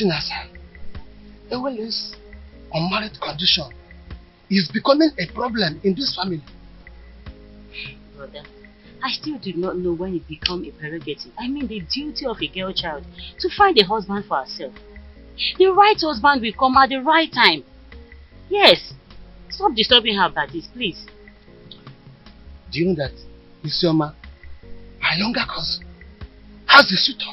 thing aside, Ewele's unmarried condition is becoming a problem in this family. Brother, I still do not know when it becomes a prerogative. I mean the duty of a girl child to find a husband for herself. The right husband will come at the right time. Yes. Stop disturbing her about this, please. Do you know that Isioma, her younger cousin, has a suitor,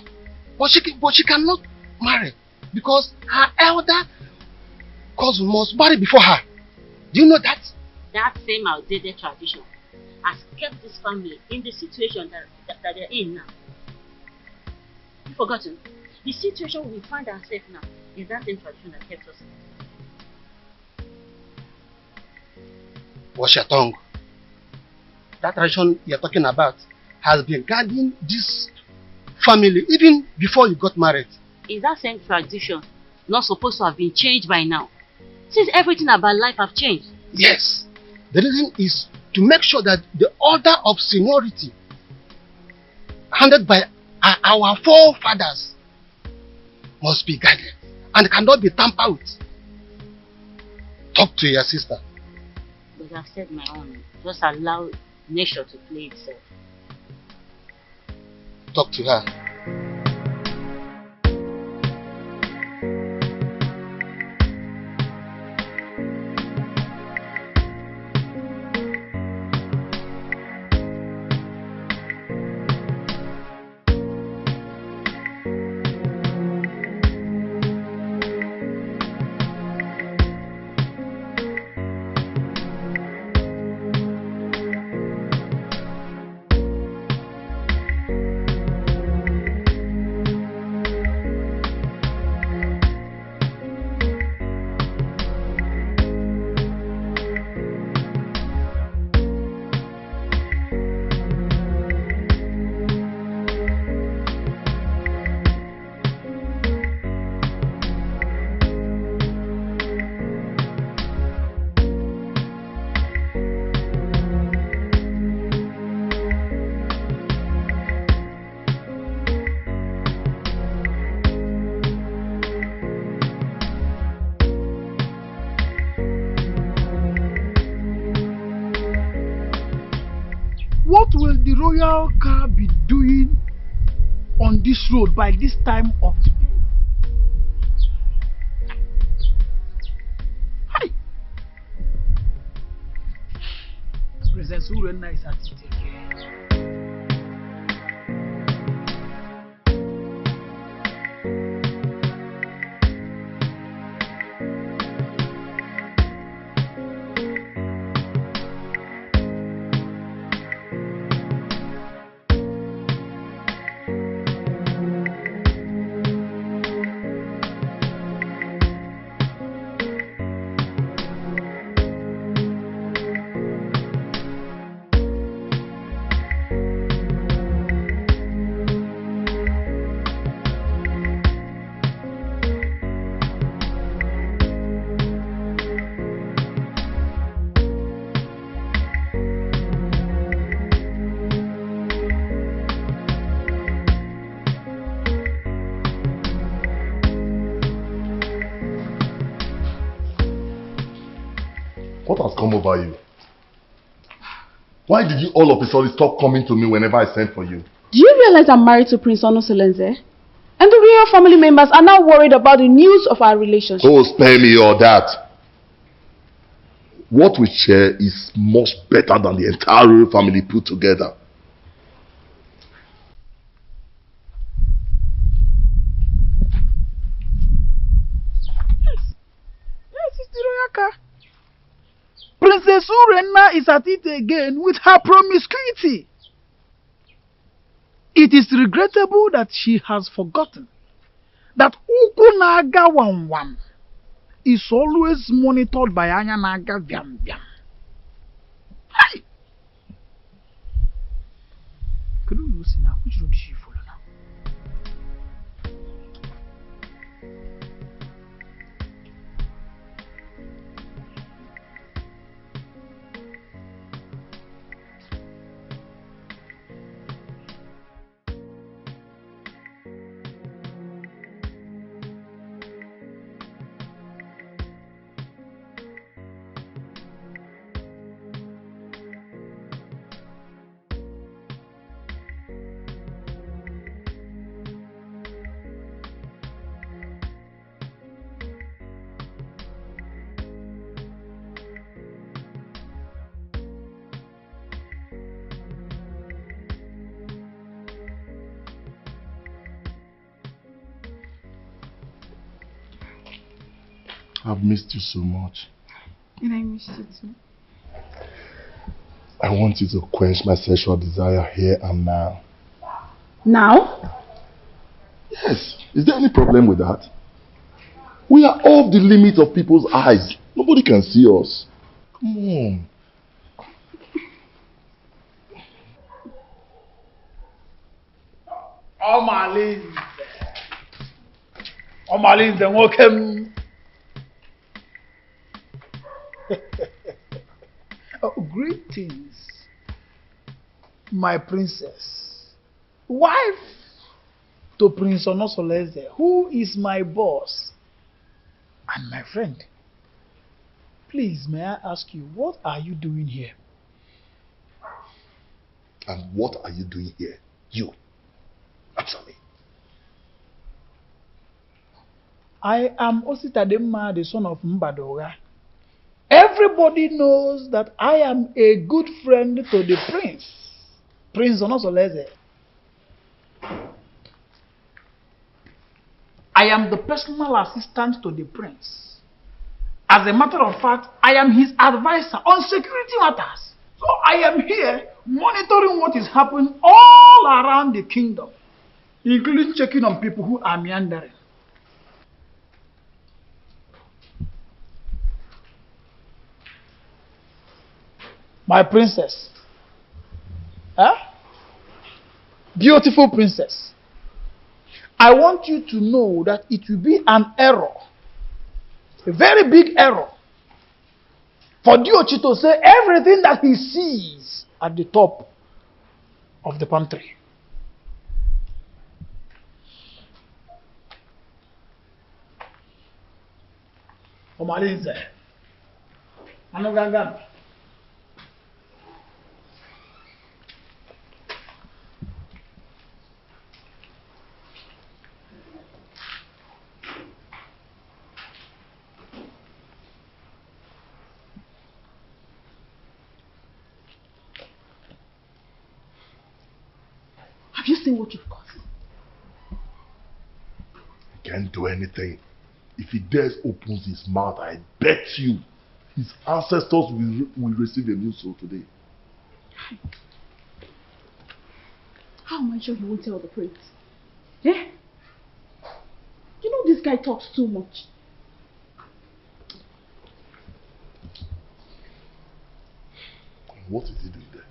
but she cannot marry because her elder cousin must marry before her. Do you know that? That same outdated tradition has kept this family in the situation that they're in now. You've forgotten? The situation we find ourselves now is that same tradition that kept us. Watch your tongue. That tradition you're talking about has been guiding this family even before you got married. Is that same tradition not supposed to have been changed by now? Since everything about life have changed. Yes. The reason is to make sure that the order of seniority handed by our forefathers must be guided and cannot be tampered with. Talk to your sister. But I've said my own. Just allow nature to play itself. Talk to her. What will the royal car be doing on this road by this time of the day? Hi! Princess Urena is at it again. What has come over you? Why did you all of a sudden stop coming to me whenever I sent for you? Do you realize I'm married to Prince Onosolenze? And the royal family members are now worried about the news of our relationship. Oh, spare me all that. What we share is much better than the entire royal family put together. Yes, it's the royal car. Princess Urena is at it again with her promiscuity. It is regrettable that she has forgotten that Ukunaga Wam is always monitored by Anyanaga Vyam Vyam. Hi! Could you see now? Which road did she follow now? I've missed you so much. And I missed you too. I want you to quench my sexual desire here and now. Now? Yes. Is there any problem with that? We are off the limit of people's eyes. Nobody can see us. Come on. Omalinze, welcome. Greetings, my princess, wife to Prince Onosoleze, who is my boss and my friend. Please, may I ask you, what are you doing here? And what are you doing here? You. Answer me. I am Ositademma, the son of Mbadoga. Everybody knows that I am a good friend to the prince, Prince Onosoleze. I am the personal assistant to the prince. As a matter of fact, I am his advisor on security matters. So I am here monitoring what is happening all around the kingdom, including checking on people who are meandering. My princess. Huh? Beautiful princess. I want you to know that it will be an error, a very big error, for Diochi to say everything that he sees at the top of the pantry. Omalinze. Anogangan. Have you seen what you've caused? He can't do anything. If he dares opens his mouth, I bet you his ancestors will receive a new soul today. How am I sure he won't tell the prince? Eh? You know this guy talks too much. What is he doing there?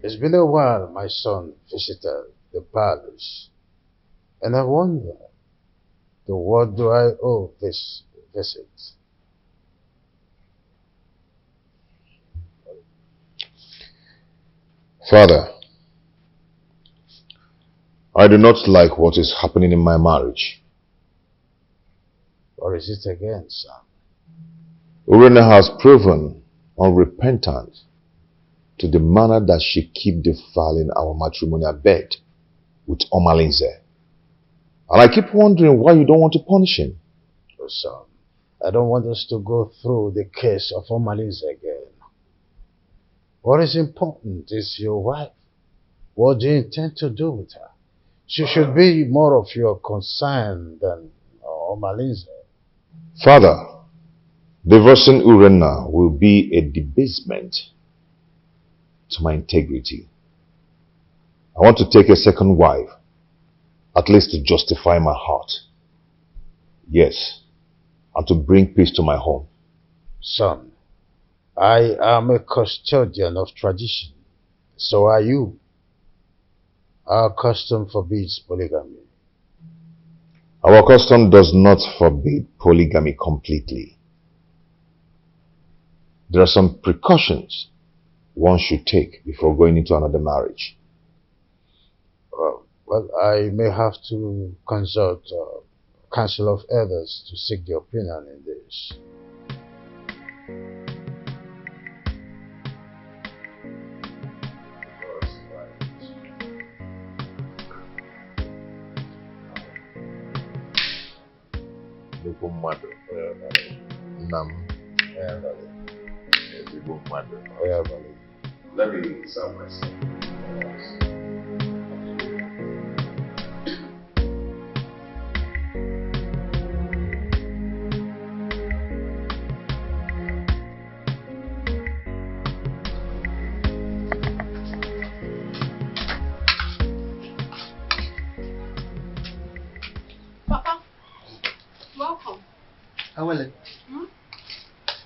It's been a while my son visited the palace, and I wonder, to what do I owe this visit? Father, I do not like what is happening in my marriage. Or is it again, son? Urena has proven unrepentant to the manner that she keep defiling our matrimonial bed with Omalinze. And I keep wondering why you don't want to punish him. Oh, son, I don't want us to go through the case of Omalinze again. What is important is your wife. What do you intend to do with her? She should be more of your concern than Omalinze. Father, divorcing Urena will be a debasement to my integrity. I want to take a second wife, at least to justify my heart. Yes, and to bring peace to my home. Son, I am a custodian of tradition. So are you. Our custom forbids polygamy. Our custom does not forbid polygamy completely. There are some precautions one should take before going into another marriage. Well, I may have to consult counsel of elders to seek their opinion in this. Let me serve myself. Papa, welcome. Awele.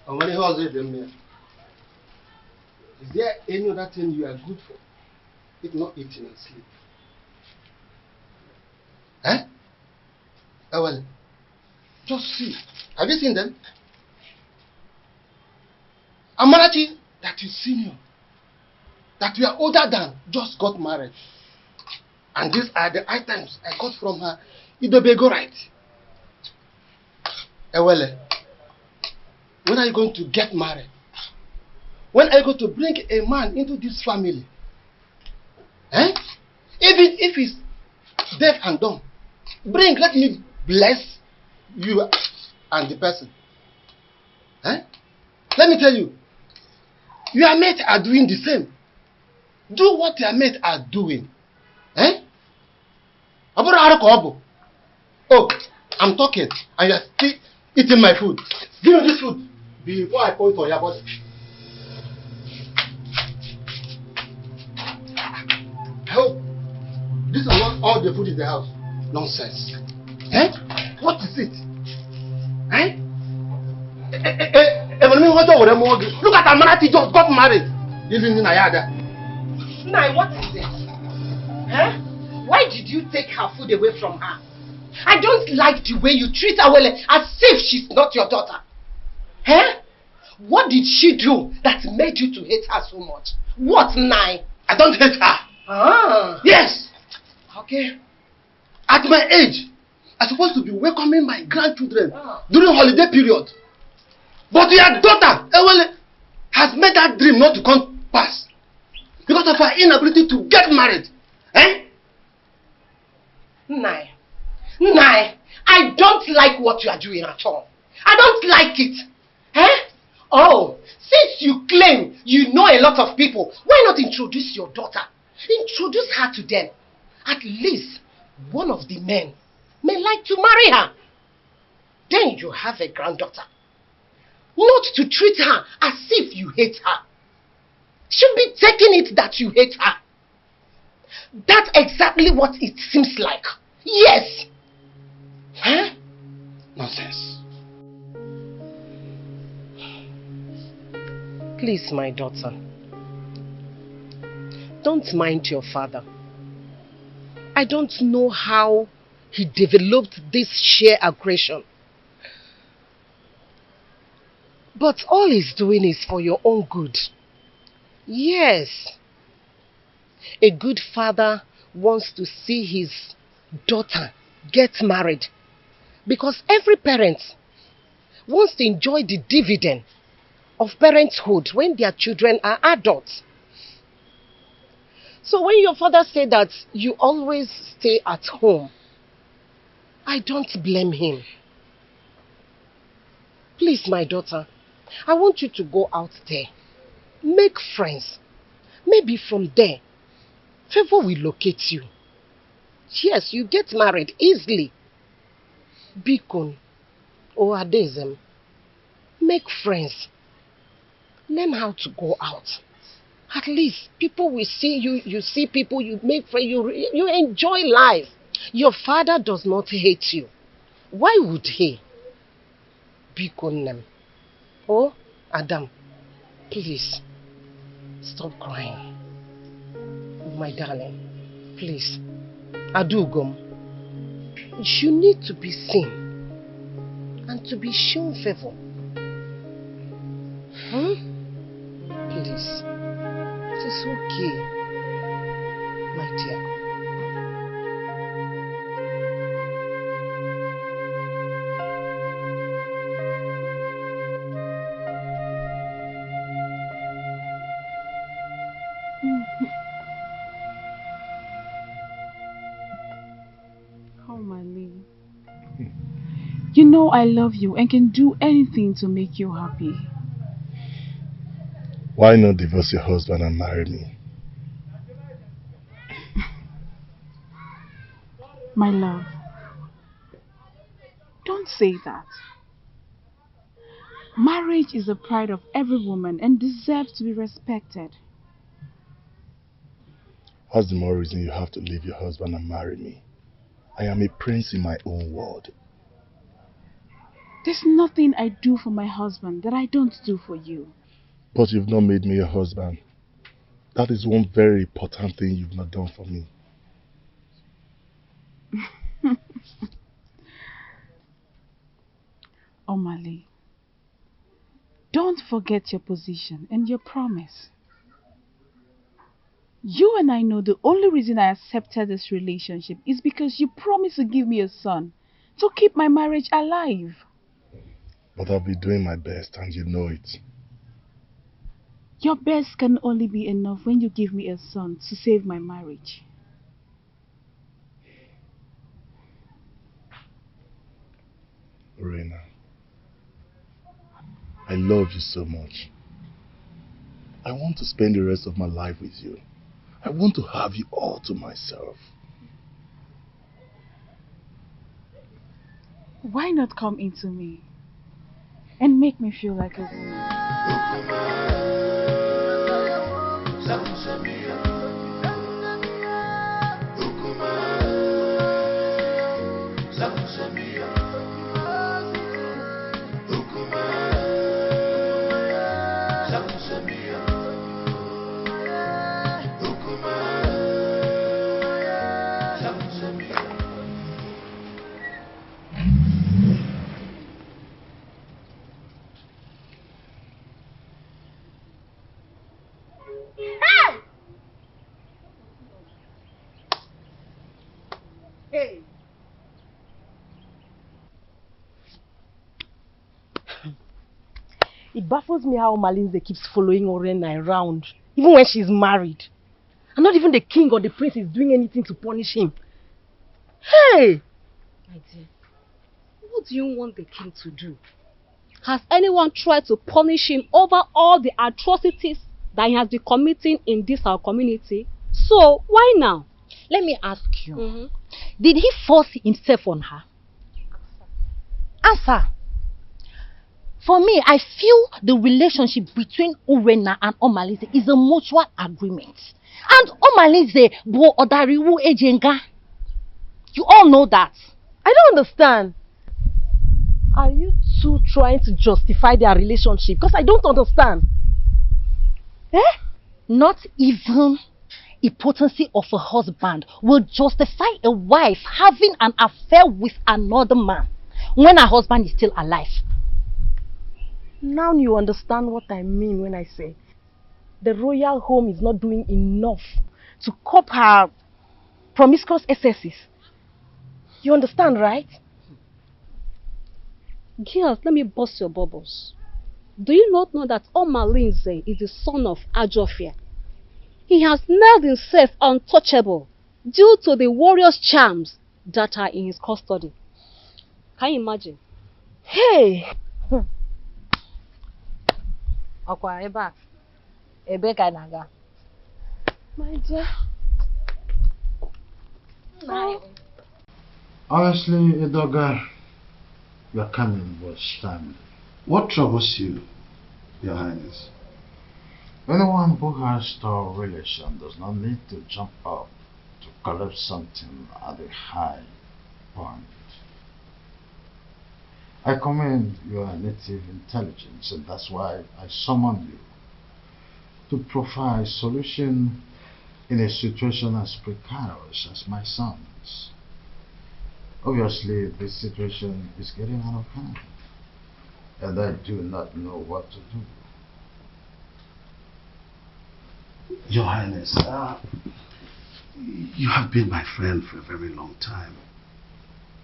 Awele, how's it in there? Is there any other thing you are good for? If not eating and sleep. Eh? Awele. Just see. Have you seen them? Amarachi, that is senior, that we are older than, just got married. And these are the items I got from her. Idobego right. Ewele, when are you going to get married? When are you going to bring a man into this family? Eh? Even if he's deaf and dumb, bring, let me bless you and the person. Eh? Let me tell you, your mates are doing the same. Do what your mates are doing. Eh? Oh, I'm talking and you're still eating my food. Give me this food before I point on your body. I hope this is not all the food in the house. Nonsense. Eh? What is it? Eh? Look at Amarati just got married. Even in Ayada. Nai, what is it? Huh? Why did you take her food away from her? I don't like the way you treat her as if she's not your daughter. Huh? What did she do that made you to hate her so much? What, Nai? I don't hate her. Ah. Yes. Okay. At my age, I'm supposed to be welcoming my grandchildren during holiday period. But your daughter, Ewele, has made that dream not to come pass because of her inability to get married. Eh? Nai, I don't like what you are doing at all. I don't like it. Eh? Oh, since you claim you know a lot of people, why not introduce your daughter? Introduce her to them. At least one of the men may like to marry her. Then you have a granddaughter. Not to treat her as if you hate her. Should be taking it that you hate her. That's exactly what it seems like. Yes. Huh? Nonsense. Please, my daughter. don't mind your father. I don't know how he developed this sheer aggression. But all he's doing is for your own good. Yes. A good father wants to see his daughter get married. Because every parent wants to enjoy the dividend of parenthood when their children are adults. So when your father said that you always stay at home, I don't blame him. Please, my daughter, I want you to go out there. Make friends. Maybe from there, favor will locate you. Yes, you get married easily. Bikon or Adezem. Make friends. Learn how to go out. At least people will see you. You see people, you make friends, you enjoy life. Your father does not hate you. Why would he? Bikonem. Oh, Adam, please, stop crying. My darling, please. Adugom, you need to be seen and to be shown favor. Please, it is okay, my dear. You know I love you and can do anything to make you happy. Why not divorce your husband and marry me? My love, don't say that. Marriage is the pride of every woman and deserves to be respected. What's the more reason you have to leave your husband and marry me? I am a prince in my own world. There's nothing I do for my husband that I don't do for you. But you've not made me your husband. That is one very important thing you've not done for me. Omali, don't forget your position and your promise. You and I know the only reason I accepted this relationship is because you promised to give me a son to keep my marriage alive. But I'll be doing my best and you know it. Your best can only be enough when you give me a son to save my marriage. Reina, I love you so much. I want to spend the rest of my life with you. I want to have you all to myself. Why not come into me and make me feel like a woman? It baffles me how Malinze keeps following Orena around, even when she's married. And not even the king or the prince is doing anything to punish him. Hey! My dear, what do you want the king to do? Has anyone tried to punish him over all the atrocities that he has been committing in this our community? So, why now? Let me ask you. Did he force himself on her? Answer. For me, I feel the relationship between Urena and Omalize is a mutual agreement. And Omalize bo odariwu ejenga. You all know that. I don't understand. Are you two trying to justify their relationship? Because I don't understand. Not even impotency of a husband will justify a wife having an affair with another man when her husband is still alive. Now you understand what I mean when I say the royal home is not doing enough to cope her promiscuous excesses. You understand, right? Girls, let me bust your bubbles. Do you not know that Omalinze is the son of Ajofia? He has nailed himself untouchable due to the warrior's charms that are in his custody. Can you imagine? Hey! Okwa eba. Ebe ka naga. My dear. Honestly, Edoga, your coming was timely. What troubles you, Your Highness? Anyone who has a relation does not need to jump up to collect something at a high point. I commend your native intelligence, and that's why I summoned you to provide a solution in a situation as precarious as my son's. Obviously, this situation is getting out of hand, and I do not know what to do. Your Highness, you have been my friend for a very long time,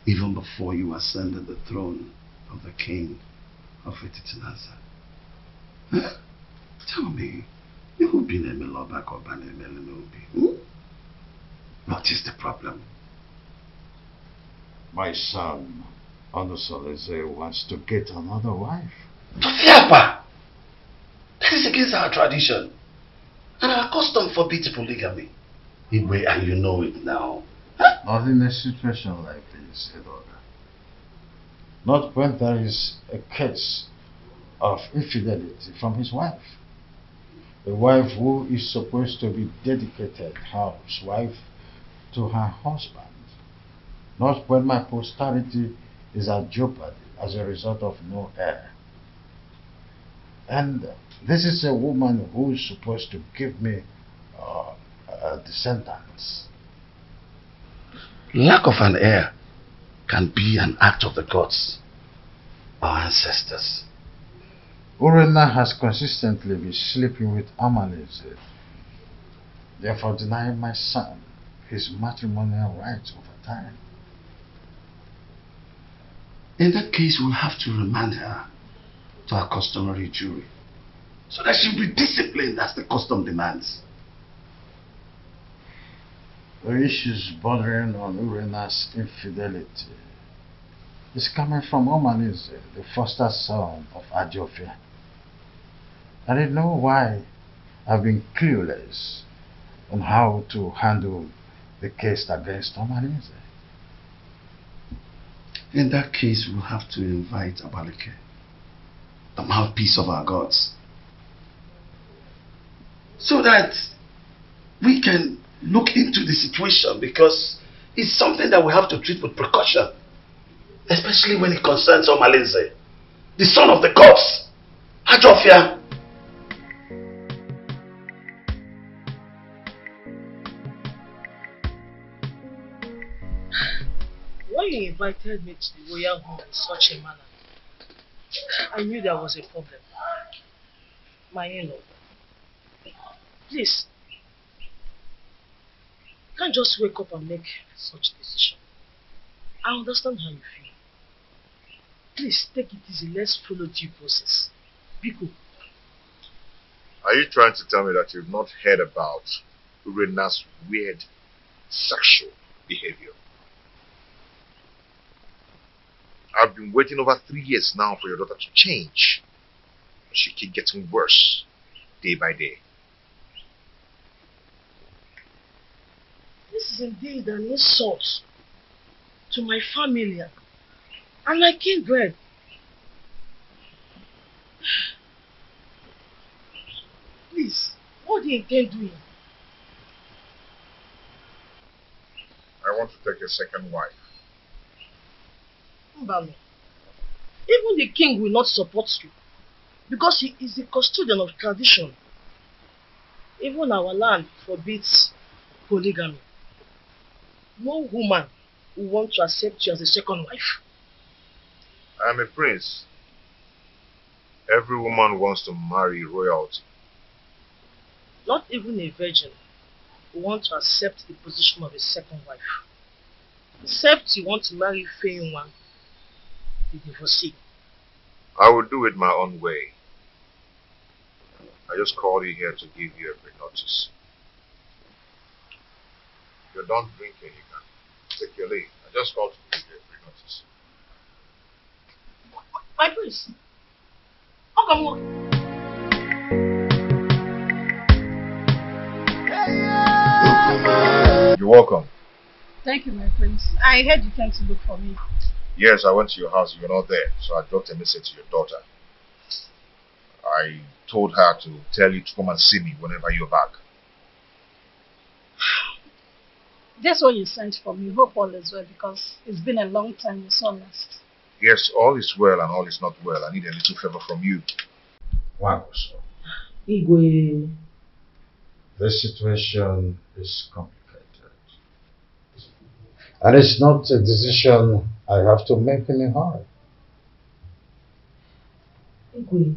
even before you ascended the throne of the king of Ititinasa. Tell me, you've been a Melobak or Banemelemobi. What is the problem? My son, Onusoleze, wants to get another wife. Tofiapa! That is against our tradition. And our custom forbids polygamy. Igwe, and you know it now. Not in a situation like this, Edoga. Not when there is a case of infidelity from his wife. A wife who is supposed to be dedicated housewife to her husband. Not when my posterity is at jeopardy as a result of no heir. And this is a woman who is supposed to give me descendants. Lack of an heir can be an act of the gods, our ancestors. Urena has consistently been sleeping with Amalese, therefore denying my son his matrimonial rights over time. In that case, we'll have to remand her to her customary jury, so that she'll be disciplined as the custom demands. The issues bordering on Urena's infidelity is coming from Omanise, the foster son of Ajofia. I didn't know why I've been clueless on how to handle the case against Omanise. In that case, we'll have to invite Abaleke, the mouthpiece of our gods, so that we can look into the situation, because it's something that we have to treat with precaution, especially when it concerns Omalinze, the son of the gods, Ajofia. When you invited me to the royal home in such a manner, I knew there was a problem. My in-law, please, you can't just wake up and make such a decision. I understand how you feel. Please take it easy. Let's follow due process. Biko. Are you trying to tell me that you've not heard about Urena's weird sexual behavior? I've been waiting over 3 years now for your daughter to change. She keeps getting worse day by day. This is indeed an insult to my family and my kindred. Please, what do you intend doing? I want to take a second wife. Mbano, even the king will not support you because he is the custodian of tradition. Even our land forbids polygamy. No woman will want to accept you as a second wife. I am a prince. Every woman wants to marry royalty. Not even a virgin will want to accept the position of a second wife. Except you want to marry Feyinwa, the divorcee. I will do it my own way. I just called you here to give you a pre-notice. If you're done drinking, you can take your leave. I just called to give you a pre-notice. My prince. How come You're welcome. Thank you, my prince. I heard you came to look for me. Yes, I went to your house. You were not there, so I dropped a message to your daughter. I told her to tell you to come and see me whenever you're back. That's what you sent for me. Hope all is well, because it's been a long time we saw last. Yes, all is well and all is not well. I need a little favor from you. Wow. Igwe? The situation is complicated. And it's not a decision I have to make in a hurry. Igwe,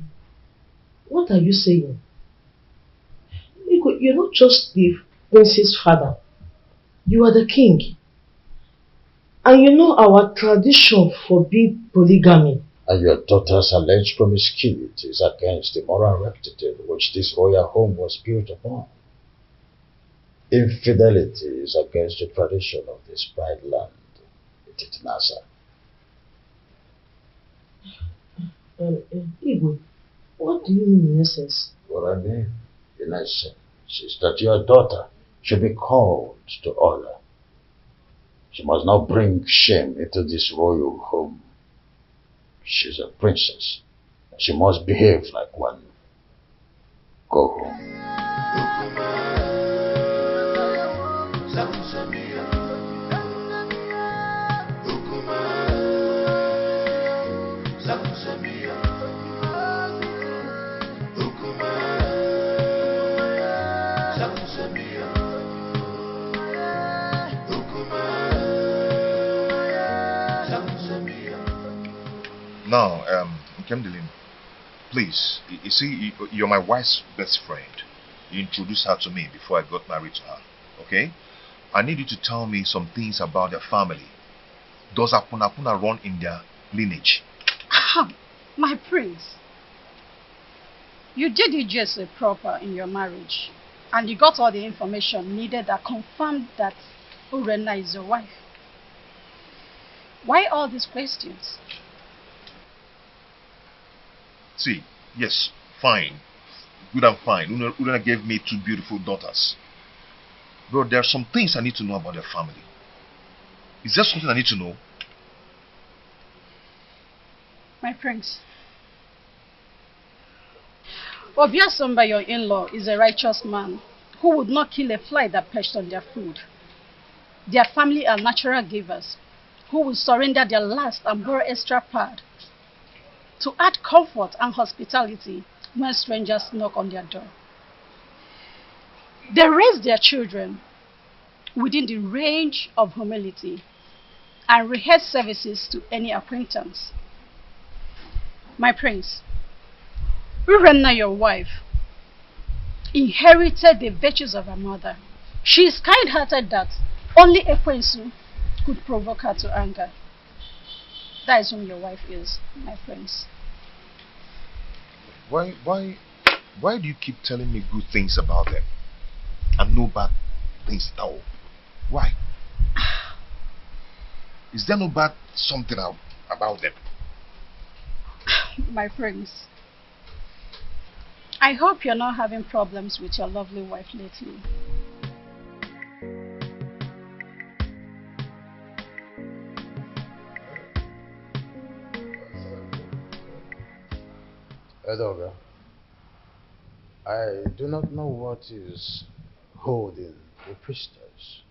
what are you saying? Igwe, you're not just the prince's father. You are the king. And you know our tradition forbids polygamy. And your daughter's alleged promiscuity is against the moral rectitude which this royal home was built upon. Infidelity is against the tradition of this pride land, Nasa. Igwe, what do you mean in essence? What I mean, in essence, is that your daughter should be called to order. She must not bring shame into this royal home. She's a princess. She must behave like one. Go home. Now, Nkemdelin, please, you see, you're my wife's best friend. You introduced her to me before I got married to her, okay? I need you to tell me some things about their family. Does Apuna run in their lineage? My prince, you did it just proper in your marriage, and you got all the information needed that confirmed that Urena is your wife. Why all these questions? See, yes, fine. Good and fine. Urena gave me 2 beautiful daughters. But there are some things I need to know about their family. Is there something I need to know? My prince, Obiasomba, your in-law, is a righteous man who would not kill a fly that perched on their food. Their family are natural givers who will surrender their last and borrow extra pad to add comfort and hospitality when strangers knock on their door. They raise their children within the range of humility and rehearse services to any acquaintance. My prince, Urena, your wife, inherited the virtues of her mother. She is kind-hearted that only Ekwensu could provoke her to anger. That is whom your wife is, my prince. Why do you keep telling me good things about them and no bad things at all? Why? Is there no bad something about them? My prince, I hope you're not having problems with your lovely wife lately. Edoga, I do not know what is holding the priestess.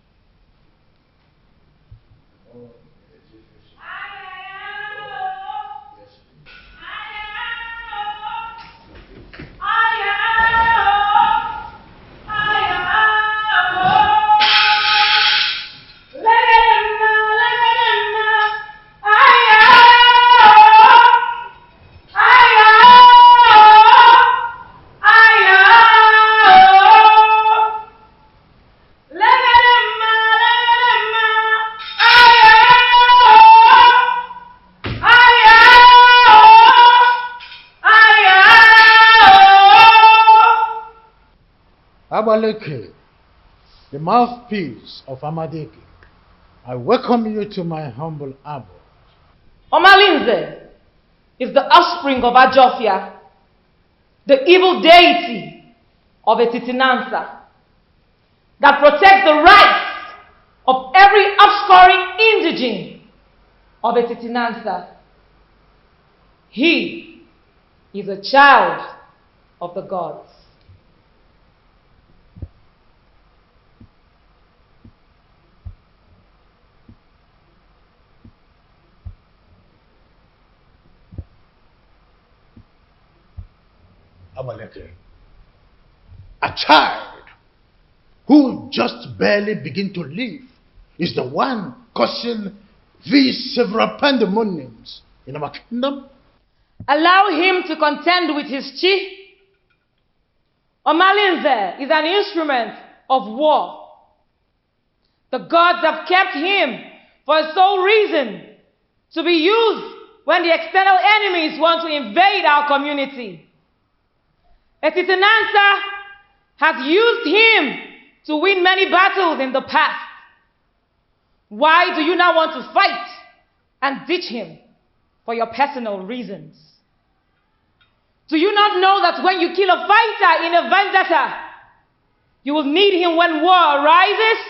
Abaleke, the mouthpiece of Amadeke, I welcome you to my humble abode. Omalinze is the offspring of Ajofia, the evil deity of Etitinansa, that protects the rights of every offscoring indigene of Etitinansa. He is a child of the gods. Abaleke, a child who just barely begin to live is the one causing these several pandemoniums in our kingdom. Allow him to contend with his chi. Omalinze is an instrument of war. The gods have kept him for a sole reason, to be used when the external enemies want to invade our community. Etitinansa has used him to win many battles in the past. Why do you now want to fight and ditch him for your personal reasons? Do you not know that when you kill a fighter in a vendetta, you will need him when war arises?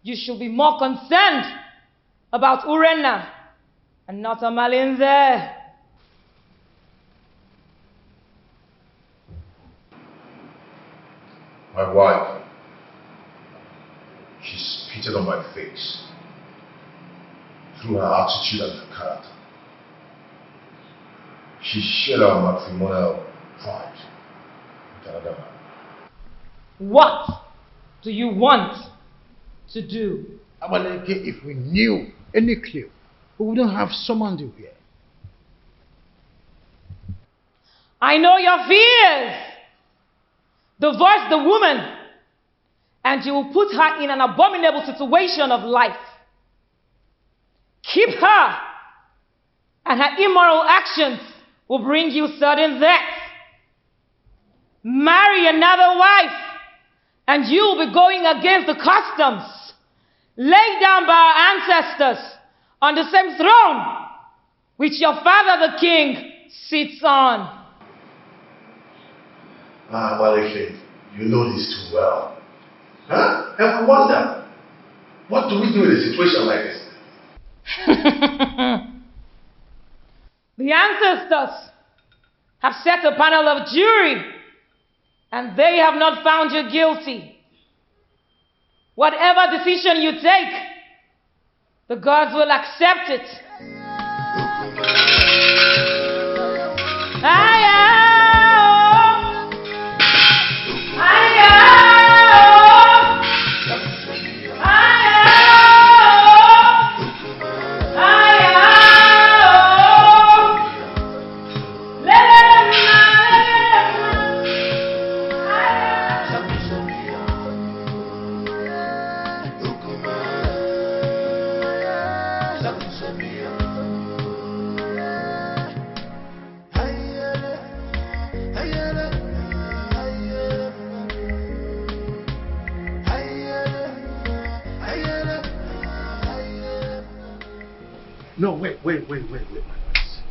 You should be more concerned about Urenna and not Omalinze. My wife, she spitted on my face through her attitude and her character. She shared our matrimonial pride with another man. What do you want to do? Abaleke, if we knew any clue, we wouldn't have summoned you here. I know your fears. Divorce the woman, and you will put her in an abominable situation of life. Keep her, and her immoral actions will bring you sudden death. Marry another wife, and you will be going against the customs laid down by our ancestors on the same throne which your father the king sits on. Abaleke, you know this too well. Huh? And we wonder, what do we do in a situation like this? The ancestors have set a panel of jury, and they have not found you guilty. Whatever decision you take, the gods will accept it. No, wait, my friends.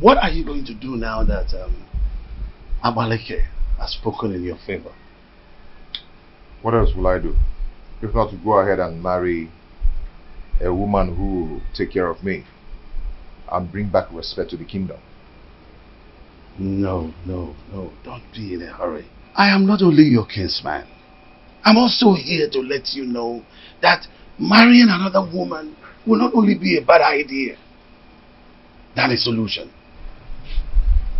What are you going to do now that Abaleke has spoken in your favor? What else will I do? If not to go ahead and marry a woman who will take care of me and bring back respect to the kingdom. No, don't be in a hurry. I am not only your kinsman. I'm also here to let you know that marrying another woman will not only be a bad idea than a solution.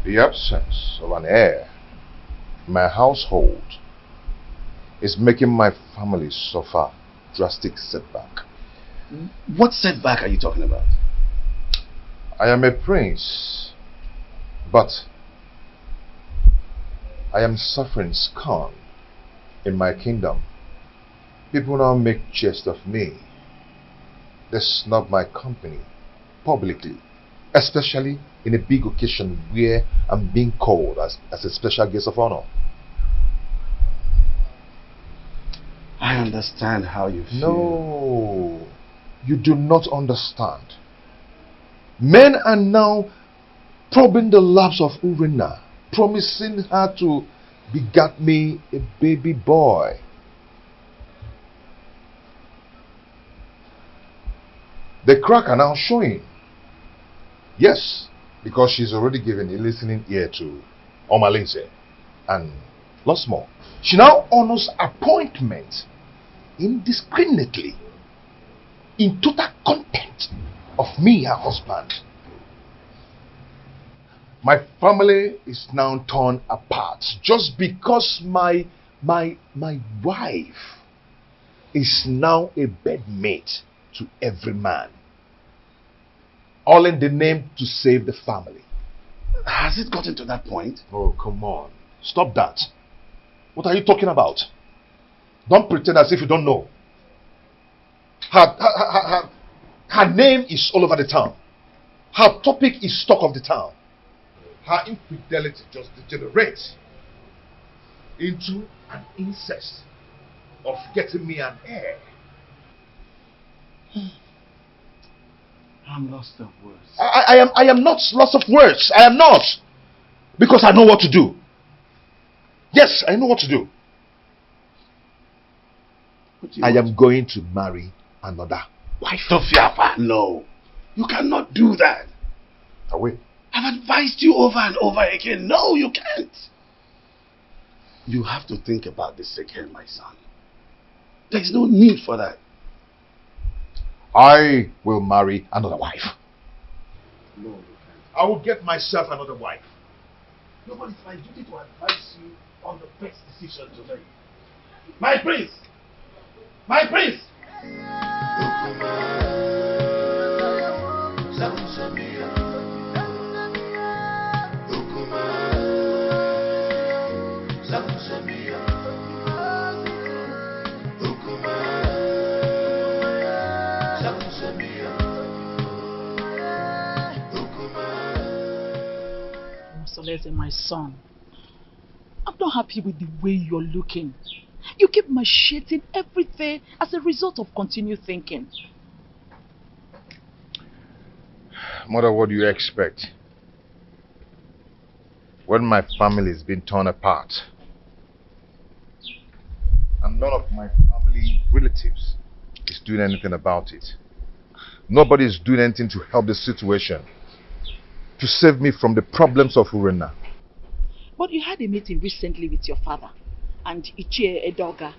The absence of an heir in my household is making my family suffer drastic setback. What setback are you talking about? I am a prince, but I am suffering scorn in my kingdom. People now make jest of me. They snub my company publicly, especially in a big occasion where I'm being called as a special guest of honor. I understand how you feel. No, you do not understand. Men are now probing the laps of Urena, promising her to beget me a baby boy. The crack are now showing. Yes, because she's already given a listening ear to Omalinze and lots more. She now honors appointment indiscriminately in total contempt of me, her husband. My family is now torn apart just because my wife is now a bedmate to every man, all in the name to save the family. Has it gotten to that point? Oh, come on. Stop that. What are you talking about? Don't pretend as if you don't know. Her name is all over the town. Her topic is talk of the town. Her infidelity just degenerates into an incest of getting me an heir. I'm lost of words. I am not lost of words. I am not. Because I know what to do. Yes, I know what to do. I am going to marry another wife. Tofiapa, no. You cannot do that. I will. I've advised you over and over again. No, you can't. You have to think about this again, my son. There is no need for that. I will marry another wife. No, you can't. I will get myself another wife. No, but it's my duty to advise you on the best decision to make. My prince! My prince! Solete, my son, I'm not happy with the way you're looking. You keep macheting everything as a result of continued thinking. Mother, what do you expect? When my family is being torn apart and none of my family relatives is doing anything about it. Nobody is doing anything to help the situation, to save me from the problems of Urena. But you had a meeting recently with your father and Ichie Edoga.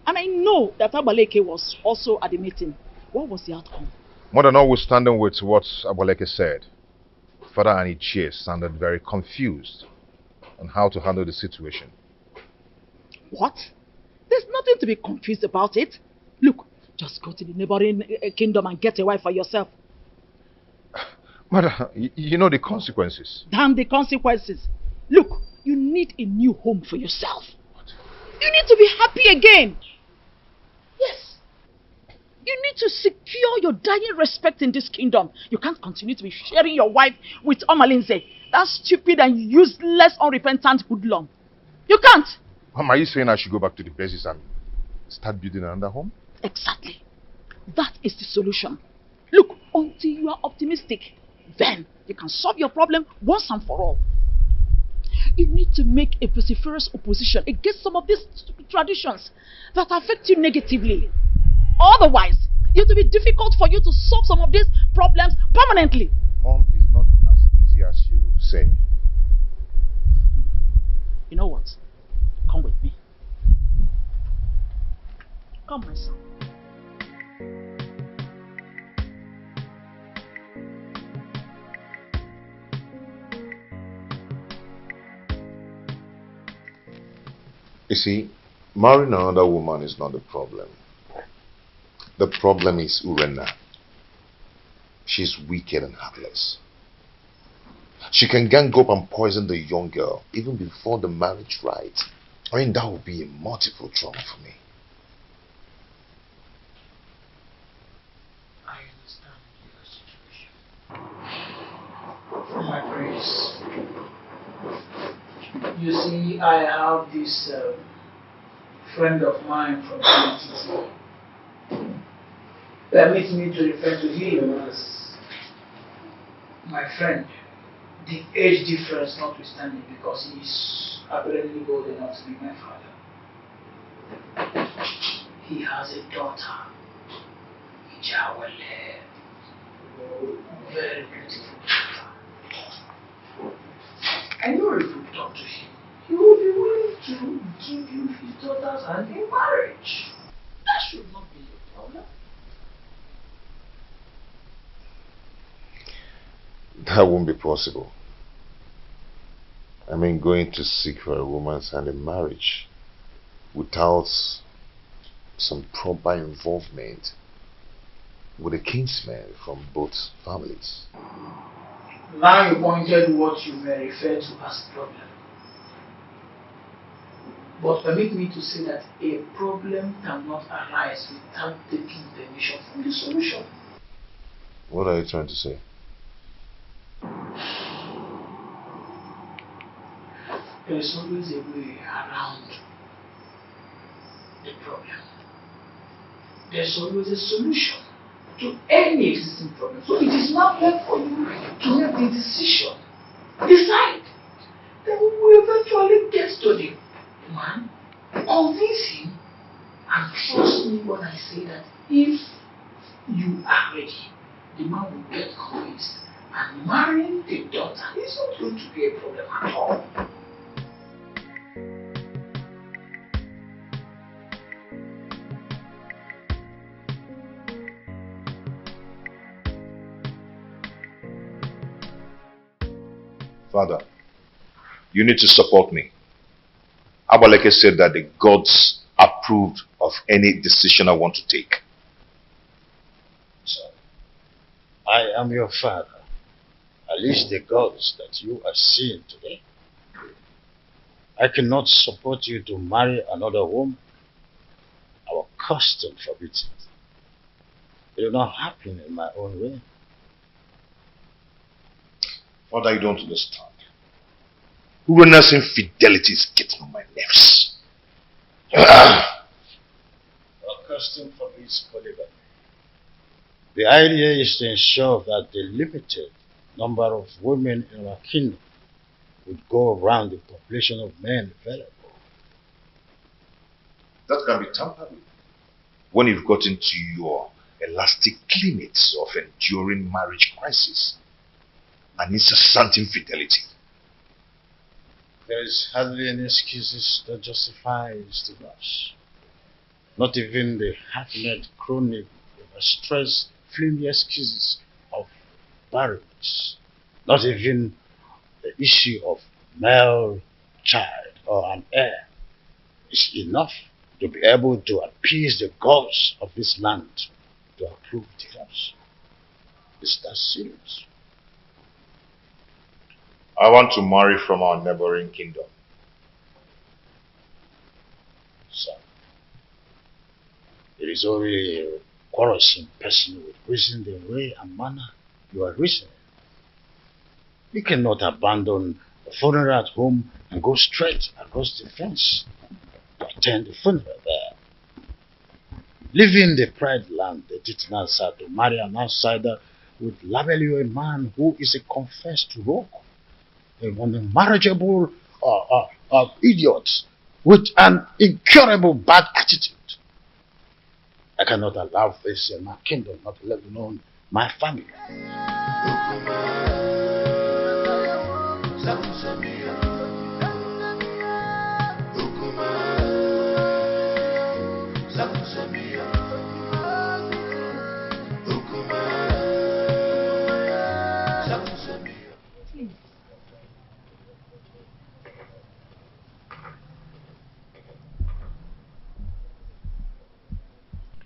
And I know that Abaleke was also at the meeting. What was the outcome? More than notwithstanding with what Abaleke said, Father and Ichie sounded very confused on how to handle the situation. What? There's nothing to be confused about it. Look, just go to the neighboring kingdom and get a wife for yourself. Mother, you know the consequences. Damn the consequences. Look, you need a new home for yourself. What? You need to be happy again. Yes. You need to secure your dying respect in this kingdom. You can't continue to be sharing your wife with Omalinze. That stupid and useless, unrepentant hoodlum. You can't. Mom, are you saying I should go back to the basis and start building another home? Exactly. That is the solution. Look, until you are optimistic, then you can solve your problem once and for all. You need to make a vociferous opposition against some of these stupid traditions that affect you negatively. Otherwise, it will be difficult for you to solve some of these problems permanently. Mom, it's not as easy as you say. You know what? Come with me. Come, my son. You see, marrying another woman is not the problem. The problem is Urena. She's wicked and heartless. She can gang up and poison the young girl even before the marriage rite. I mean, that would be a multiple trauma for me. I understand your situation. From my You see, I have this friend of mine from NollyTv. Permit me to refer to him as my friend. The age difference notwithstanding, because he is apparently old enough to be my father. He has a daughter, Ijawale, very beautiful daughter. I know if you talk to him, he will be willing to give you his daughter's hand in marriage. That should not be a problem. That won't be possible. I mean, going to seek for a woman's hand in marriage without some proper involvement with a kinsman from both families. Now you pointed what you may refer to as problem. But permit me to say that a problem cannot arise without taking permission from the solution. What are you trying to say? There is always a way around the problem. There's always a solution to any existing problem. So it is now left for you to make the decision. Decide. Then we will eventually get to the man, convince him, and trust me when I say that if you are ready, the man will get convinced, and marrying the daughter is not going to be a problem at all. Father, you need to support me. Abaleke said that the gods approved of any decision I want to take. So, I am your father. At least the gods that you are seeing today. I cannot support you to marry another woman. Our custom forbids it. It will not happen in my own way. Father, you don't understand. Urena's infidelity is getting on my nerves. Our custom forbids polygamy. The idea is to ensure that the limited number of women in our kingdom would go around the population of men available. That can be tampered with when you've gotten to your elastic limits of enduring marriage crisis and incessant infidelity. There is hardly any excuses that justifies the loss. Not even the half-net chronic, stress, flimsy excuses of barrenness. Not even the issue of male child or an heir is enough to be able to appease the gods of this land to approve divorce. Is that serious? I want to marry from our neighboring kingdom. Son, it is only a quarrelsome person with reason the way and manner you are reasoning. You cannot abandon the funeral at home and go straight across the fence to attend the funeral there. Leaving the pride land, the Titanasa, to marry an outsider would label you a man who is a confessed rogue, an unmarriageable idiot with an incurable bad attitude. I cannot allow this in my kingdom, not let alone my family.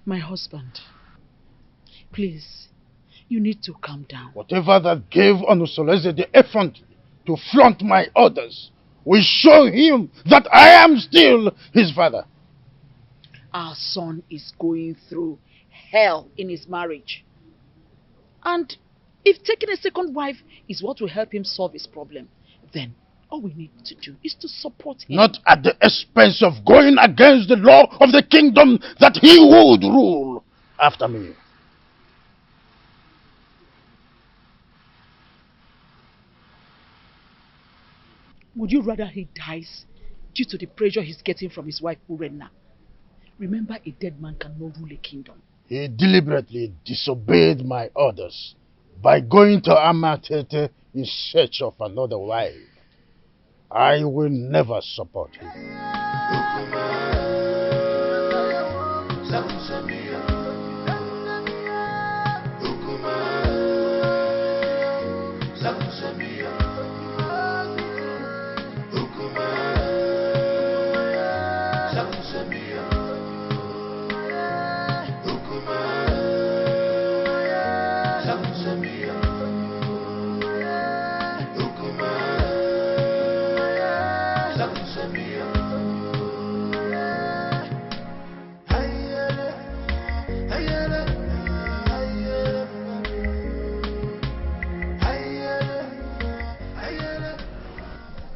My husband, please, you need to calm down. Whatever that gave Onusoleze the effrontery to flaunt my orders will show him that I am still his father. Our son is going through hell in his marriage. And if taking a second wife is what will help him solve his problem, then All we need to do is to support him. Not at the expense of going against the law of the kingdom that he would rule after me. Would you rather he dies due to the pressure he's getting from his wife Urenna? Remember, a dead man cannot rule a kingdom. He deliberately disobeyed my orders by going to Amatete in search of another wife. I will never support him.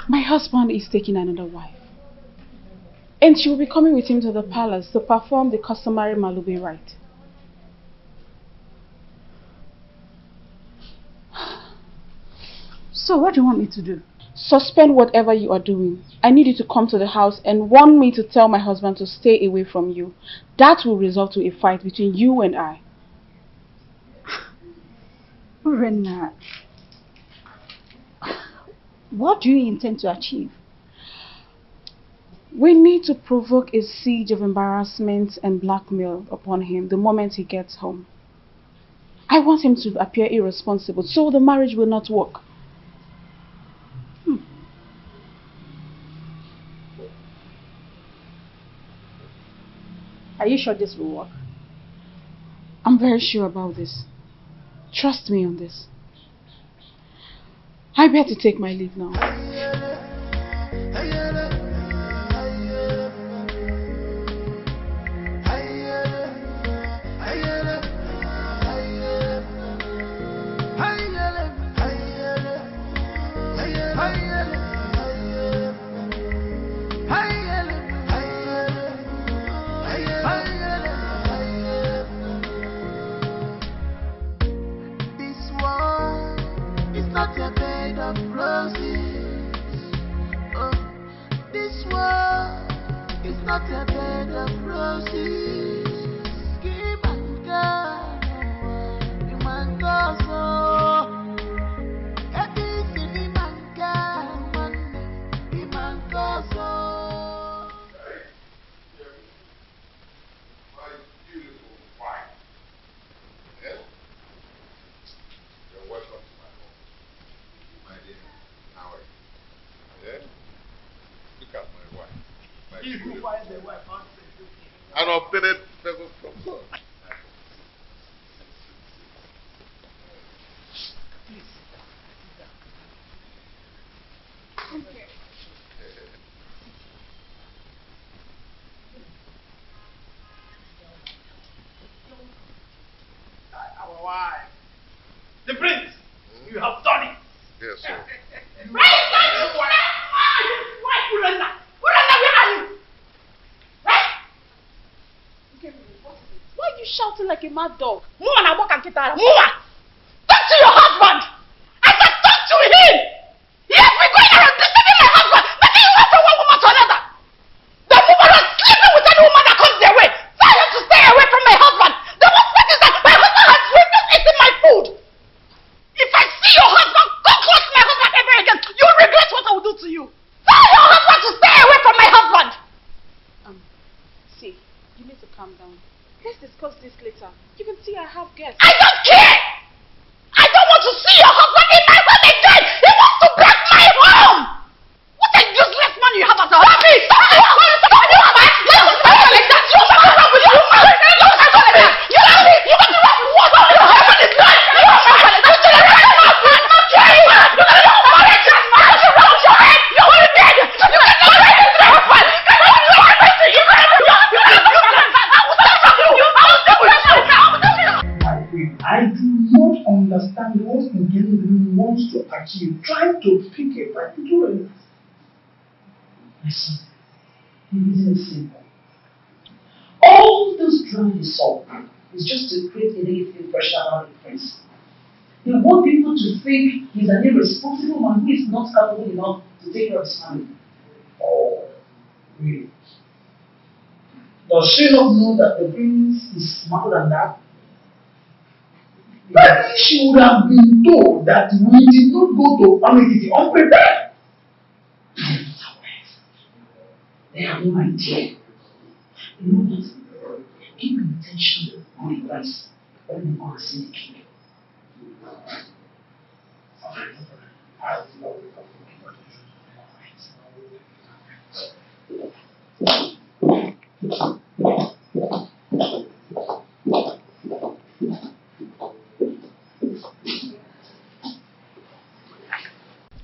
My husband is taking another wife, and she will be coming with him to the palace to perform the customary Malube rite. So what do you want me to do? Suspend whatever you are doing. I need you to come to the house and warn me to tell my husband to stay away from you. That will result to a fight between you and I. Urenna, what do you intend to achieve? We need to provoke a siege of embarrassment and blackmail upon him the moment he gets home. I want him to appear irresponsible so the marriage will not work. Are you sure this will work? I'm very sure about this. Trust me on this. I better take my leave now. Not a bed of roses. Oh, this world is not a bed of roses. Give and God, you man go so. Everything you man God, you man go so. My beautiful wife. Yeah? You're welcome to my home. My dear, how are you? Yeah? Look at my wife. My beautiful wife. An updated level from God. Please, sit down. Okay. Our wife. The prince, you have done it. Yes, sir. Why are you shouting like a mad dog? Move and walk and get out. Move! Talk to your husband! I said talk to him! Yes, we're going around deceiving my husband, making you wait from one woman to another. The woman is sleeping with any woman that comes their way. Tell him to stay away from my husband. The most thing is that my husband has refused eating my food. If I see your husband go close to my husband ever again, you'll regret what I will do to you. Tell your husband to stay away from my husband. See, you need to calm down. Let's discuss this later. You can see I have guests. I don't care! I don't want to see your husband in my home again! He wants to break my home! What a useless man you have as a husband! Stop it! Stop it! Like that! You want to run with your man! You want to run with what? Your husband is lying! You want to run with your husband! I'm not caring! You want to run with your man! You want to run with your head! You want to run with your husband! I do not understand what Ngeni wants to achieve, trying to pick a particular. My son, the reason is simple. All those drama you saw is just to create a negative pressure around the prince. They want people to think he's an irresponsible man who is not capable enough to take care of his family. Oh, really? Does she not know that the prince is smarter than that? Maybe she would have been told that we did not go to family unprepared. They have no idea. You know what? Keep your attention on the price when you are seeing the king.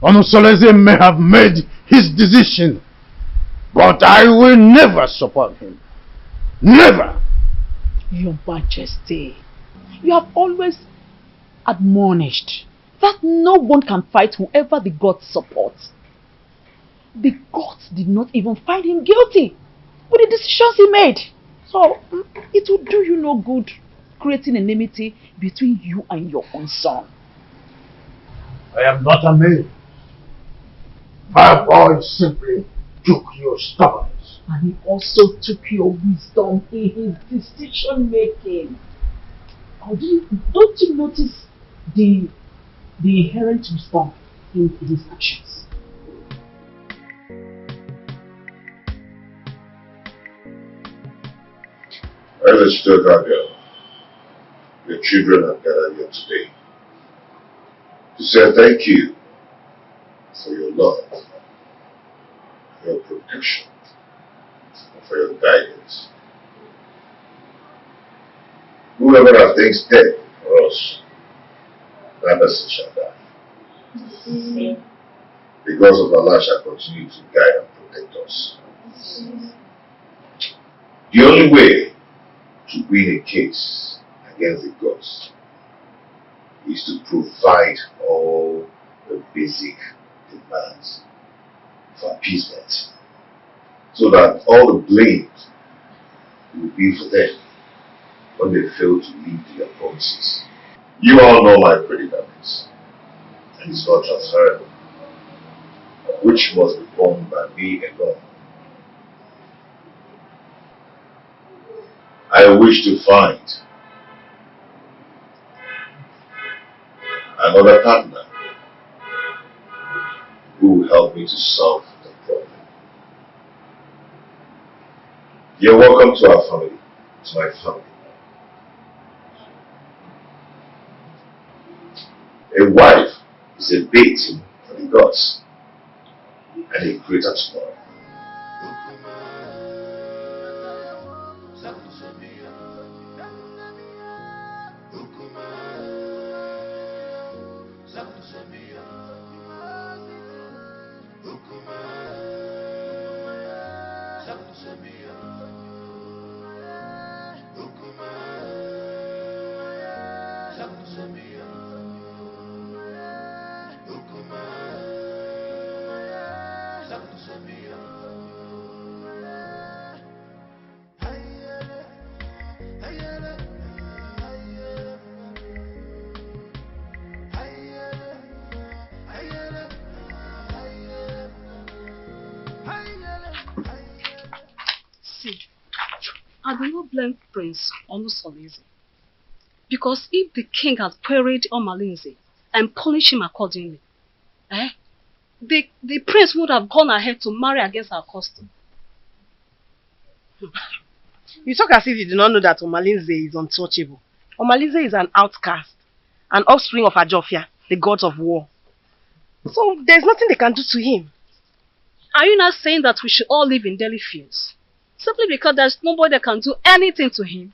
Onosolese may have made his decision, but I will never support him. Never! Your Majesty, you have always admonished that no one can fight whoever the gods support. The gods did not even find him guilty with the decisions he made. So it will do you no good creating enmity between you and your own son. I am not a man. My boy simply took your stubbornness. And he also took your wisdom in his decision making. Don't you notice the inherent wisdom in his actions? As a still girl, your children have gathered here today to say thank you for your love, for your protection, and for your guidance. Whoever has things dead for us, that person shall die. Because of Allah shall continue to guide and protect us. The only way to win a case against the gods is to provide all the basic demands for appeasement, so that all the blame will be for them when they fail to meet their promises. You all know my predicament, and it's not transferable, which must be borne by me alone. I wish to find another partner who will help me to solve the problem. You're welcome to our family, to my family. A wife is a bait for the gods, and a greater tomorrow. I do not blame Prince Onusolese, because if the king had queried Omalinze and punished him accordingly, the prince would have gone ahead to marry against our custom. You talk as if you do not know that Omalinze is untouchable. Omalinze is an outcast, an offspring of Ajofia, the gods of war. So there's nothing they can do to him. Are you not saying that we should all live in Delhi fields? Simply because there's nobody that can do anything to him?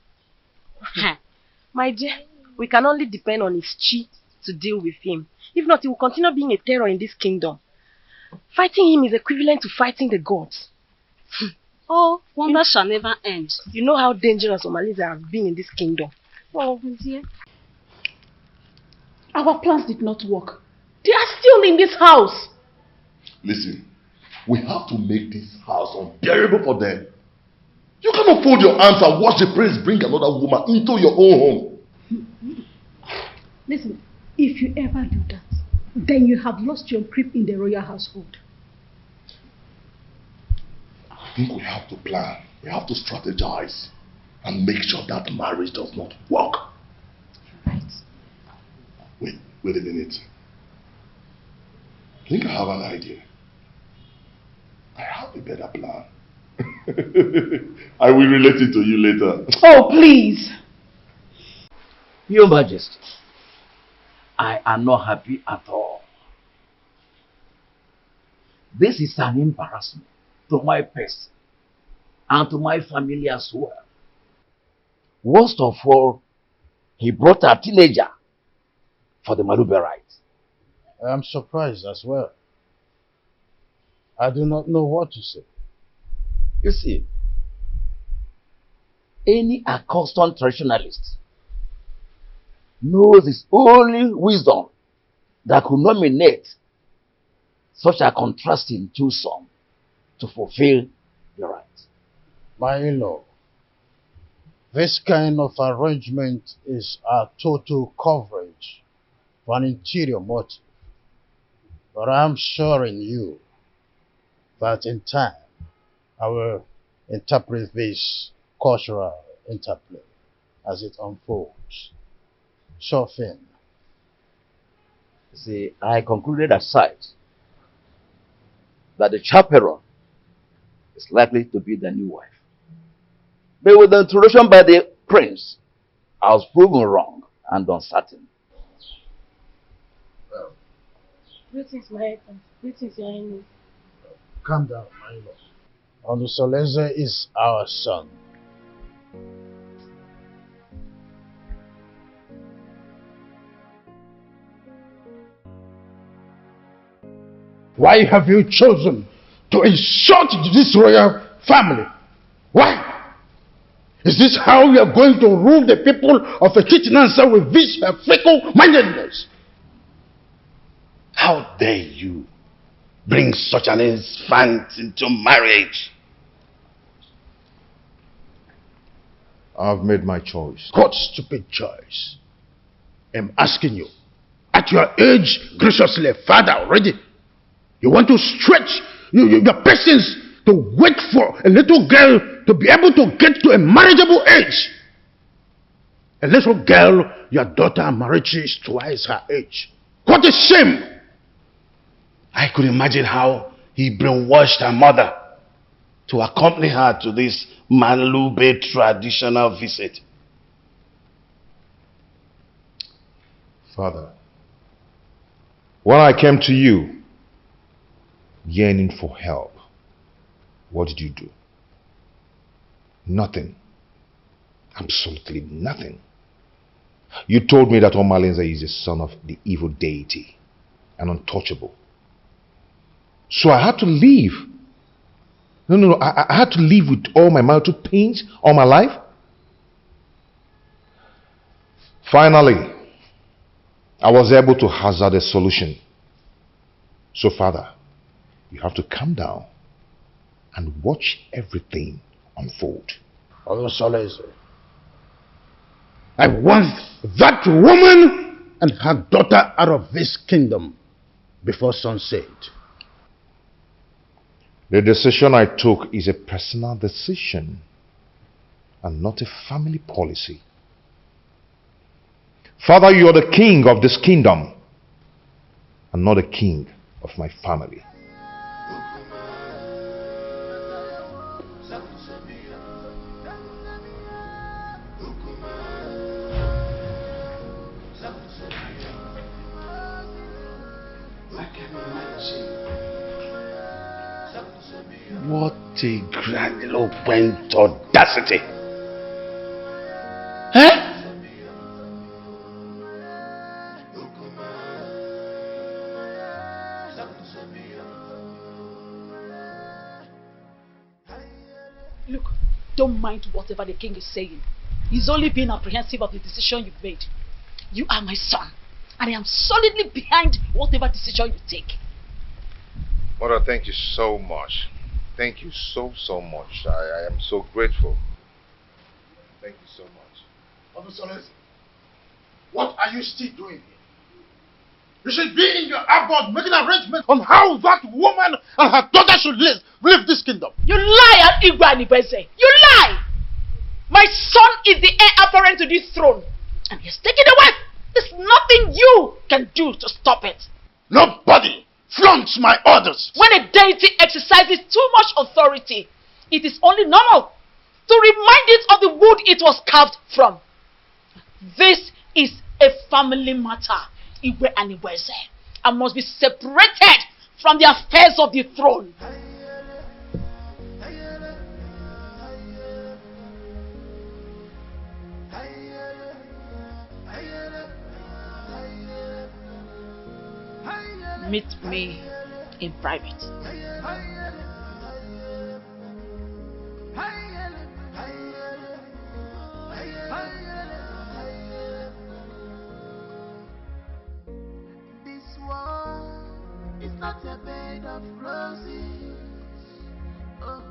My dear, we can only depend on his chi to deal with him. If not, he will continue being a terror in this kingdom. Fighting him is equivalent to fighting the gods. Oh, wonder shall never end. You know how dangerous Omalinze has been in this kingdom. Oh, dear. Our plans did not work. They are still in this house. Listen, We have to make this house unbearable for them. You cannot fold your arms and watch the prince bring another woman into your own home. Listen, if you ever do that, then you have lost your grip in the royal household. I think we have to plan. We have to strategize and make sure that marriage does not work. Right. Wait a minute. I think I have an idea. I have a better plan. I will relate it to you later. Oh, please. Your Majesty, I am not happy at all. This is an embarrassment to my person and to my family as well. Worst of all, he brought a teenager for the Malube rite. I am surprised as well. I do not know what to say. You see, any accustomed traditionalist knows it's only wisdom that could nominate such a contrasting twosome to fulfill the right. My in-law, this kind of arrangement is a total coverage for an interior motive. But I'm assuring you that in time, I will interpret this cultural interplay as it unfolds. Sure thing. See, I concluded aside that the chaperone is likely to be the new wife. But with the introduction by the prince, I was proven wrong and uncertain. Greetings, my husband. Greetings, your Highness. Calm down, my lord. Olusoleze is our son. Why have you chosen to insult this royal family? Why? Is this how you are going to rule the people of a Chitinansa with this fickle-mindedness? How dare you bring such an infant into marriage? I've made my choice. What stupid choice? I'm asking you. At your age, graciously, father already, you want to stretch your patience to wait for a little girl to be able to get to a marriageable age. A little girl, your daughter Marichi, is twice her age. What a shame! I could imagine how he brainwashed her mother to accompany her to this Malube traditional visit. Father, when I came to you, yearning for help, what did you do? Nothing. Absolutely nothing. You told me that Omalenze is the son of the evil deity and untouchable. So I had to leave. No, I had to live with all my marital pains all my life. Finally, I was able to hazard a solution. So Father, you have to calm down and watch everything unfold. Olusoleze, I want that woman and her daughter out of this kingdom before sunset. The decision I took is a personal decision and not a family policy. Father, you are the king of this kingdom and not the king of my family. What a grandiloquent audacity! Huh? Look, don't mind whatever the king is saying. He's only being apprehensive of the decision you've made. You are my son, and I am solidly behind whatever decision you take. Mother, thank you so much. Thank you so much. I am so grateful. Thank you so much. Officer Leslie, what are you still doing here? You should be in your abode making arrangements on how that woman and her daughter should leave this kingdom. You lie, Igwanibese. You lie! My son is the heir apparent to this throne. And he's taken away. There's nothing you can do to stop it. Nobody flaunts my orders. When a deity exercises too much authority, it is only normal to remind it of the wood it was carved from. This is a family matter, Igwe and Iweze, and must be separated from the affairs of the throne. Meet me in private. This world is not a bed of roses. Oh,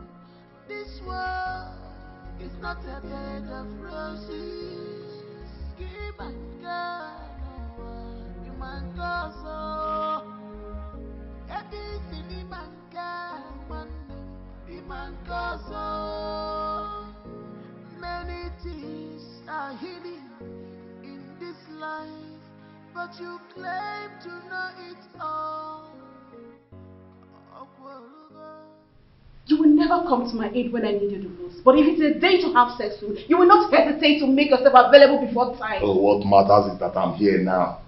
this world is not a bed of roses. Give and God, you man goes. Everything man can, man goes. Many things are hidden in this life, but you claim to know it all. You will never come to my aid when I need you the most. But if it's a day to have sex with, you will not hesitate to make yourself available before time. Oh, what matters is that I'm here now.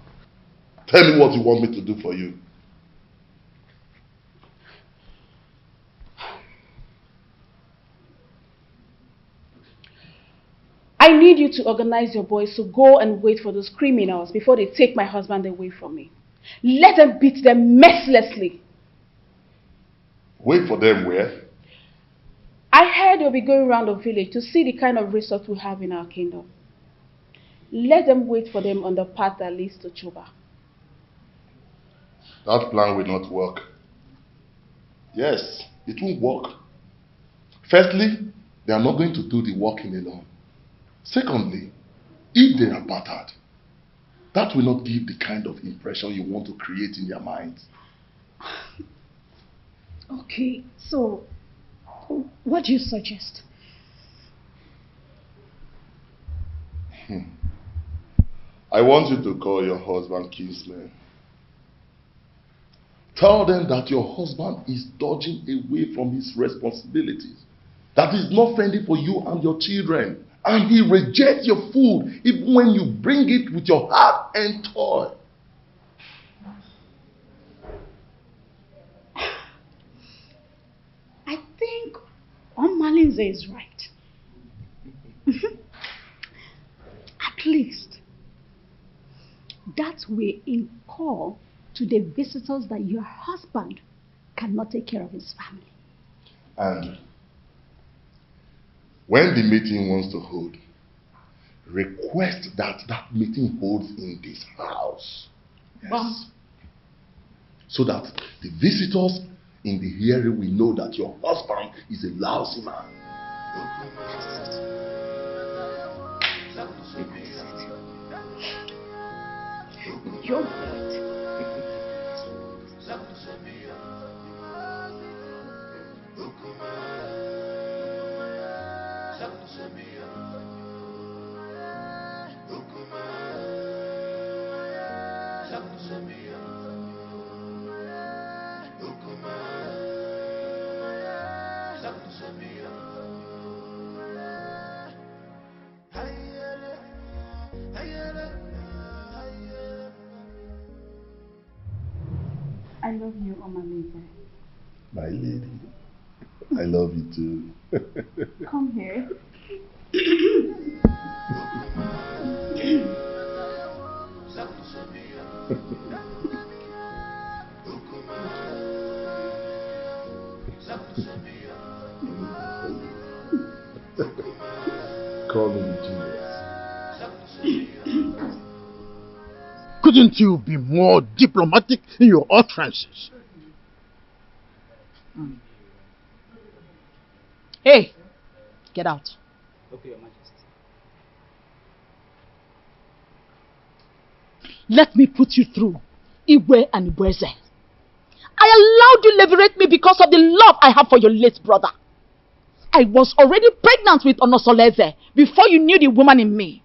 Tell me what you want me to do for you. I need you to organize your boys to go and wait for those criminals before they take my husband away from me. Let them beat them mercilessly. Wait for them where? I heard they'll be going around the village to see the kind of resource we have in our kingdom. Let them wait for them on the path that leads to Chuba. That plan will not work. Yes, it won't work. Firstly, they are not going to do the working alone. Secondly, if they are battered, that will not give the kind of impression you want to create in their minds. Okay, so what do you suggest? I want you to call your husband kinsman. Tell them that your husband is dodging away from his responsibilities. That he's not friendly for you and your children. And he rejects your food even when you bring it with your heart and toil. I think Malinze is right. At least that way in call to the visitors that your husband cannot take care of his family. And when the meeting wants to hold, request that that meeting holds in this house. Yes. So that the visitors in the hearing will know that your husband is a lousy man. You're right. I love you, Omaleze. My lady, I love you too. Come here. Call me genius. Couldn't you be more diplomatic in your utterances? Mm. Hey, get out. Okay, Your Majesty. Let me put you through, Igwe and Ibueze. I allowed you liberate me because of the love I have for your late brother. I was already pregnant with Onosoleze before you knew the woman in me.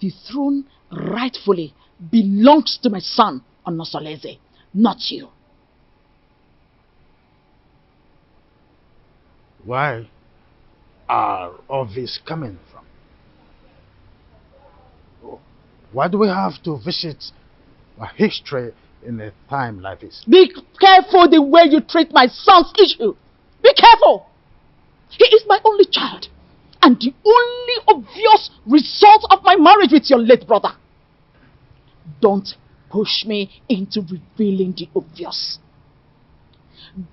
The throne rightfully belongs to my son, Onosoleze, not you. Where are all this coming from? Why do we have to visit a history in a time like this? Be careful the way you treat my son's issue. Be careful. He is my only child and the only obvious result of my marriage with your late brother. Don't push me into revealing the obvious.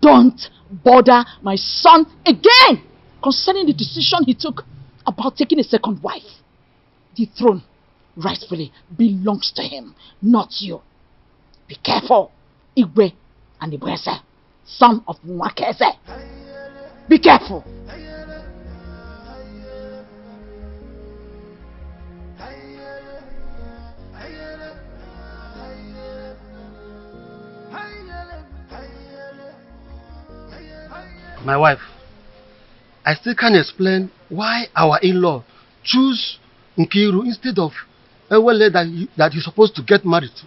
Don't bother my son again concerning the decision he took about taking a second wife. The throne rightfully belongs to him, not you. Be careful, Igwe and Ibueze, son of Mwakeze. Be careful. My wife, I still can't explain why our in-law choose Nkiru instead of Ewele that he's supposed to get married to.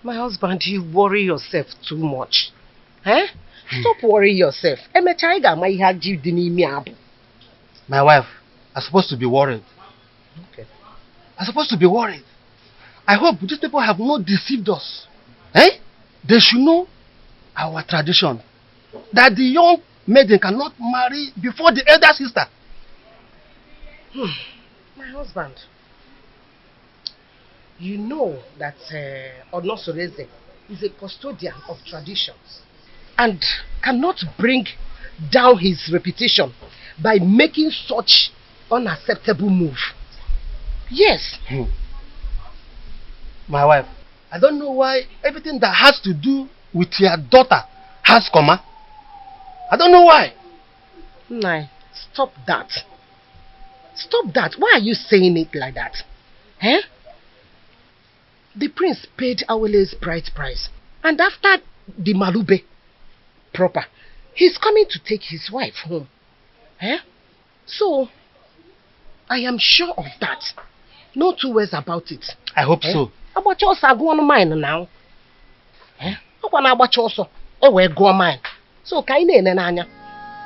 My husband, you worry yourself too much. Eh? Stop worrying yourself. My wife, I'm supposed to be worried. Okay. I'm supposed to be worried. I hope these people have not deceived us. Eh? They should know our tradition. That the young maiden cannot marry before the elder sister. My husband, you know that Onosoleze is a custodian of traditions and cannot bring down his reputation by making such unacceptable move. Yes. My wife, I don't know why everything that has to do with your daughter has comma. I don't know why. Nai, stop that. Stop that. Why are you saying it like that? Eh? The prince paid Awele's bride price. And after the Malube proper, he's coming to take his wife home. Eh? So, I am sure of that. No two ways about it. I hope so. About your go on mine now. Eh? How can I watch also? Oh, well, go on mine. So, kaine nanya.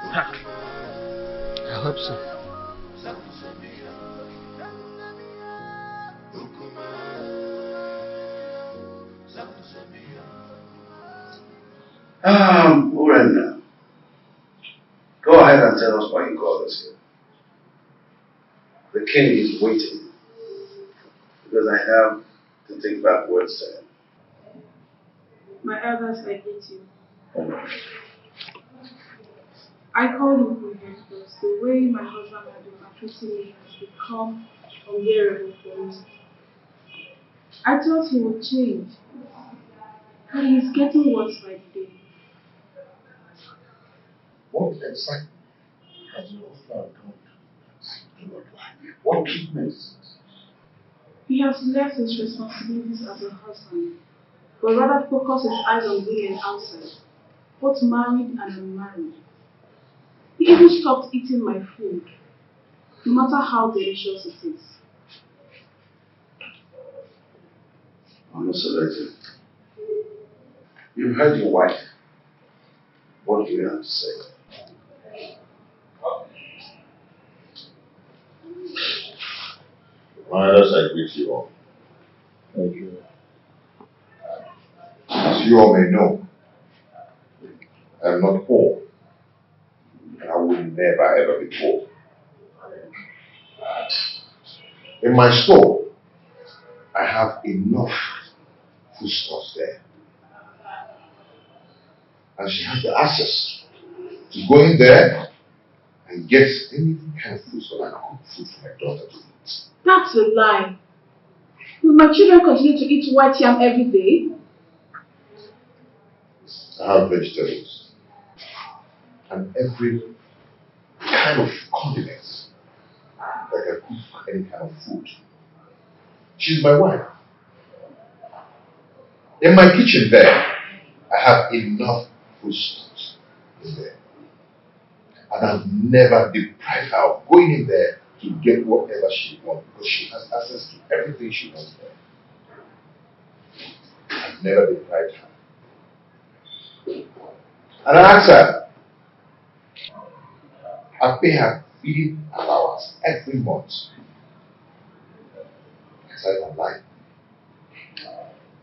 I hope so. Urena, go ahead and tell us why you called us here. The king is waiting because I have to take back words to him. My elders, I greet you. I called him for him because the way my husband had been treating me has become unbearable for me. I thought he would change, but he's getting worse by the day. What exactly has your husband done? What treatments? He has left his responsibilities as a husband, but rather focused his eyes on women outside, both married and unmarried. He even stopped eating my food, no matter how delicious it is. Onosoleze, you've heard your wife. What do you have to say? My elders, I greet you all. Thank you. As you all may know, I am not poor, and I will never ever be poor. In my store, I have enough foodstuffs there. And she has the access to go in there and get any kind of food so I can cook food for my daughter to eat. That's a lie. Will my children continue to eat white yam every day? I have vegetables and every kind of condiments that can cook any kind of food. She's my wife. In my kitchen there, I have enough foodstuffs in there. And I've never deprived her of going in there to get whatever she wants because she has access to everything she wants there. I've never deprived her. And I ask her, I pay her feeding allowance every month. Aside from life.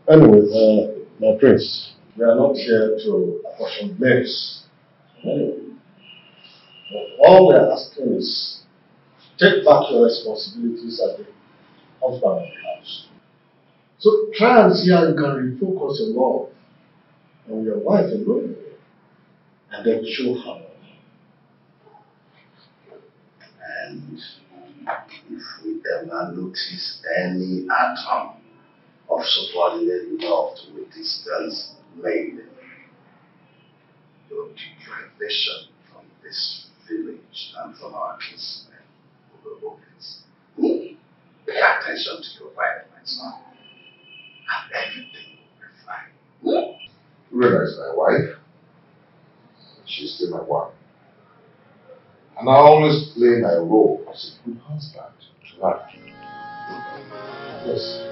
Anyway, my prince, we are not here to apportion blames. All we are asking is take back your responsibilities as the husband of the house. So try and see how you can refocus your love on your wife alone and then show her. And if we ever notice any atom of subordinate love to a distance made, your deprivation from this village and from our kinsmen will be obvious. Pay attention to your wife, my son, and everything will be fine. Rena is my wife. She's still my wife. And I always play my role as a good husband to her. Yes.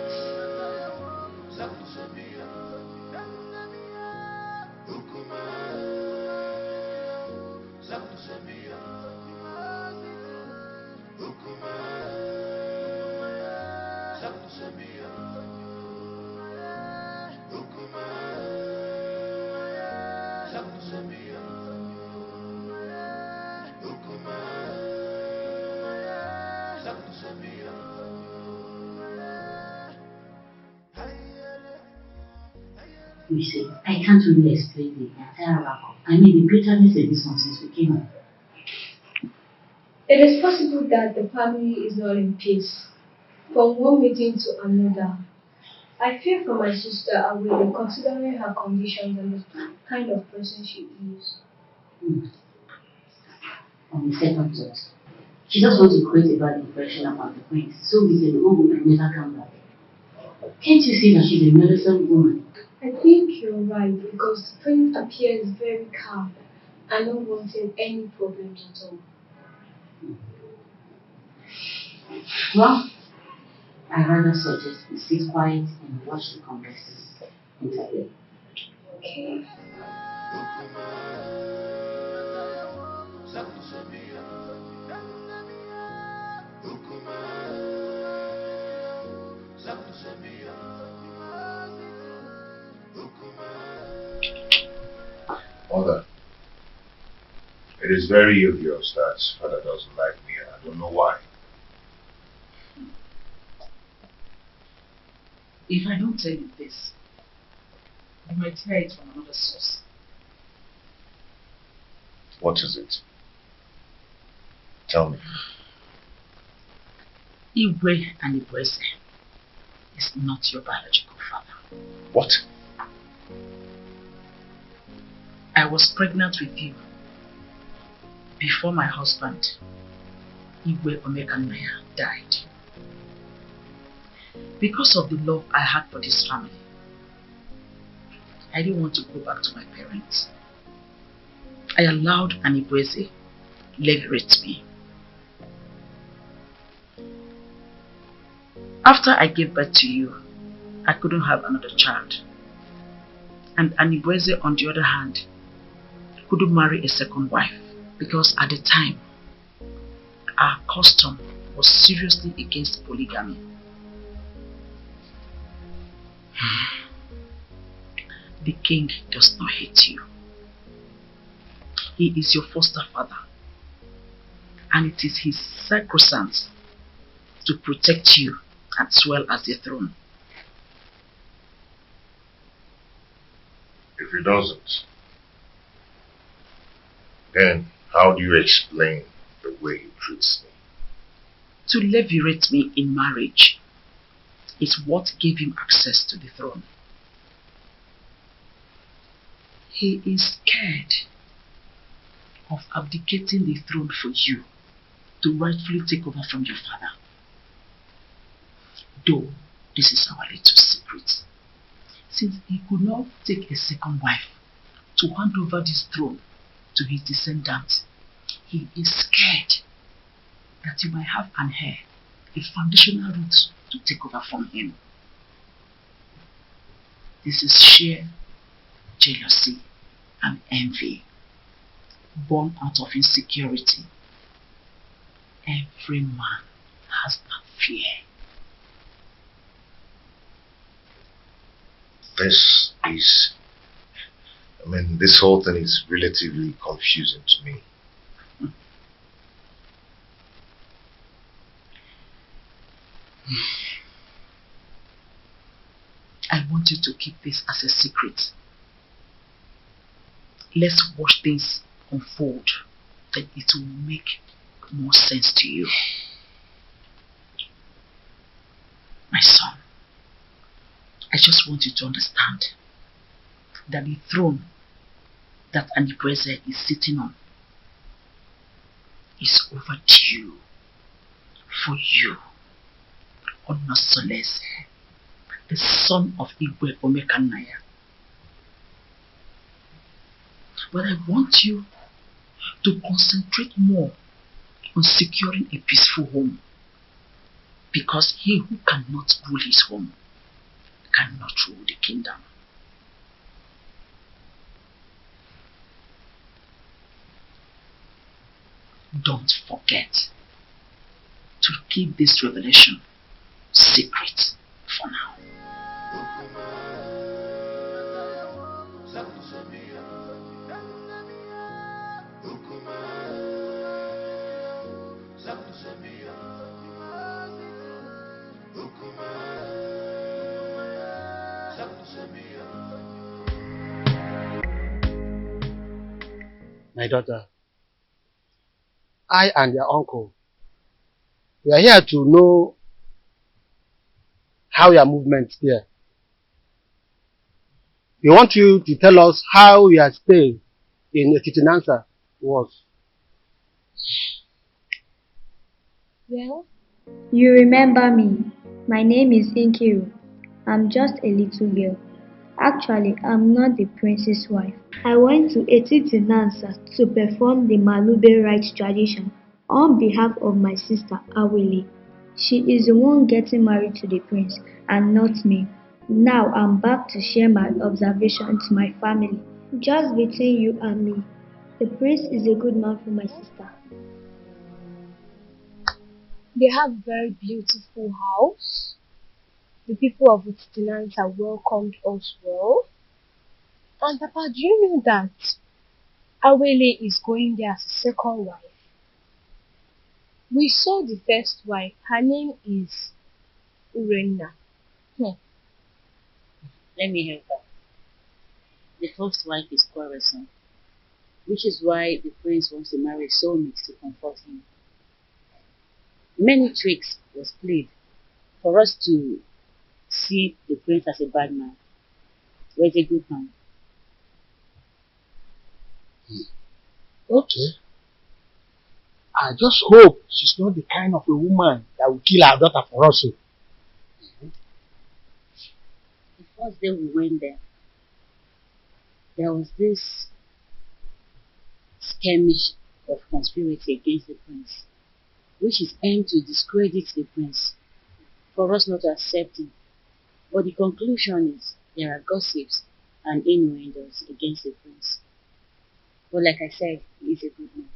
You see, I can't really explain the entire wrap-up. I mean, the bitterness in this one since we came home. It is possible that the family is not in peace. From one meeting to another, I fear for my sister Awele, considering her conditions and the kind of person she is. On the second thought, she just wants to create a bad impression about the prince, so we can go home and never come back. Can't you see that she's a meddlesome woman? I think you're right, because the prince appears very calm and not wanting any problems at all. Well, I rather suggest we sit quiet and watch the conversations interplay. Okay. Mother, it is very obvious that father doesn't like me and I don't know why. If I don't tell you this, you might hear it from another source. What is it? Tell me. Igwe and Igweze is not your biological father. What? I was pregnant with you before my husband, Igwe Omekanaya, died. Because of the love I had for this family, I didn't want to go back to my parents. I allowed an Igweze leverage me. After I gave birth to you, I couldn't have another child. And Anibweze, on the other hand, couldn't marry a second wife because at the time, our custom was seriously against polygamy. The king does not hate you. He is your foster father, and it is his sacrosanct to protect you as well as the throne. If he doesn't, then how do you explain the way he treats me? To levirate me in marriage is what gave him access to the throne. He is scared of abdicating the throne for you to rightfully take over from your father. Though this is our little secret. Since he could not take a second wife to hand over this throne to his descendants, he is scared that you might have an heir, a foundational root to take over from him. This is sheer jealousy and envy, born out of insecurity. Every man has that fear. This whole thing is relatively confusing to me. I want you to keep this as a secret. Let's watch things unfold, then it will make more sense to you. My son, I just want you to understand that the throne that Anibweze is sitting on is overdue for you, Onosolese, the son of Igwe Omekanaya. But I want you to concentrate more on securing a peaceful home, because he who cannot rule his home cannot rule the kingdom. Don't forget to keep this revelation secret for now. My daughter, I and your uncle, we are here to know how your movement here. We want you to tell us how your stay in Ekitinansa was. Well, you remember me. My name is Inkiru. I'm just a little girl. Actually, I'm not the prince's wife. I went to Etitinansa to perform the Malube rites tradition on behalf of my sister Awele. She is the one getting married to the prince and not me. Now I'm back to share my observation to my family. Just between you and me, the prince is a good man for my sister. They have a very beautiful house. The people of Etitinansa welcomed us well. And Papa, do you know that Awele is going there as a second wife? We saw the first wife. Her name is Urenna. Let me help her. The first wife is quarrelsome, which is why the prince wants to marry a soulmate to comfort him. Many tricks was played for us to see the prince as a bad man, but he's a good man. Okay. I just hope she's not the kind of a woman that will kill her daughter for us. The first day we went there was this skirmish of conspiracy against the prince, which is aimed to discredit the prince, for us not to accept him. But the conclusion is there are gossips and innuendos against the prince. But like I said, he is a good man.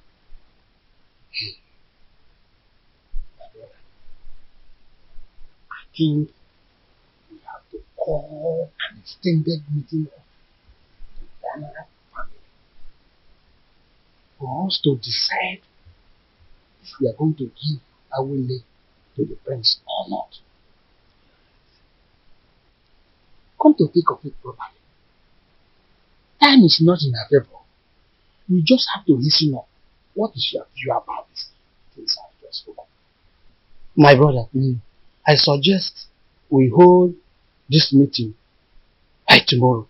I think we have to call an extended meeting of the Ghana family for us to decide if we are going to give Awele to the prince or not. Come to think of it properly, time is not in our favor. We just have to listen up. What is your view about this things I've just spoken? My brother, I suggest we hold this meeting by tomorrow.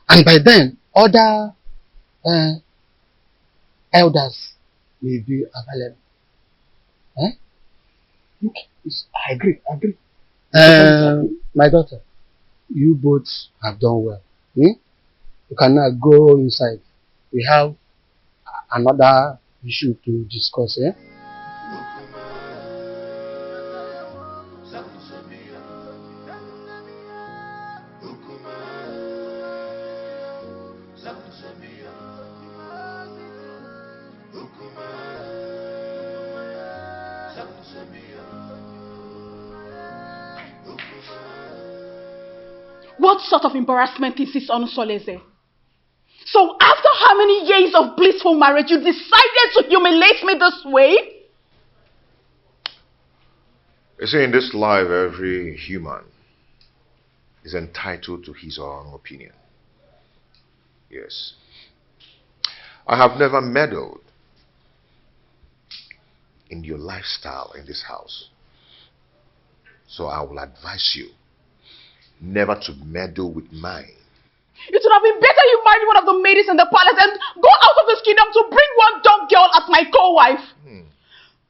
And by then, other elders may be available. Okay, I agree. My daughter, you both have done well. You can now go inside. We have another issue to discuss. What sort of embarrassment is this on Soleze? So after how many years of blissful marriage, you decided to humiliate me this way? You see, in this life, every human is entitled to his or her own opinion. Yes. I have never meddled in your lifestyle in this house. So I will advise you never to meddle with mine. It would have been better you married one of the ladies in the palace and go out of this kingdom to bring one dumb girl as my co-wife.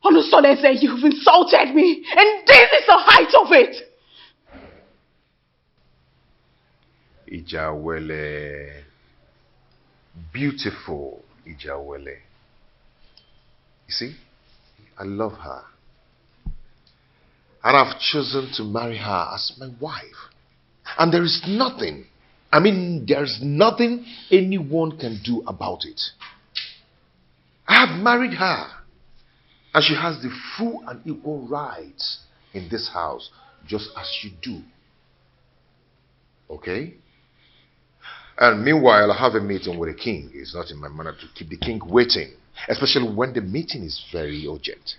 Olusolese, you've insulted me, and this is the height of it. Ijawele. Beautiful Ijawele. You see, I love her. And I've chosen to marry her as my wife. And there is nothing, there's nothing anyone can do about it. I have married her. And she has the full and equal rights in this house, just as you do. Okay? And meanwhile, I have a meeting with the king. It's not in my manner to keep the king waiting, especially when the meeting is very urgent.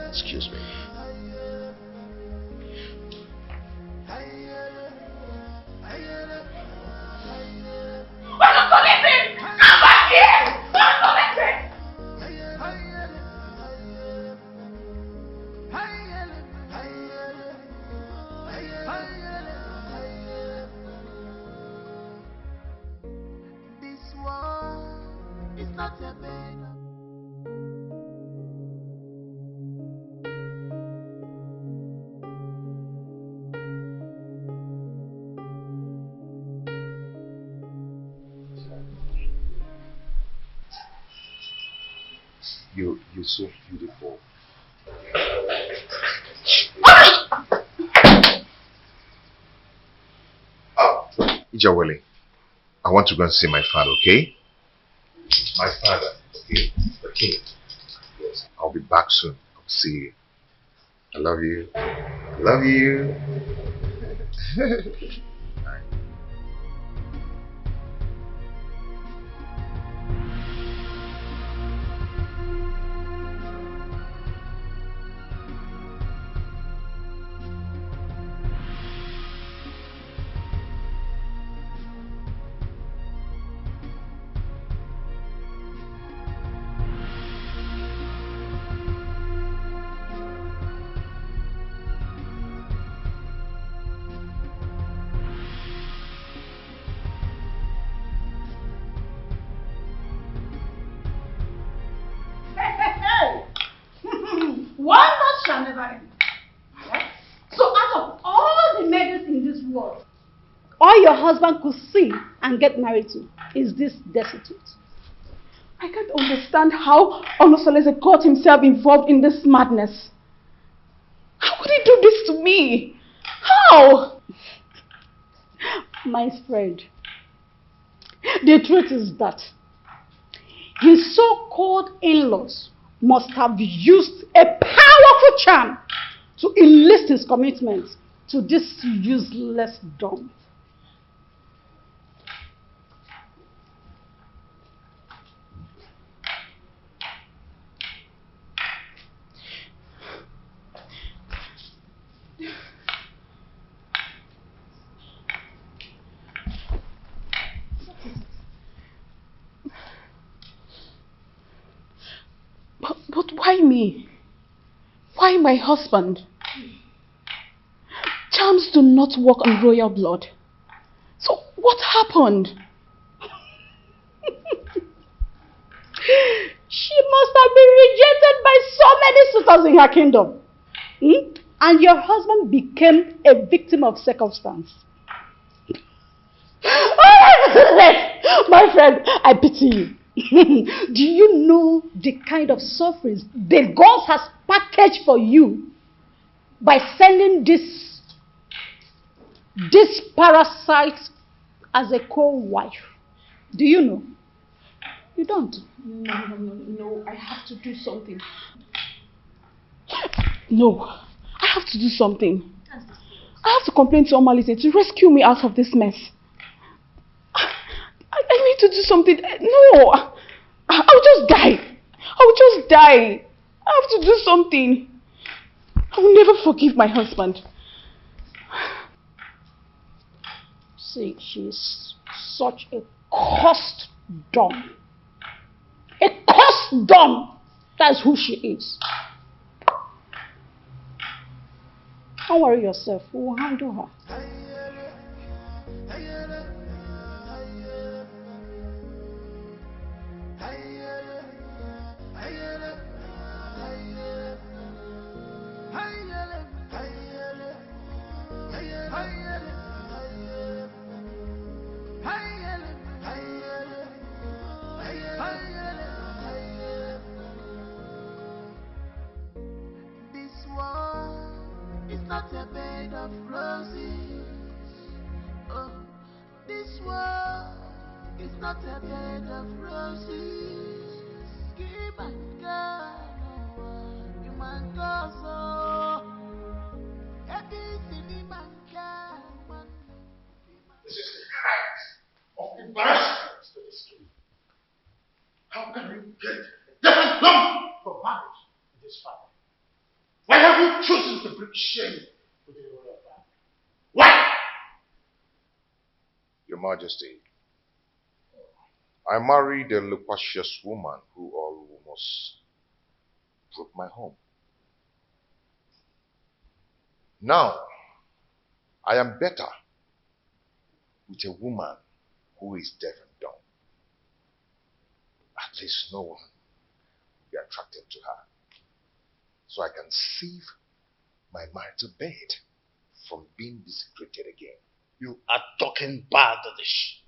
Excuse me. Come back here! This war is not a bed. You're so beautiful. Ijawele, I want to go and see my father, okay? My father, okay? The king. Yes, I'll be back soon. I'll see you. I love you. I love you. One loss shall never end. So out of all the maidens in this world, all your husband could see and get married to is this destitute. I can't understand how Olusolese got himself involved in this madness. How could he do this to me? How? My friend, the truth is that his so-called in-laws must have used a powerful charm to enlist his commitment to this useless dump. But why me? Why my husband? Charms do not work on royal blood. So what happened? She must have been rejected by so many suitors in her kingdom. And your husband became a victim of circumstance. My friend, I pity you. Do you know the kind of sufferings the gods has packaged for you by sending this parasite as a co-wife? Do you know? You don't. No, I have to do something. No, I have to do something. I have to complain to Malice to rescue me out of this mess. I need to do something. No, I'll just die. I'll just die. I have to do something. I will never forgive my husband. See, she's such a cursed dumb. A cursed dumb. That's who she is. Don't worry yourself. We will handle her. It's not a bed of roses. Oh, this world is not a bed of roses. Give and God, you man go so. This is the height of embarrassment to this king. How can you get a different lump for marriage in this family? Why have you chosen to bring shame to the royal family? Why? Your Majesty, I married a loquacious woman who almost broke my home. Now, I am better with a woman who is deaf and dumb. At least no one will be attracted to her. So I can save my marital bed from being desecrated again. You are talking badish.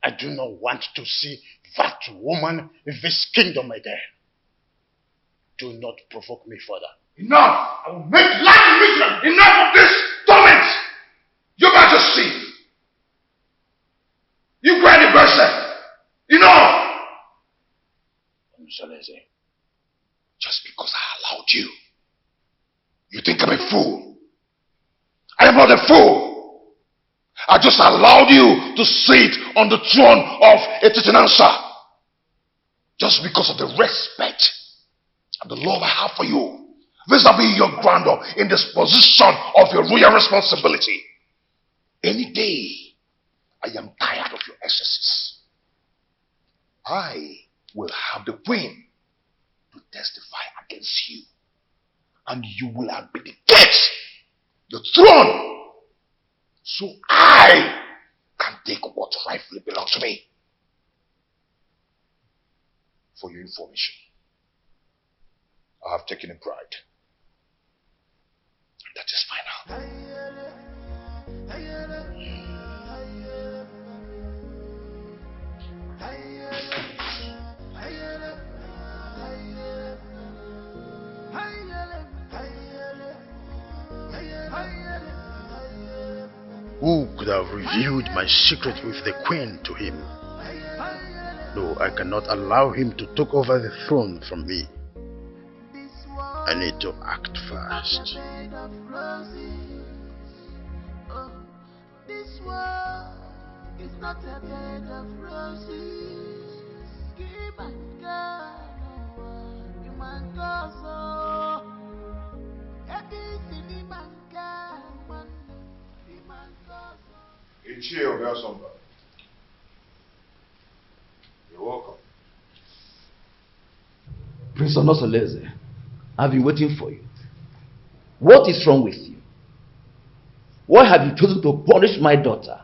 I do not want to see that woman in this kingdom again. Do not provoke me further. Enough! I will make life miserable! Enough of this torment! Your Majesty! You cry the person! Enough! Just because I allowed you, you think I'm a fool? I am not a fool! I just allowed you to sit on the throne of a Titanansa just because of the respect and the love I have for you vis-a-vis your grandeur in this position of your royal responsibility. Any day, I am tired of your excesses. I will have the queen to testify against you, and you will abdicate the throne so I can take what rightfully belongs to me. For your information, I have taken a bride. That is final. Who could have revealed my secret with the queen to him? No, I cannot allow him to take over the throne from me. I need to act fast. This world is not a bed of roses. Give and God, you man go so. Ichie Ogasomba. You're welcome. Prince Onosoleze, I've been waiting for you. What is wrong with you? Why have you chosen to punish my daughter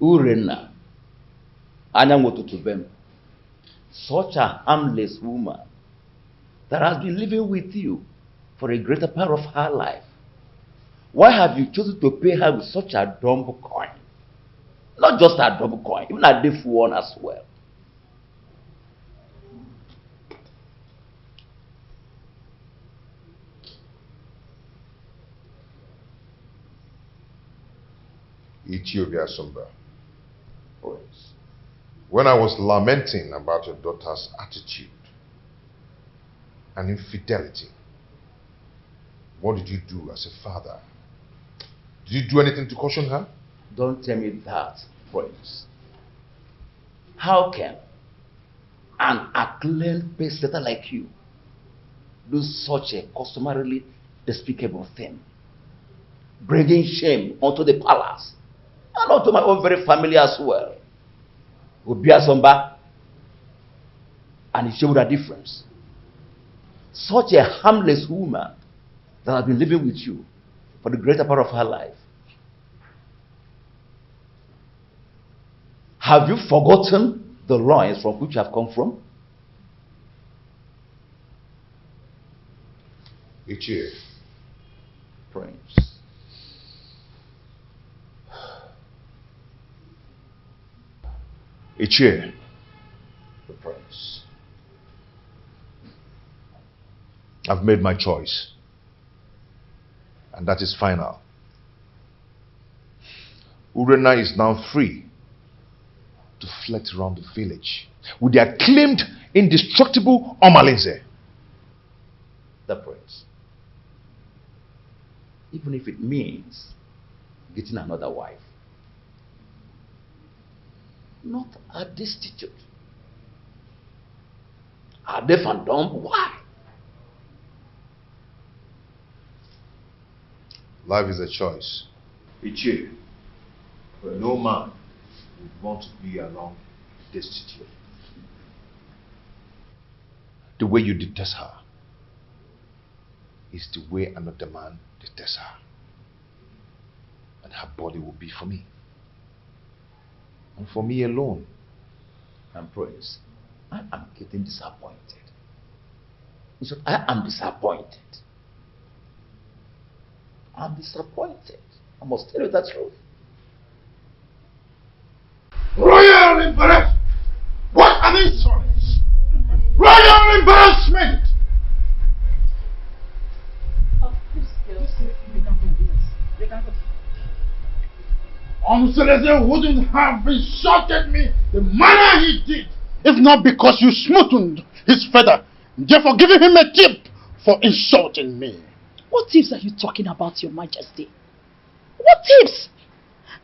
Urena, Anamotutubem, such a harmless woman that has been living with you for a greater part of her life. Why have you chosen to pay her with such a dumb coin? Not just a dumb coin, even a deaf one as well. Ethiopia Sumba. When I was lamenting about your daughter's attitude and infidelity, what did you do as a father? Did you do anything to caution her? Don't tell me that, Prince. How can an acclaimed pace-setter like you do such a customarily despicable thing? Bringing shame onto the palace and onto my own very family as well. Obia Somba, and it showed a difference. Such a harmless woman that has been living with you for the greater part of her life. Have you forgotten the loins from which you have come from? Ichie. Prince. Ichie. The Prince. I've made my choice. And that is final. Urena is now free to flit around the village with the acclaimed indestructible Omalinze. The Prince. Even if it means getting another wife. Not a destitute. A deaf and dumb? Why? Life is a choice. Ichie, no man would want to be alone destitute. The way you detest her is the way another man detests her. And her body will be for me. And for me alone. And Prince, I am getting disappointed. In short, I am disappointed. I'm disappointed. I must tell you the truth. Royal embarrassment! What an insolence! Royal embarrassment! Seleze wouldn't have insulted me the manner he did if not because you smoothened his feather, therefore giving him a tip for insulting me. What tips are you talking about, Your Majesty? What tips?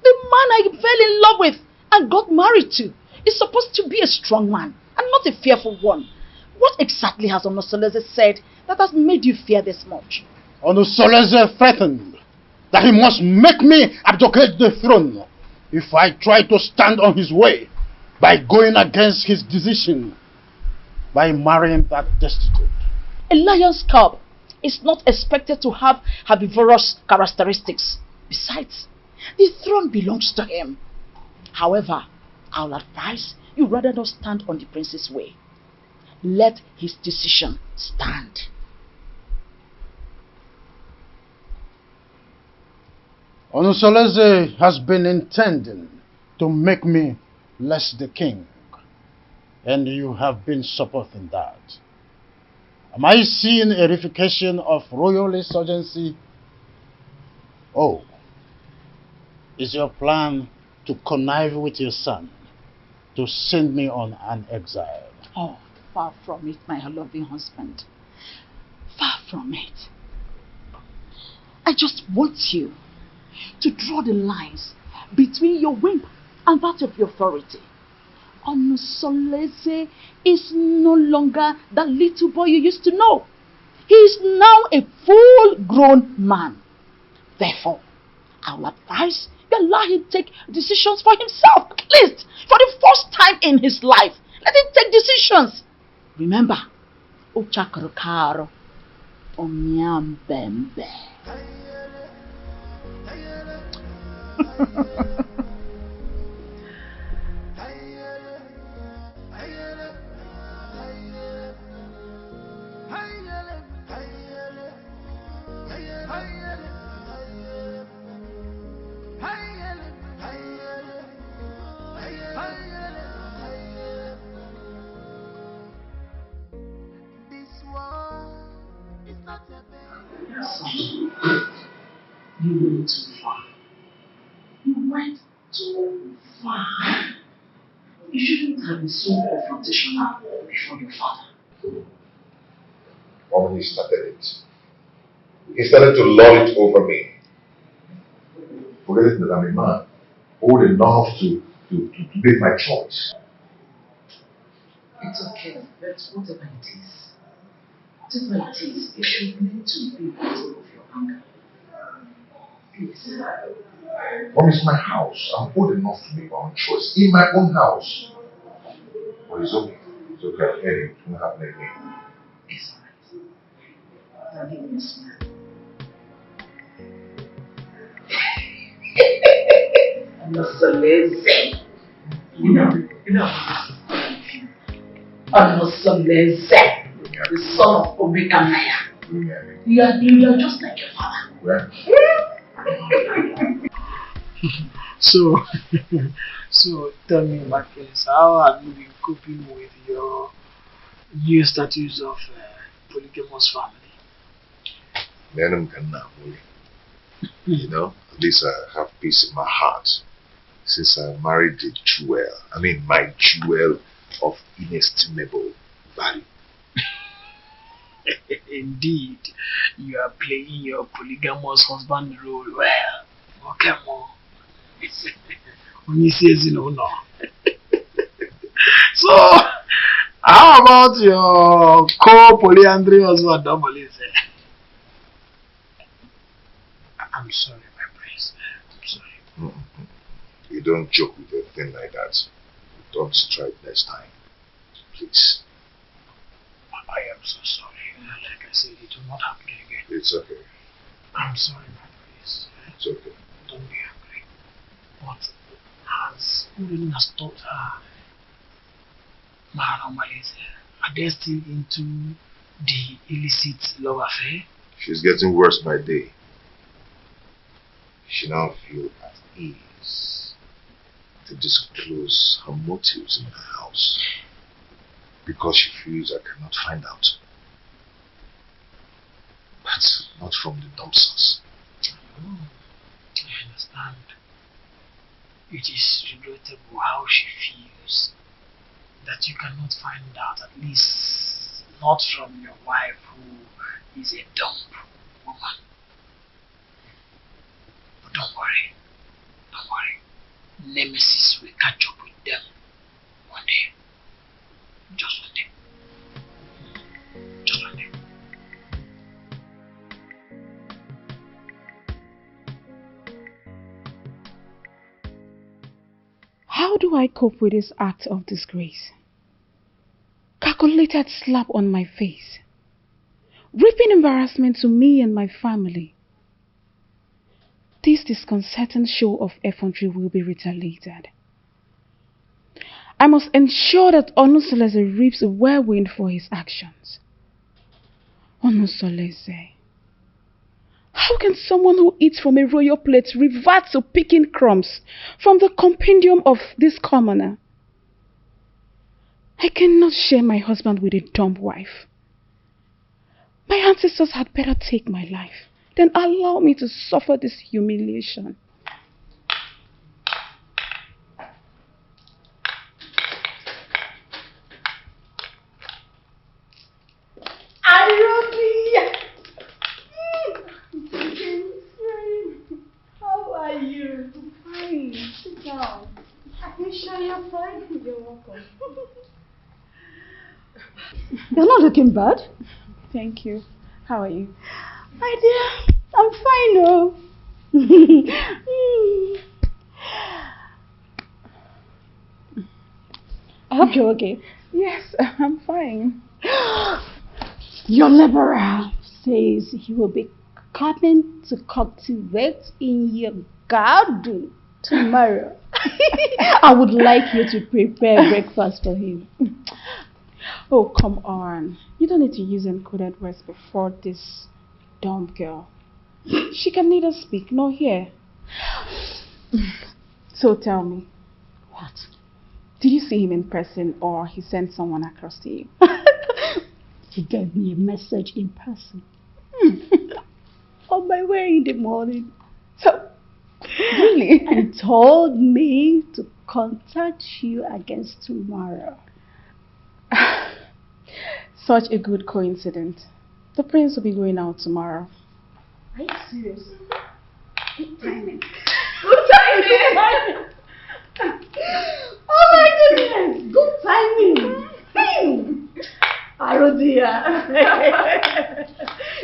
The man I fell in love with and got married to is supposed to be a strong man and not a fearful one. What exactly has Onosoleze said that has made you fear this much? Onosoleze threatened that he must make me abdicate the throne if I try to stand on his way by going against his decision by marrying that destitute. A lion's cub is not expected to have herbivorous characteristics. Besides, the throne belongs to him. However, I'll advise you rather not stand on the prince's way. Let his decision stand. Onosoleze has been intending to make me less the king, and you have been supporting that. Am I seeing a reification of royal insurgency? Oh, is your plan to connive with your son to send me on an exile? Oh, far from it, my loving husband. Far from it. I just want you to draw the lines between your whim and that of your authority. Onosoleze is no longer that little boy you used to know. He is now a full-grown man. Therefore, I will advise you allow him to take decisions for himself, at least for the first time in his life. Let him take decisions. Remember, Ochakrokaro Onyambembe. Son, you went too far. You went too far. You shouldn't have been so confrontational before your father. When he started it, he started to lord it over me. Forgetting that I'm a man, old enough to make my choice. It's okay, but whatever it is, you should learn to be in control of your anger. Please. Mom, it's my house. I'm old enough to make my own choice in my own house. But it's okay. It's okay. I'm heading. It won't happen again. It's alright. Now leave me smile. I'm not so lazy. You know. I'm not so lazy. The son of Omega Maya. You are just like your father. So tell me, my friends, how have you been coping with your new status of polygamous family? You know, at least I have peace in my heart since I married the jewel. I mean, my jewel of inestimable value. Indeed, you are playing your polygamous husband role well. Okay, Mom. When you say no. So, how about your co-polyandry husband, Malice? I'm sorry, my prince. I'm sorry. You don't joke with a thing like that. Don't try it next time. Please. I am so sorry. Like I said, it will not happen again. It's okay. I'm sorry, my prince. It's okay. Don't be angry. But has Urena stopped her Malice? Are they still into the illicit love affair? She's getting worse by day. She now feels at ease to disclose her motives in the house because she feels I cannot find out. But not from the dumpsters. Oh, I understand. It is regrettable how she feels that you cannot find out, at least not from your wife who is a dumb woman. But don't worry. Nemesis will catch up with them one day. Just one day. Just one day. How do I cope with this act of disgrace? Calculated slap on my face. Reaping embarrassment to me and my family. This disconcerting show of effrontery will be retaliated. I must ensure that Onusolese reaps a whirlwind for his actions. Onusolese. How can someone who eats from a royal plate revert to picking crumbs from the compendium of this commoner? I cannot share my husband with a dumb wife. My ancestors had better take my life than allow me to suffer this humiliation. How are you? I'm fine. Sit down. Are you sure you're fine? You're welcome. You're not looking bad. Thank you. How are you? My dear, I'm fine, oh. I hope you're okay. Yes, I'm fine. Your liberal says he will be coming to cultivate in your garden tomorrow. I would like you to prepare breakfast for him. Oh, come on. You don't need to use encoded words before this dumb girl. She can neither speak nor hear. So tell me. What? Did you see him in person or he sent someone across to you? He gave me a message in person. on my way in the morning. So, Really? he told me to contact you against tomorrow. Such a good coincidence. The prince will be going out tomorrow. Are you serious? Good timing. Good timing! Oh my goodness! Good timing! Oh dear.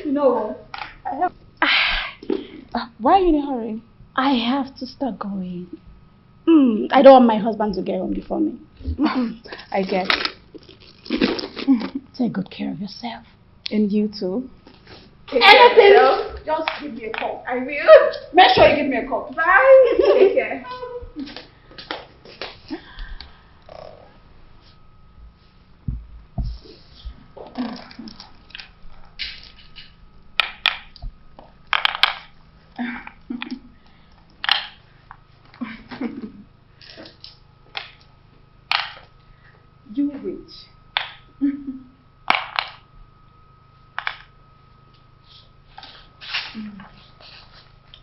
You know what? Why are you in a hurry? I have to start going. I don't want my husband to get home before me. I get it. Take good care of yourself. And you too. Anything, just give me a call. I will. Make sure you give me a call. Bye. Take care. You wait.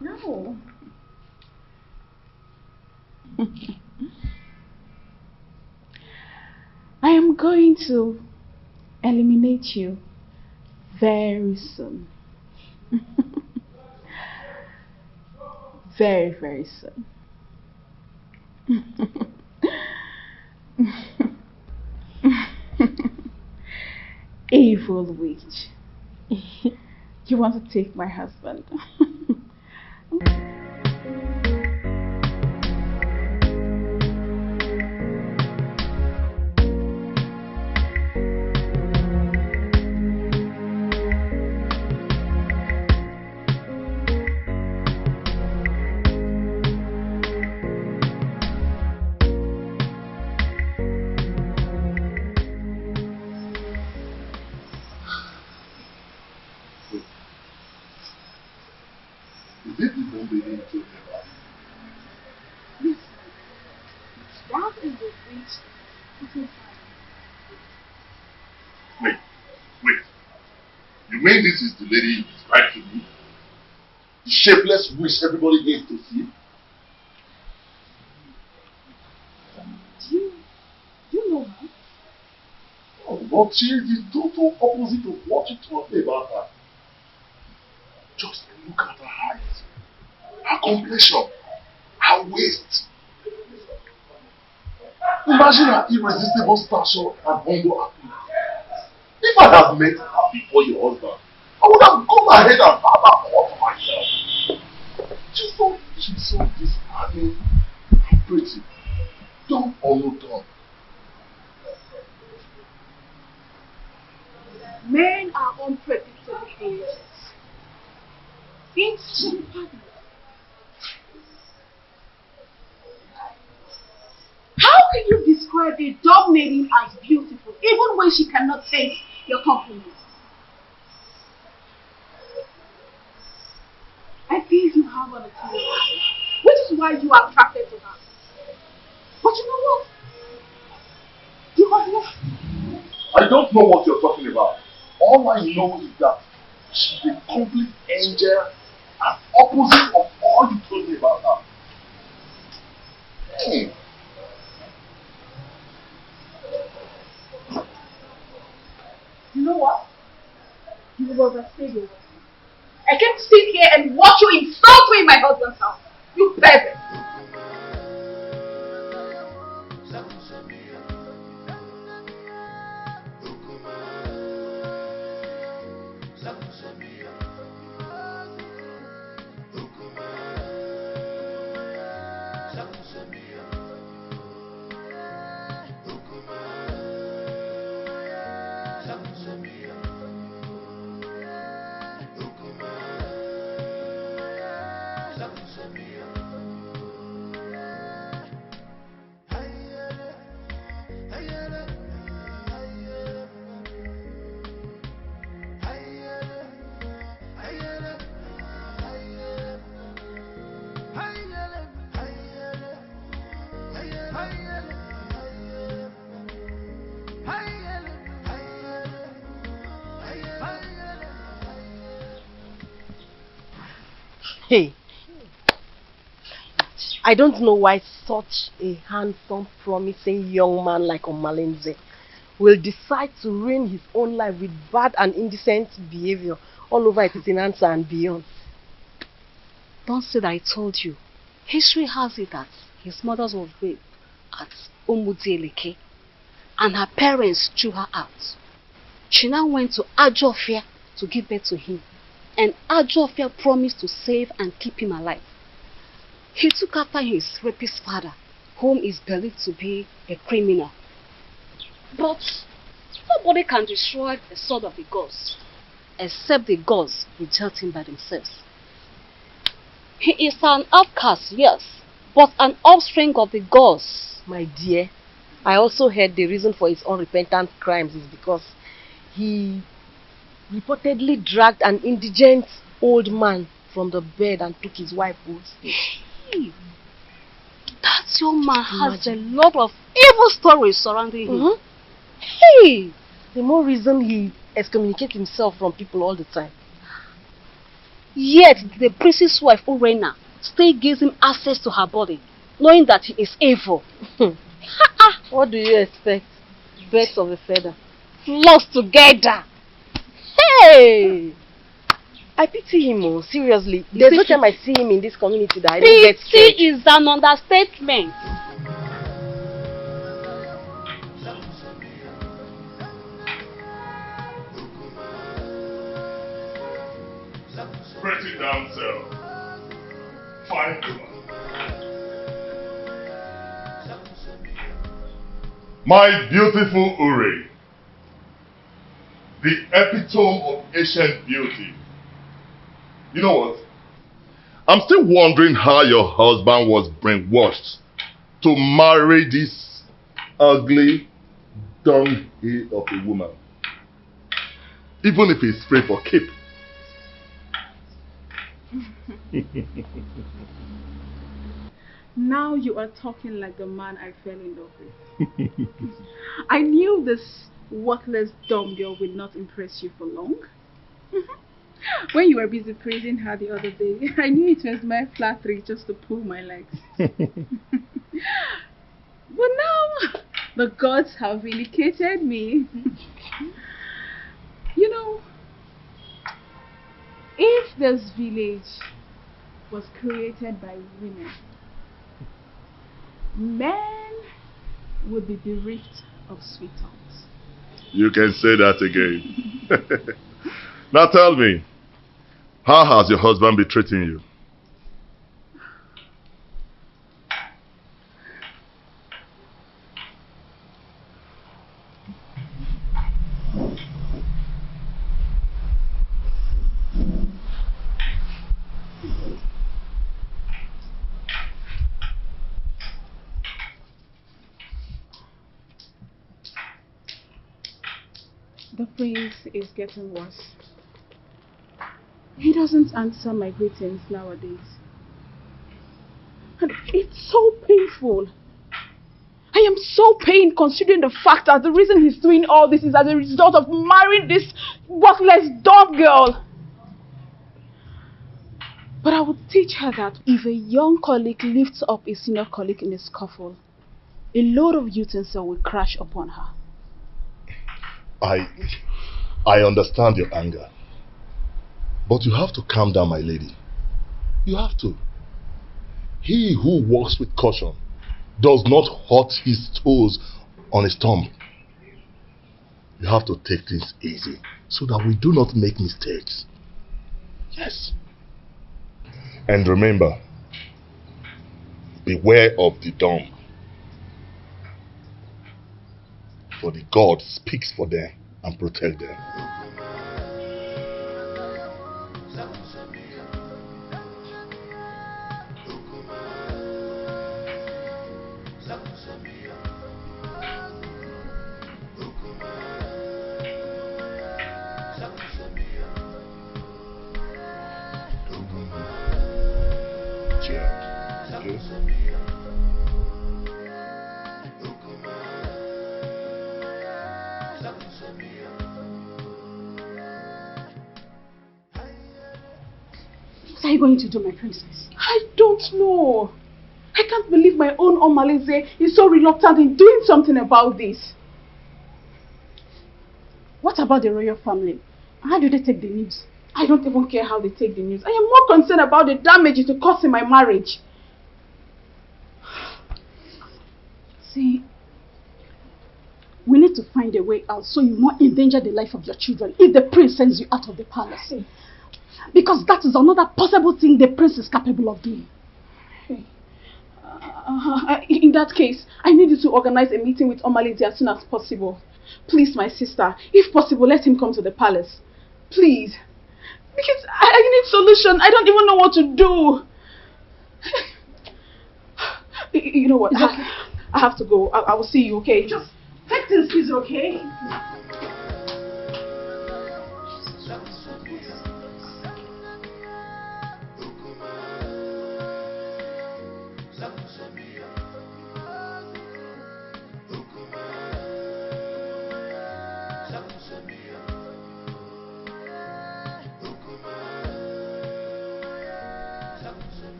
No. I am going to eliminate you very soon. Very, very soon. Evil witch. You want to take my husband? Is it the one baby into the house? Yes. That is the witch. Wait. You mean this is the lady you described to me? The shapeless witch everybody hates to see? Do you know her? Oh, but she is the total opposite of what you told me about her. Just look at her eyes, her complexion, her waist. Imagine her irresistible stature and humble appearance. If I had met her before your husband, I would have gone ahead and had her all for myself. She's so disarming and pretty. Dumb or no dumb. Men are unpredictable angels. Instant partners. How can you describe a dog maiden as beautiful, even when she cannot take your compliments? I think you have an ulterior motive, which is why you are attracted to her. But you know what? You are not. I don't know what you're talking about. All I know is that she's a complete angel and opposite of all you told me about her. Hey. You know what? You will overstay your welcome. I can't sit here and watch you insult me in my husband's house. You pervert. Hey, I don't know why such a handsome, promising young man like Omalenze will decide to ruin his own life with bad and indecent behavior all over Titinansa and beyond. Don't say that I told you. History has it that his mother was raped at Umudieleke and her parents threw her out. She now went to Ajofia to give birth to him, and Ajofia promised to save and keep him alive. He took after his rapist father, whom is believed to be a criminal. But nobody can destroy the sword of the gods, except the gods reject him by themselves. He is an outcast, yes, but an offspring of the gods. My dear, I also heard the reason for his unrepentant crimes is because he reportedly dragged an indigent old man from the bed and took his wife Wood's. That young man has a lot of evil stories surrounding him. Hey! The more reason he excommunicates himself from people all the time. Yet the priest's wife, Urena, still gives him access to her body, knowing that he is evil. What do you expect? Birds of a feather. Flocks together. Hey! I pity him, oh, seriously. There's no time I see him in this community that I don't get scared. Pity is an understatement. Pretty damsel, fine woman. My beautiful Uri, the epitome of ancient beauty. You know what? I'm still wondering how your husband was brainwashed to marry this ugly dunghill of a woman. Even if he's free for keep. Now you are talking like the man I fell in love with. I knew this worthless dumb girl would not impress you for long. When you were busy praising her the other day, I knew it was my flattery just to pull my legs. But now, the gods have vindicated me. You know, if this village was created by women, men would be bereft of sweethearts. You can say that again. Now tell me, how has your husband been treating you? The prince is getting worse. He doesn't answer my greetings nowadays. And it's so painful. I am so pained considering the fact that the reason he's doing all this is as a result of marrying this worthless dumb girl. But I would teach her that if a young colleague lifts up a senior colleague in a scuffle, a load of utensil will crash upon her. I understand your anger. But you have to calm down, my lady. You have to. He who walks with caution does not hurt his toes on a storm. You have to take things easy so that we do not make mistakes. Yes. And remember, beware of the dumb. For the God speaks for them and protect them. What are you going to do, my princess? I don't know. I can't believe my own Omalize is so reluctant in doing something about this. What about the royal family? How do they take the news? I don't even care how they take the news. I am more concerned about the damage it will cause in my marriage. See, we need to find a way out so you won't endanger the life of your children if the prince sends you out of the palace. Because that is another possible thing the prince is capable of doing. In that case, I need you to organize a meeting with Omalize as soon as possible. Please, my sister, if possible, let him come to the palace. Please. Because I need solution. I don't even know what to do. You know what? I have to go. I will see you, okay? Just take things easy, okay?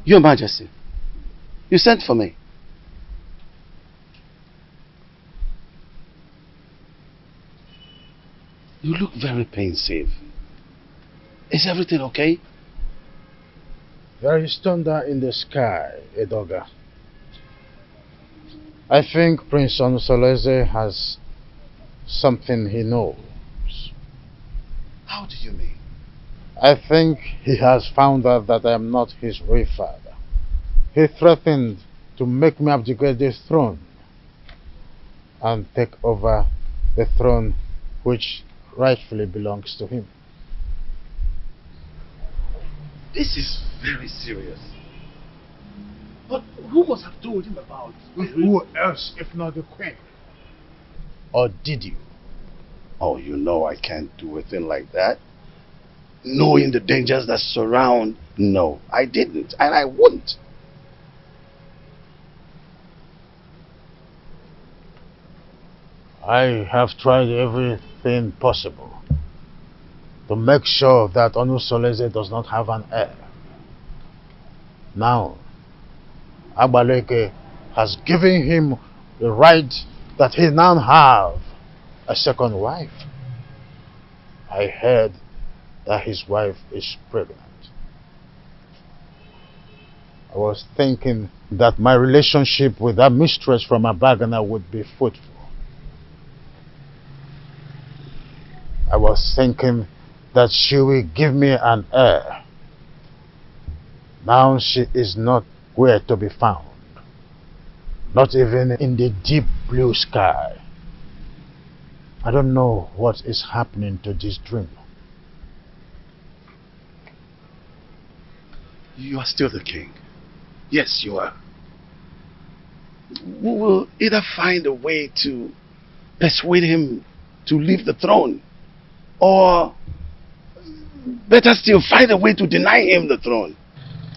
Your Majesty, you sent for me. You look very pensive. Is everything okay? There is thunder in the sky, Edoga. I think Prince Onsoleze has something he knows. How do you mean? I think he has found out that I am not his real father. He threatened to make me abdicate the throne and take over the throne which rightfully belongs to him. This is very serious. But who must have told him about it? Who else if not the queen? Or did you? Oh, you know I can't do a thing like that. Knowing the dangers that surround, no, I didn't, and I wouldn't. I have tried everything possible to make sure that Onusoleze does not have an heir. Now, Agbaleke has given him the right that he now have a second wife. I heard that his wife is pregnant. I was thinking that my relationship with that mistress from Abagana would be fruitful. I was thinking that she will give me an heir. Now she is not where to be found. Not even in the deep blue sky. I don't know what is happening to this dream. You are still the king. Yes, you are. We will either find a way to persuade him to leave the throne, or better still, find a way to deny him the throne.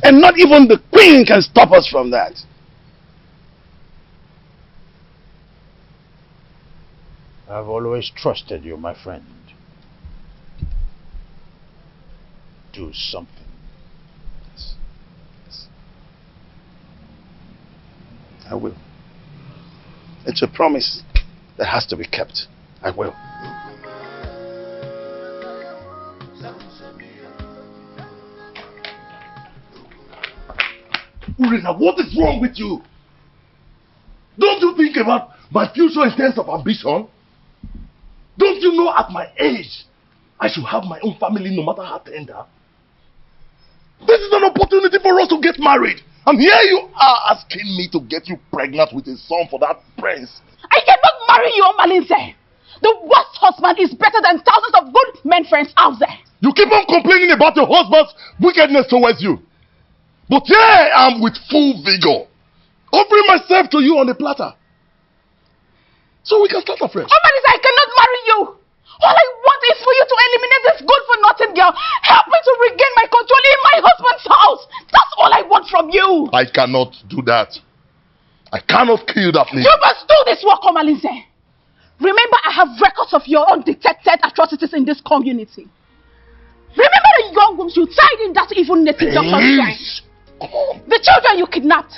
And not even the queen can stop us from that. I've always trusted you, my friend. Do something. Yes. I will. It's a promise that has to be kept. I will. Urena, what is wrong with you? Don't you think about my future in terms of ambition? Don't you know at my age, I should have my own family no matter how tender? This is an opportunity for us to get married. And here you are asking me to get you pregnant with a son for that prince. I cannot marry you, Malinze. The worst husband is better than thousands of good men friends out there. You keep on complaining about your husband's wickedness towards you. But here I am with full vigor, offering myself to you on a platter. So we can start afresh. Oh, Malinze, I cannot marry you. All I want is for you to eliminate this good-for-nothing girl. Help me to regain my control in my husband's house. That's all I want from you. I cannot do that. I cannot kill that lady. You must do this work, Malinze. Remember, I have records of your undetected atrocities in this community. Remember the young wombs you tied in that evil native doctor's shrine? The children you kidnapped.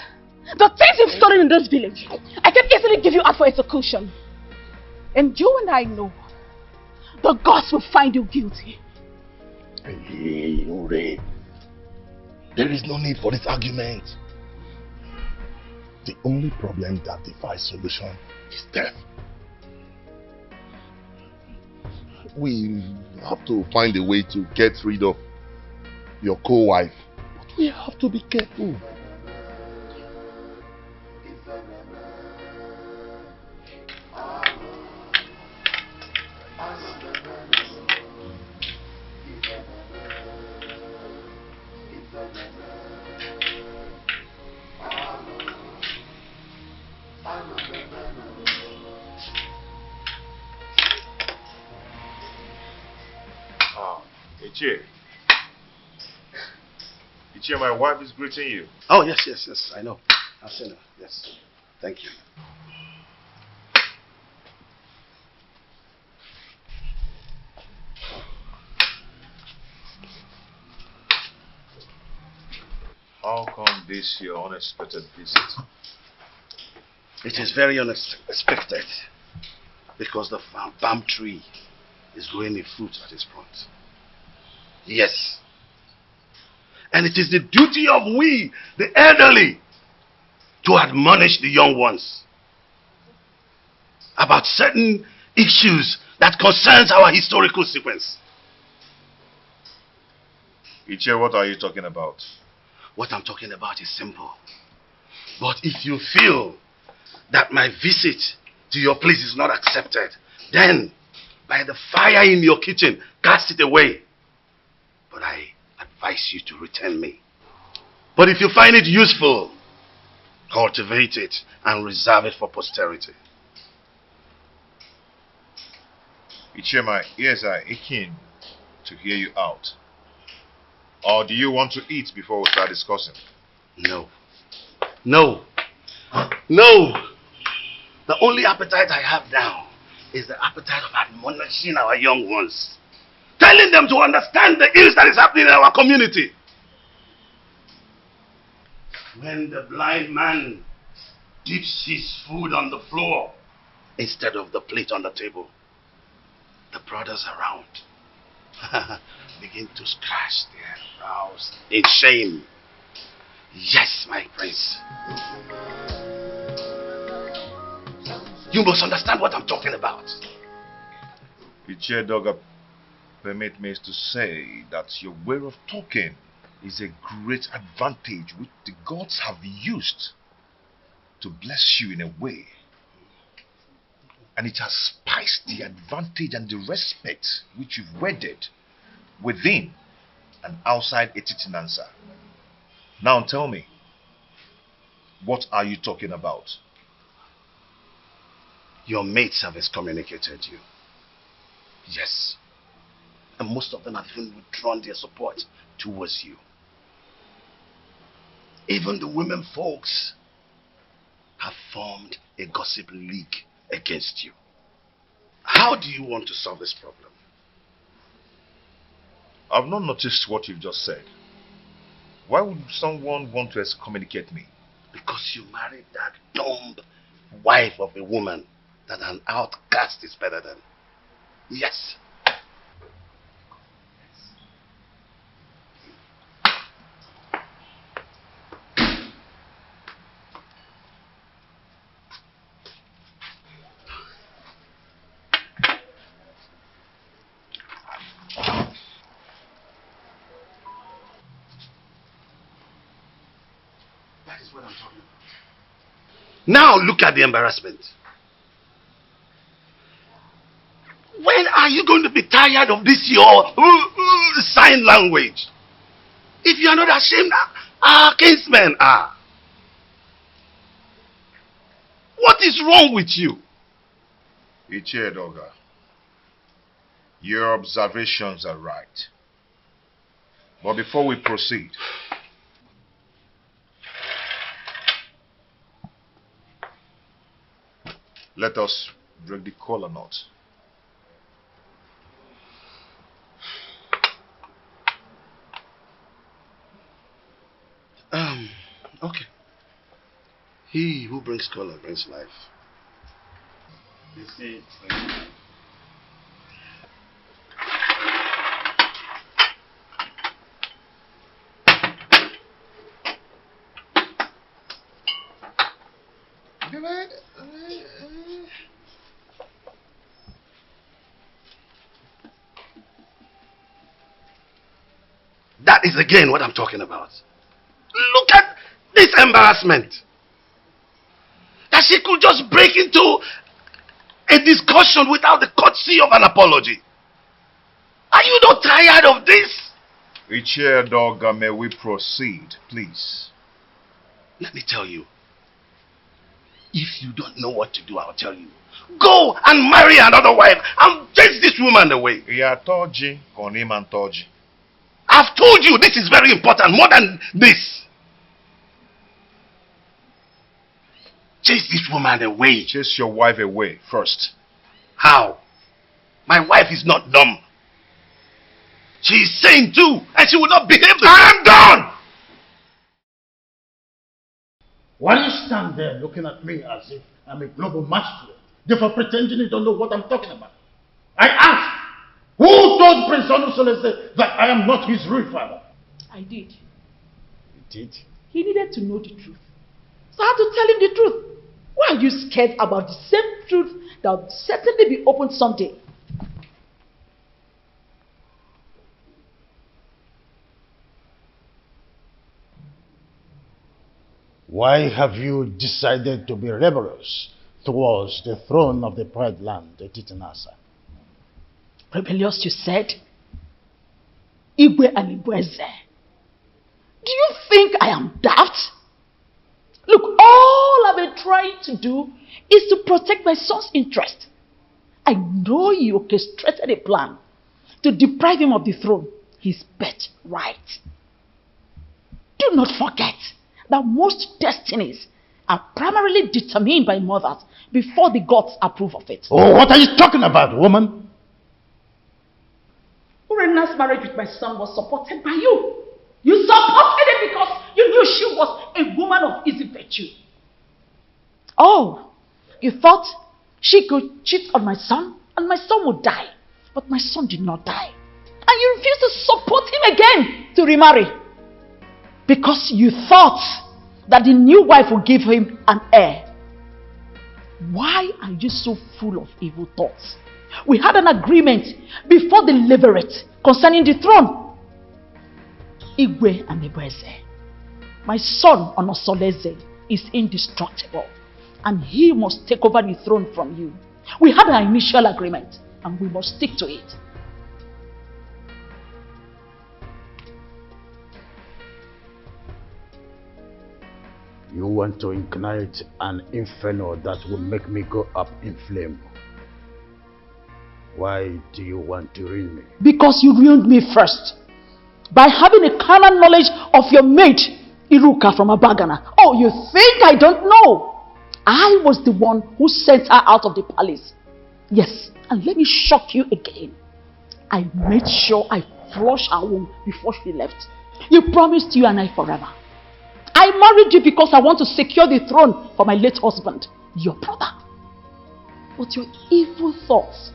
The things you've stolen in this village. I can easily give you out for execution. And you and I know the gods will find you guilty. Hey, Ure. There is no need for this argument. The only problem that defies solution is death. We have to find a way to get rid of your co-wife. But we have to be careful. Ichie, my wife is greeting you. Oh, yes, I know. I've seen her, yes. Thank you. How come this your unexpected visit? It is very unexpected because the palm tree is growing a fruit at its front. Yes. And it is the duty of we, the elderly, to admonish the young ones about certain issues that concerns our historical sequence. Ichie, what are you talking about? What I'm talking about is simple. But if you feel that my visit to your place is not accepted, then by the fire in your kitchen, cast it away. But I advise you to return me. But if you find it useful, cultivate it and reserve it for posterity. Ichie, my ears are aching to hear you out. Or do you want to eat before we start discussing? No. No. No. The only appetite I have now is the appetite of admonishing our young ones. Telling them to understand the ills that is happening in our community. When the blind man dips his food on the floor instead of the plate on the table, the brothers around begin to scratch their brows in shame. Yes, my prince. You must understand what I'm talking about. Ichie Doga, permit me to say that your way of talking is a great advantage which the gods have used to bless you in a way. And it has spiced the advantage and the respect which you've wedded within and outside Etitinansa. Now tell me, what are you talking about? Your mates have excommunicated you. Yes. And most of them have even withdrawn their support towards you. Even the women folks have formed a gossip league against you. How do you want to solve this problem? I've not noticed what you've just said. Why would someone want to excommunicate me? Because you married that dumb wife of a woman that an outcast is better than. Yes. That is what I'm talking about. Now look at the embarrassment. When are you going to be tired of this your sign language? If you are not ashamed, our kinsmen are. What is wrong with you? Ichie Doga, your observations are right. But before we proceed, let us break the kola knot. Okay. He who brings color brings life. You see, That is again what I'm talking about. Look at this embarrassment. That she could just break into a discussion without the courtesy of an apology. Are you not tired of this? Richard Dogger, may we proceed, please? Let me tell you. If you don't know what to do, I'll tell you. Go and marry another wife and chase this woman away. I've told you this is very important, more than this. Chase this woman away. Chase your wife away first. How? My wife is not dumb. She is sane too, and she will not behave the I am done! Why do you stand there looking at me as if I'm a global master, therefore pretending you don't know what I'm talking about? I ask, who told Prince Onusolese that I am not his real father? I did. You did? He needed to know the truth. So I had to tell him the truth. Why are you scared about the same truth that will certainly be opened someday? Why have you decided to be rebellious towards the throne of the Pride Land, the Titanasa? Rebellious, you said? Igwe and Igweze. Do you think I am daft? Look, all I've been trying to do is to protect my son's interest. I know you orchestrated a plan to deprive him of the throne, his birthright. Do not forget that most destinies are primarily determined by mothers before the gods approve of it. Oh, what are you talking about, woman? Urena's marriage with my son was supported by you. You supported it because you knew she was a woman of easy virtue. Oh, you thought she could cheat on my son and my son would die. But my son did not die. And you refused to support him again to remarry. Because you thought that the new wife would give him an heir. Why are you so full of evil thoughts? We had an agreement before the levirate concerning the throne. Igwe and Ibweze. My son Onosoleze is indestructible and he must take over the throne from you. We had an initial agreement and we must stick to it. You want to ignite an inferno that will make me go up in flame. Why do you want to ruin me? Because you ruined me first. By having a carnal knowledge of your mate, Iruka from Abagana. Oh, you think I don't know? I was the one who sent her out of the palace. Yes, and let me shock you again. I made sure I flushed her womb before she left. You promised you and I forever. I married you because I want to secure the throne for my late husband, your brother. But your evil thoughts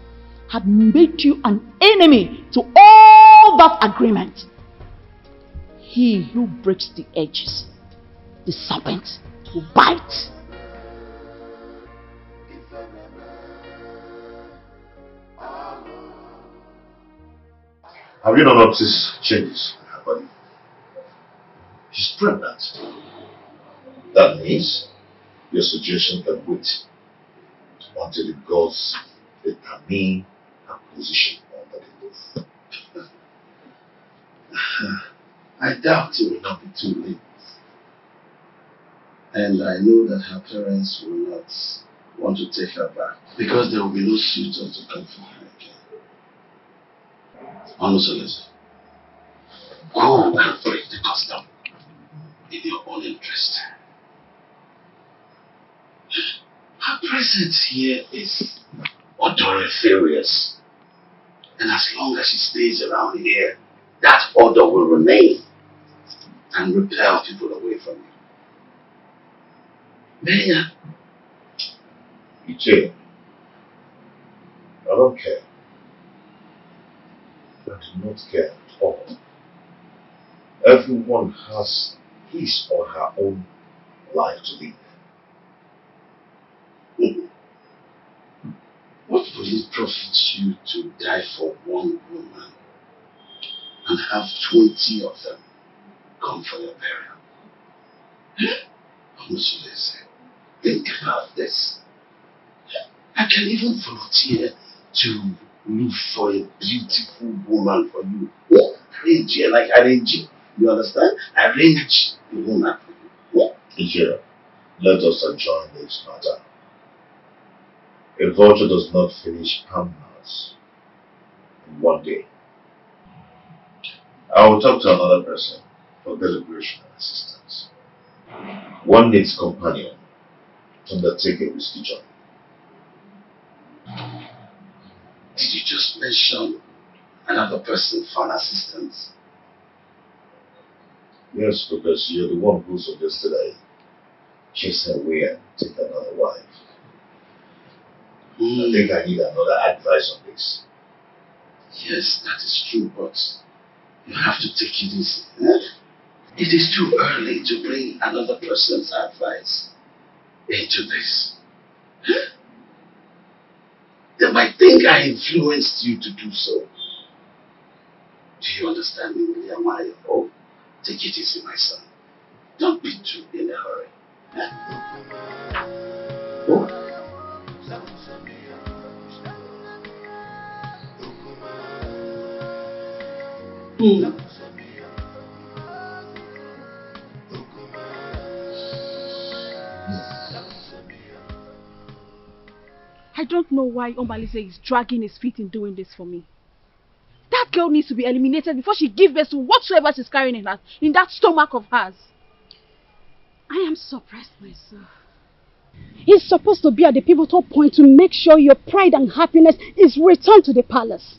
had made you an enemy to all that agreement. He who breaks the edges, the serpent, will bite. Have you not noticed changes in her body? She's pregnant. That means your suggestion can wait until the gods determine her position under the roof. I doubt it will not be too late. And I know that her parents will not want to take her back because there will be no suitor to come for her again. Onusolese, go and break the custom in your own interest. Her presence here is odoriferous. And as long as she stays around here, that odor will remain and repel people away from you. Benya. Iche, I don't care. I do not care at all. Everyone has his or her own life to live. What would it profit you to die for one woman and have 20 of them come for your burial? How much will they say? Think about this. I can even volunteer to look for a beautiful woman for you. Arrange her like arrange. You understand? Arrange the woman for you. Here, let us adjourn this matter. A vulture does not finish harmless in one day. I will talk to another person for deliberation and assistance. One needs companion to undertake a risky journey. Did you just mention another person for an assistance? Yes, because you're the one who suggested I chase her away and take another wife. I think I need another advice on this. Yes, that is true, but you have to take it easy. It is too early to bring another person's advice into this. They might think I influenced you to do so. Do you understand me, William? Oh, take it easy, my son. Don't be too in a hurry. Oh. I don't know why Malice is dragging his feet in doing this for me. That girl needs to be eliminated before she gives birth to whatsoever she's carrying in that stomach of hers. I am suppressed myself. He's supposed to be at the pivotal point to make sure your pride and happiness is returned to the palace.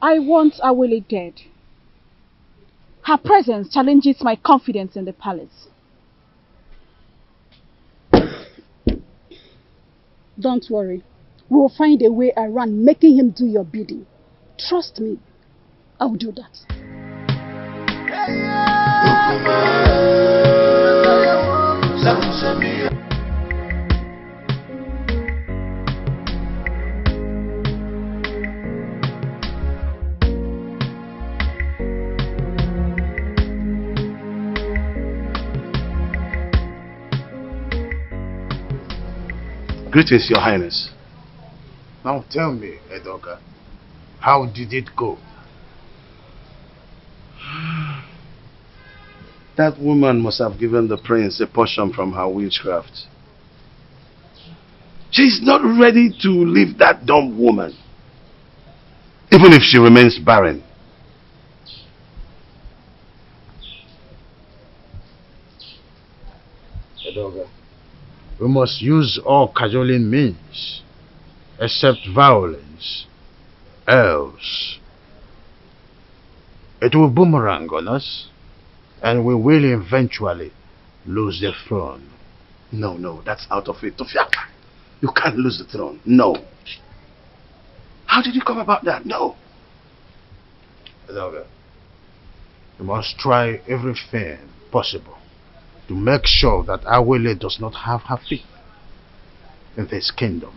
I want Awele dead. Her presence challenges my confidence in the palace. Don't worry. We'll find a way around making him do your bidding. Trust me. I'll do that. Greetings, Your Highness. Now tell me, Edoga, how did it go? That woman must have given the prince a portion from her witchcraft. She's not ready to leave that dumb woman, even if she remains barren. Edoga, we must use all cajoling means, except violence. Else, it will boomerang on us, and we will eventually lose the throne. No, that's out of it. Tofiaka, you can't lose the throne. No. How did you come about that? No. Edoga, we must try everything possible to make sure that Awele does not have her feet in this kingdom.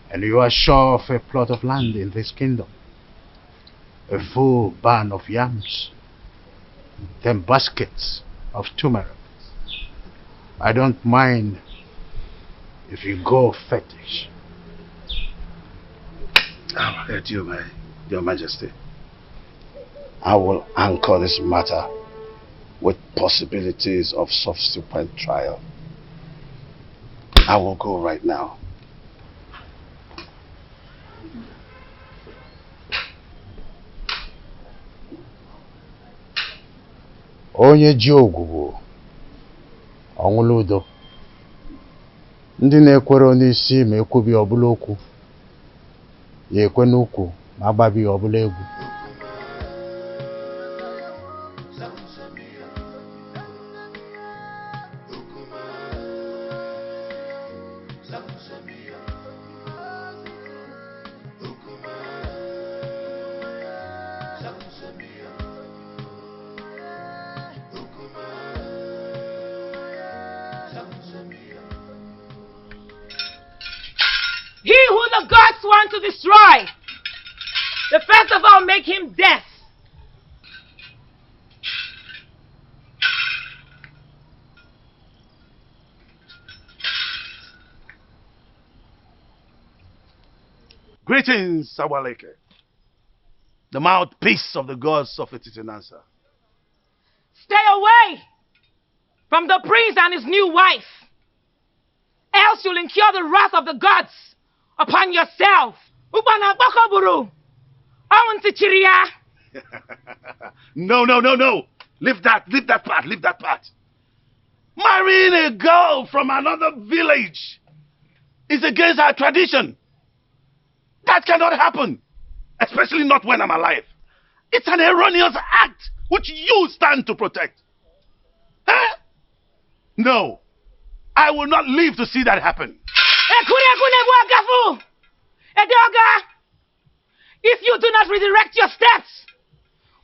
And you are sure of a plot of land in this kingdom, a full barn of yams, 10 baskets of turmeric. I don't mind if you go fetish. I'll let you, Your Majesty. I will anchor this matter with possibilities of subsequent trial. I will go right now. Onye ji ogwugwu ọnwụla udo. Ndị na-ekwere n'isi ma ekwubi ọbụla okwu, ya ekwe n'ukwu ma agbabi ọbụla egwu. the gods want to destroy, the first of all make him death. Greetings, Sawaleke, the mouthpiece of the gods of Etitinansa. Stay away from the prince and his new wife, else you'll incur the wrath of the gods upon yourself. No. Leave that part. Marrying a girl from another village is against our tradition. That cannot happen, especially not when I'm alive. It's an erroneous act which you stand to protect. Huh? No, I will not live to see that happen. If you do not redirect your steps,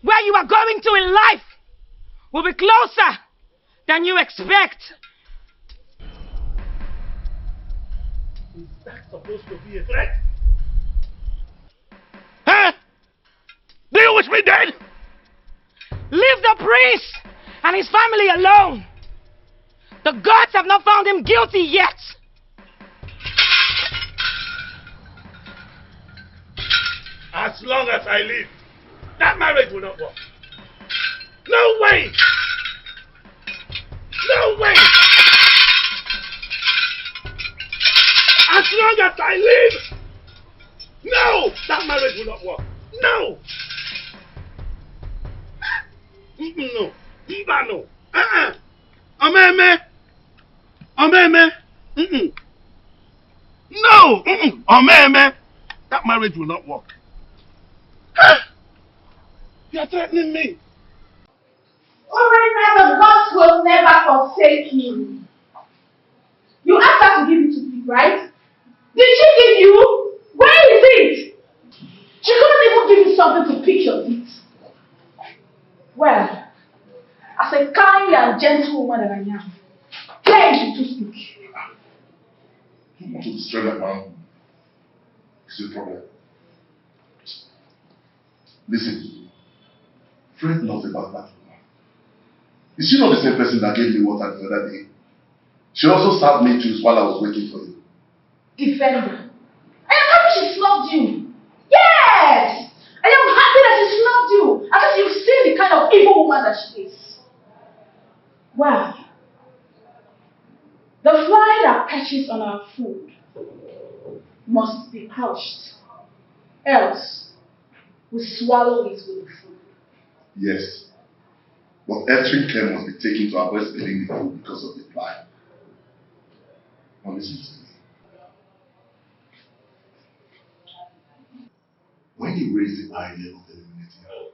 where you are going to in life will be closer than you expect. Is that supposed to be a threat? Huh? Do you wish me dead? Leave the prince and his family alone. The gods have not found him guilty yet. As long as I live, that marriage will not work. No way! No way! As long as I live, no! That marriage will not work. No! No. No. Omeme. No. Omeme. That marriage will not work. You are threatening me. Alright, now the gods will never forsake you. You asked her to give it to me, right? Did she give you? Where is it? She couldn't even give you something to pick your teeth. Well, as a kind and gentle woman that I am, here is to speak. You want to destroy that man? It's a problem. Listen, Fred knows about that woman. Is she not the same person that gave me water the other day? She also served me juice while I was waiting for you. Defender. I am happy she snubbed you. Yes! I am happy that she snubbed you. Because you've seen the kind of evil woman that she is. Well, the fly that perches on our food must be crushed. Else, we swallow it with the food. Yes. But extreme care must be taken to avoid spilling the food because of the fly. Now listen to me. When you raised the idea of eliminating her,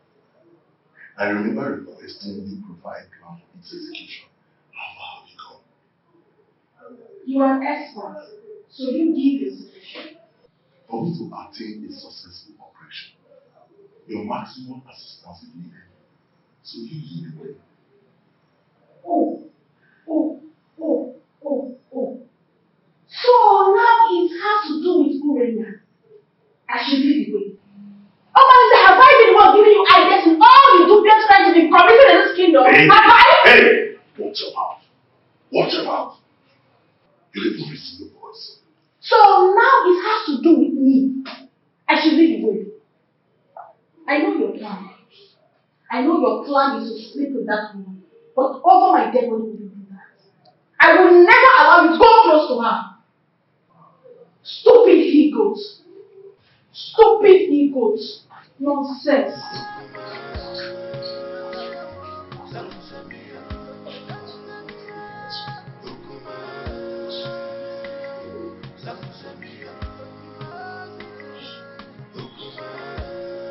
I remember requesting you provide plan for its execution. How far have you gone? You are an expert, so you give your suggestion. For me to attain a successful operation, your maximum assistance is needed. So you lead the way. So now it has to do with Urena. I should lead the way. Oh, have I been the one giving you ideas in all you do just trying to be committed in this kingdom? Hey, have I? Hey! Watch your mouth. Watch your mouth. You didn't listen to your voice. So now it has to do with me. I should lead the way. I know your plan. I know your plan is to sleep with that woman. But over my dead body will you do that? I will never allow you to go close to her. Stupid he-goats. Stupid he-goats. Nonsense.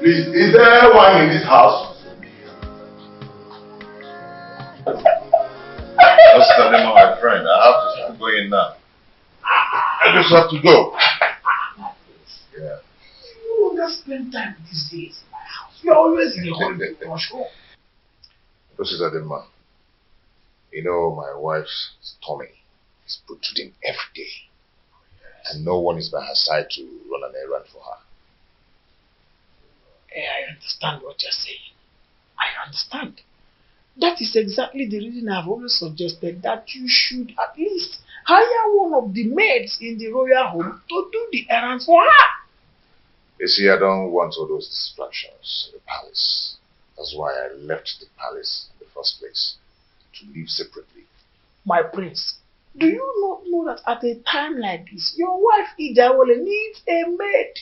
Please, is there wine in this house? What's the name of my friend? I have to start going now. I just have to go. Yeah. You don't spend time these days in my house. You're always in a holiday rush home. This is Adema. You know, my wife's tummy is protruding every day. and no one is by her side to run an errand for her. I understand what you're saying. I understand. That is exactly the reason I've always suggested that you should at least hire one of the maids in the royal home to do the errands for her. You see, I don't want all those distractions in the palace. That's why I left the palace in the first place, to live separately. My prince, do you not know that at a time like this, your wife Ijawole needs a maid?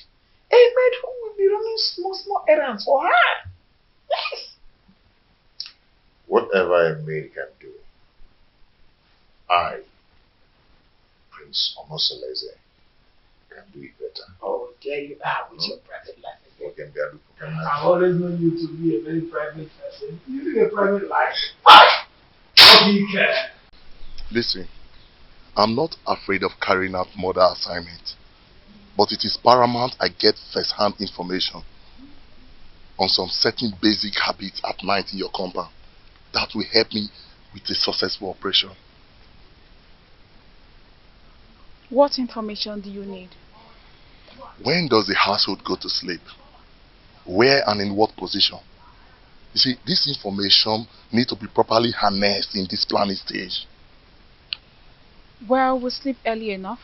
A maid who will be running small errands for her. Yes. Whatever a maid can do, I, Prince Omosoleze, can do it better. Oh, there you are with your private life again. I've always known you to be a very private person. You live a private life. How do you care? Listen, I'm not afraid of carrying out murder assignment, but it is paramount I get first-hand information on some certain basic habits at night in your compound that will help me with a successful operation. What information do you need? When does the household go to sleep? Where and in what position? You see, this information needs to be properly harnessed in this planning stage. Well, we sleep early enough.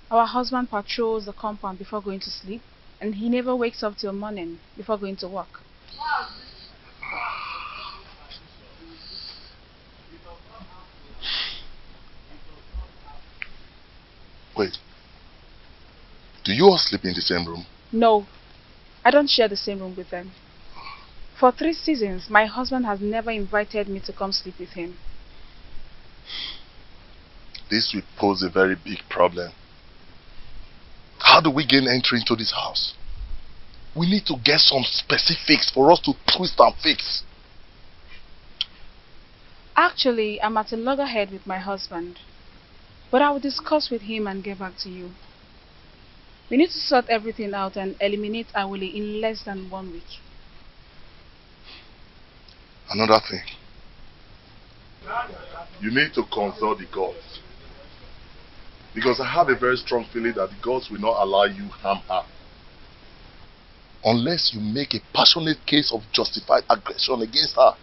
Our husband patrols the compound before going to sleep, and he never wakes up till morning before going to work. Wait. Do you all sleep in the same room? No, I don't share the same room with them. For 3 seasons, my husband has never invited me to come sleep with him. This will pose a very big problem. How do we gain entry into this house? We need to get some specifics for us to twist and fix. Actually, I'm at a loggerhead with my husband, but I will discuss with him and get back to you. We need to sort everything out and eliminate Awole in less than 1 week. Another thing. You need to consult the gods. Because I have a very strong feeling that the gods will not allow you harm her. Unless you make a passionate case of justified aggression against her.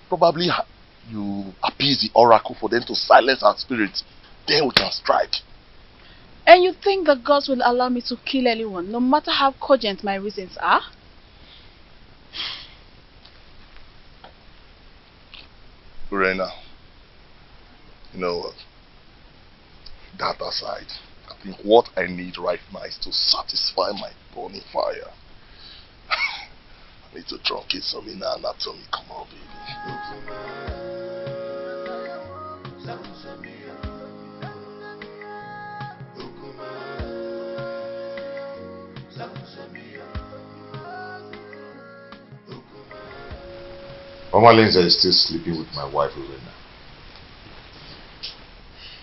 Probably you appease the oracle for them to silence her spirit. Then we can strike. And you think the gods will allow me to kill anyone, no matter how cogent my reasons are? Urena, you know what? That aside, I think what I need right now is to satisfy my burning fire. I need to truncate some inner anatomy. Come on, baby. Mama Lindsay is still sleeping with my wife, Urena.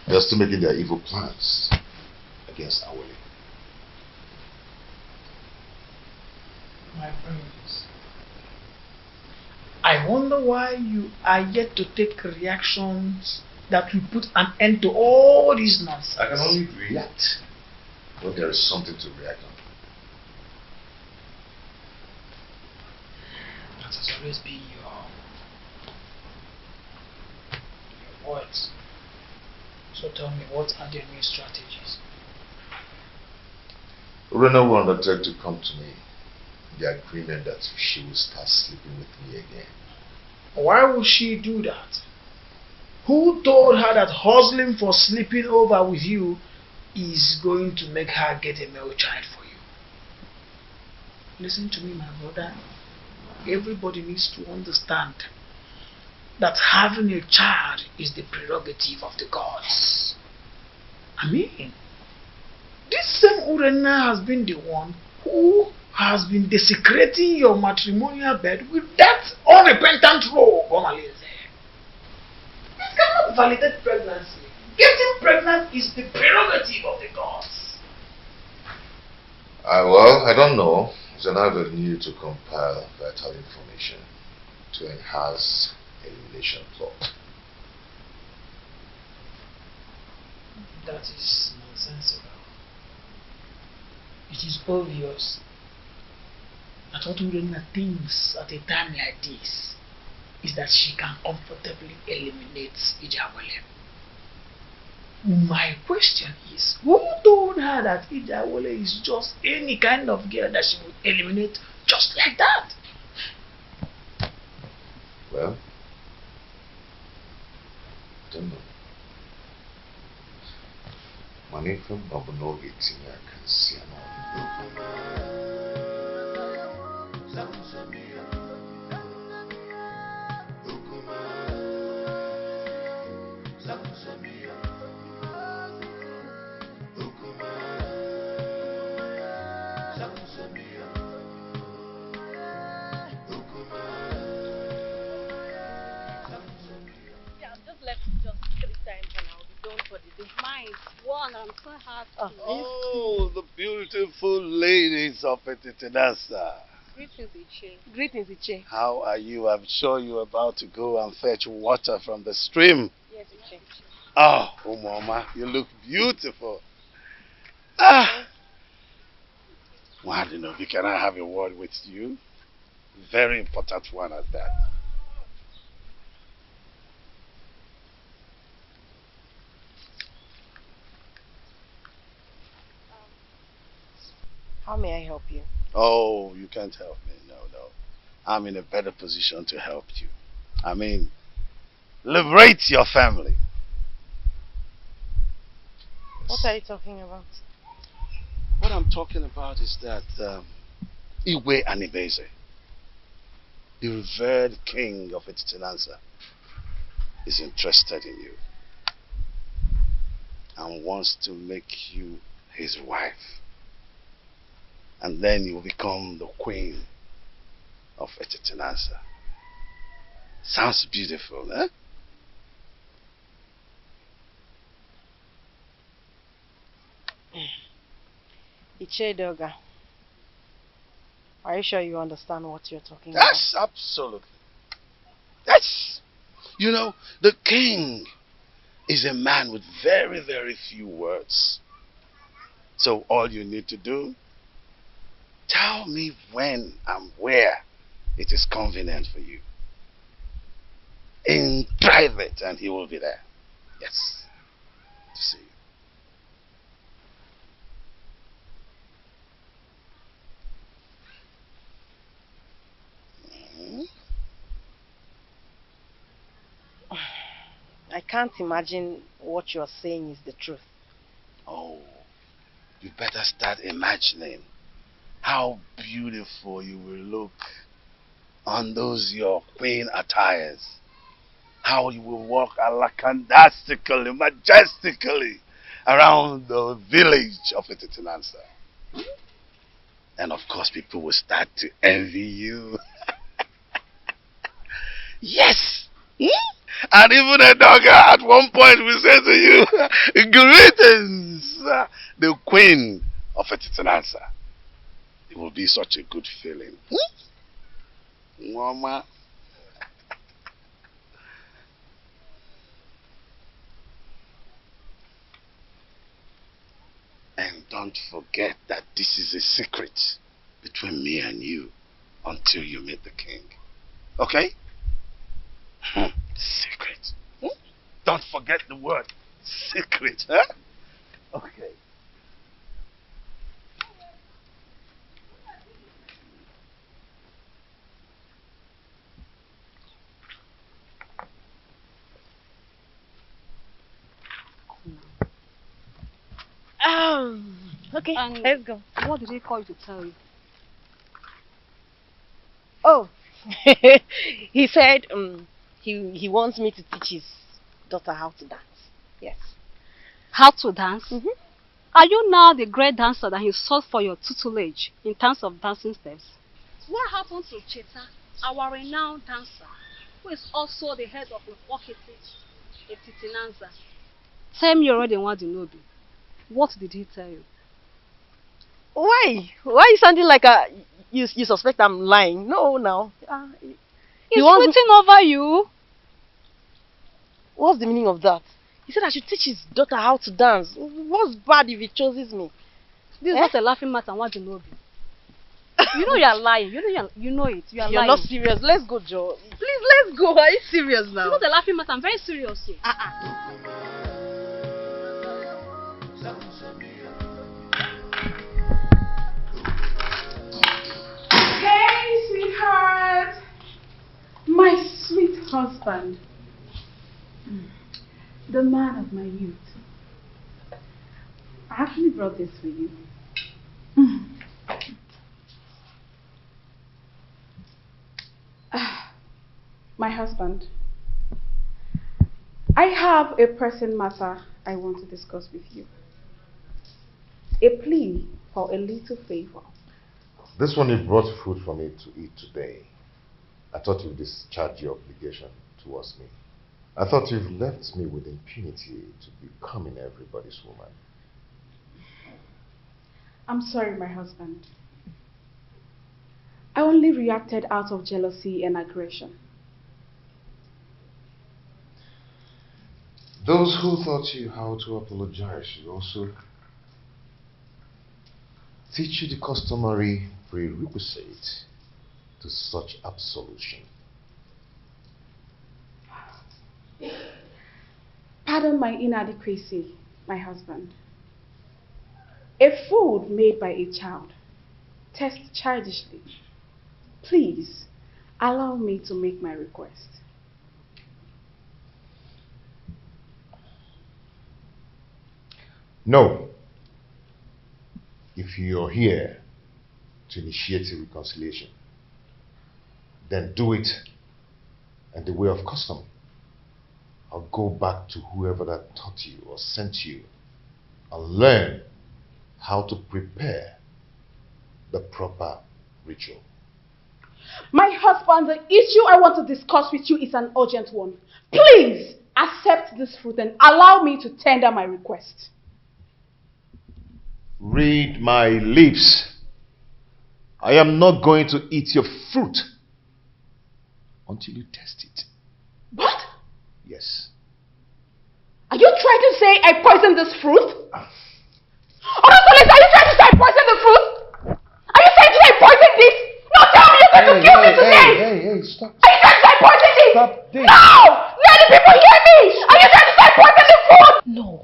They are still making their evil plans against Awole. My friends, I wonder why you are yet to take reactions that will put an end to all this nonsense. I can only react when there is something to react on. That has always been your words. So tell me, what are the new strategies? Urena will undertake to come to me in the agreement that she will start sleeping with me again. Why would she do that? Who told her that hustling for sleeping over with you is going to make her get a male child for you? Listen to me, my brother. Everybody needs to understand that having a child is the prerogative of the gods. I mean, this same Urena has been the one who has been desecrating your matrimonial bed with that unrepentant robe, Omalinze. This cannot validate pregnancy. Getting pregnant is the prerogative of the gods. Well, I don't know. It's an avenue to compile vital information to enhance elimination plot. That is nonsensical. It is obvious that what Urena thinks at a time like this is that she can comfortably eliminate Ijawale. My question is, who told her that Ijawale is just any kind of girl that she would eliminate just like that? Well, I don't know. Money from Bobono eating I can see One, I'm so happy. Oh, the beautiful ladies of Etitinasa. Greetings, Iche. Greetings, Iche. How are you? I'm sure you're about to go and fetch water from the stream. Yes, Iche. Oh, Mama, you look beautiful. Ah. Wadinobi, can I have a word with you? Very important one at that. How may I help you? Oh, you can't help me. No. I'm in a better position to help you. I mean, liberate your family. What are you talking about? What I'm talking about is that Iwe Anibeze, the revered king of Etitinanza, is interested in you and wants to make you his wife. And then you will become the queen of Etitinanza. Sounds beautiful, eh? Ichedoga, are you sure you understand what you're talking Yes, absolutely. Yes. You know, the king is a man with very, very few words. So all you need to do, tell me when and where it is convenient for you. In private, and he will be there. Yes. To see you. I can't imagine what you're saying is the truth. Oh, you better start imagining how beautiful you will look on those your queen attires. How you will walk alakandastically, majestically around the village of Etitinansa. And of course people will start to envy you. Yes! And even a dog at one point will say to you, greetings, the queen of Etitinansa. It will be such a good feeling. Mama. And don't forget that this is a secret between me and you until you meet the king. Okay? Secret. Don't forget the word secret, huh? Okay. Okay, And let's go. What did he call you to tell you? Oh, he said he wants me to teach his daughter how to dance. Yes. How to dance? Are you now the great dancer that he sought for your tutelage in terms of dancing steps? What happened to Cheta, our renowned dancer, who is also the head of Wakiti in Titinanza? Tell me already in Wadinobi. What did he tell you? Why? Why are you sounding like you suspect I'm lying? No, no. He's waiting over you. What's the meaning of that? He said I should teach his daughter how to dance. What's bad if he chooses me? This is not a laughing matter, what you know. You know you are lying. You know it. You are You're lying. not serious. Let's go, Joe. Please, let's go. Are you serious now? It's not a laughing matter. I'm very serious. So. Hey, sweetheart. My sweet husband. The man of my youth. I actually brought this for you. My husband. I have a pressing matter I want to discuss with you. A plea for a little favor. This one, you brought food for me to eat today. I thought you'd discharge your obligation towards me. I thought you've left me with impunity to becoming everybody's woman. I'm sorry, my husband. I only reacted out of jealousy and aggression. Those who taught you how to apologize should also teach you the customary prerequisite to such absolution. Pardon my inadequacy, my husband. A food made by a child tastes childishly. Please, allow me to make my request. No. If you're here to initiate a reconciliation, then do it in the way of custom. I'll go back to whoever that taught you or sent you and learn how to prepare the proper ritual. My husband, the issue I want to discuss with you is an urgent one. Please accept this fruit and allow me to tender my request. Read my lips. I am not going to eat your fruit until you test it. What? Yes. Are you trying to say I poisoned this fruit? Honestly, are you trying to say I poisoned the fruit? Are you trying to say I poisoned this? No, tell me you're going to kill me today! Hey, stop. Are you trying to say I poisoned this? Stop this. No! Let the people hear me! Are you trying to say I poisoned the food? No.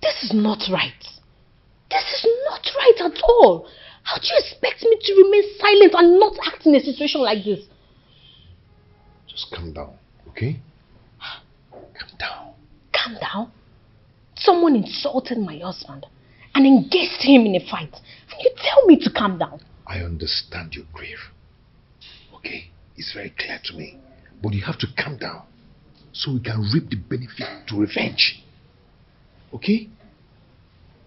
This is not right. This is not right at all. How do you expect me to remain silent and not act in a situation like this? Just calm down, okay? Calm down. Calm down? Someone insulted my husband and engaged him in a fight. And you tell me to calm down. I understand your grief. Okay? It's very clear to me. But you have to calm down so we can reap the benefit to revenge. Okay?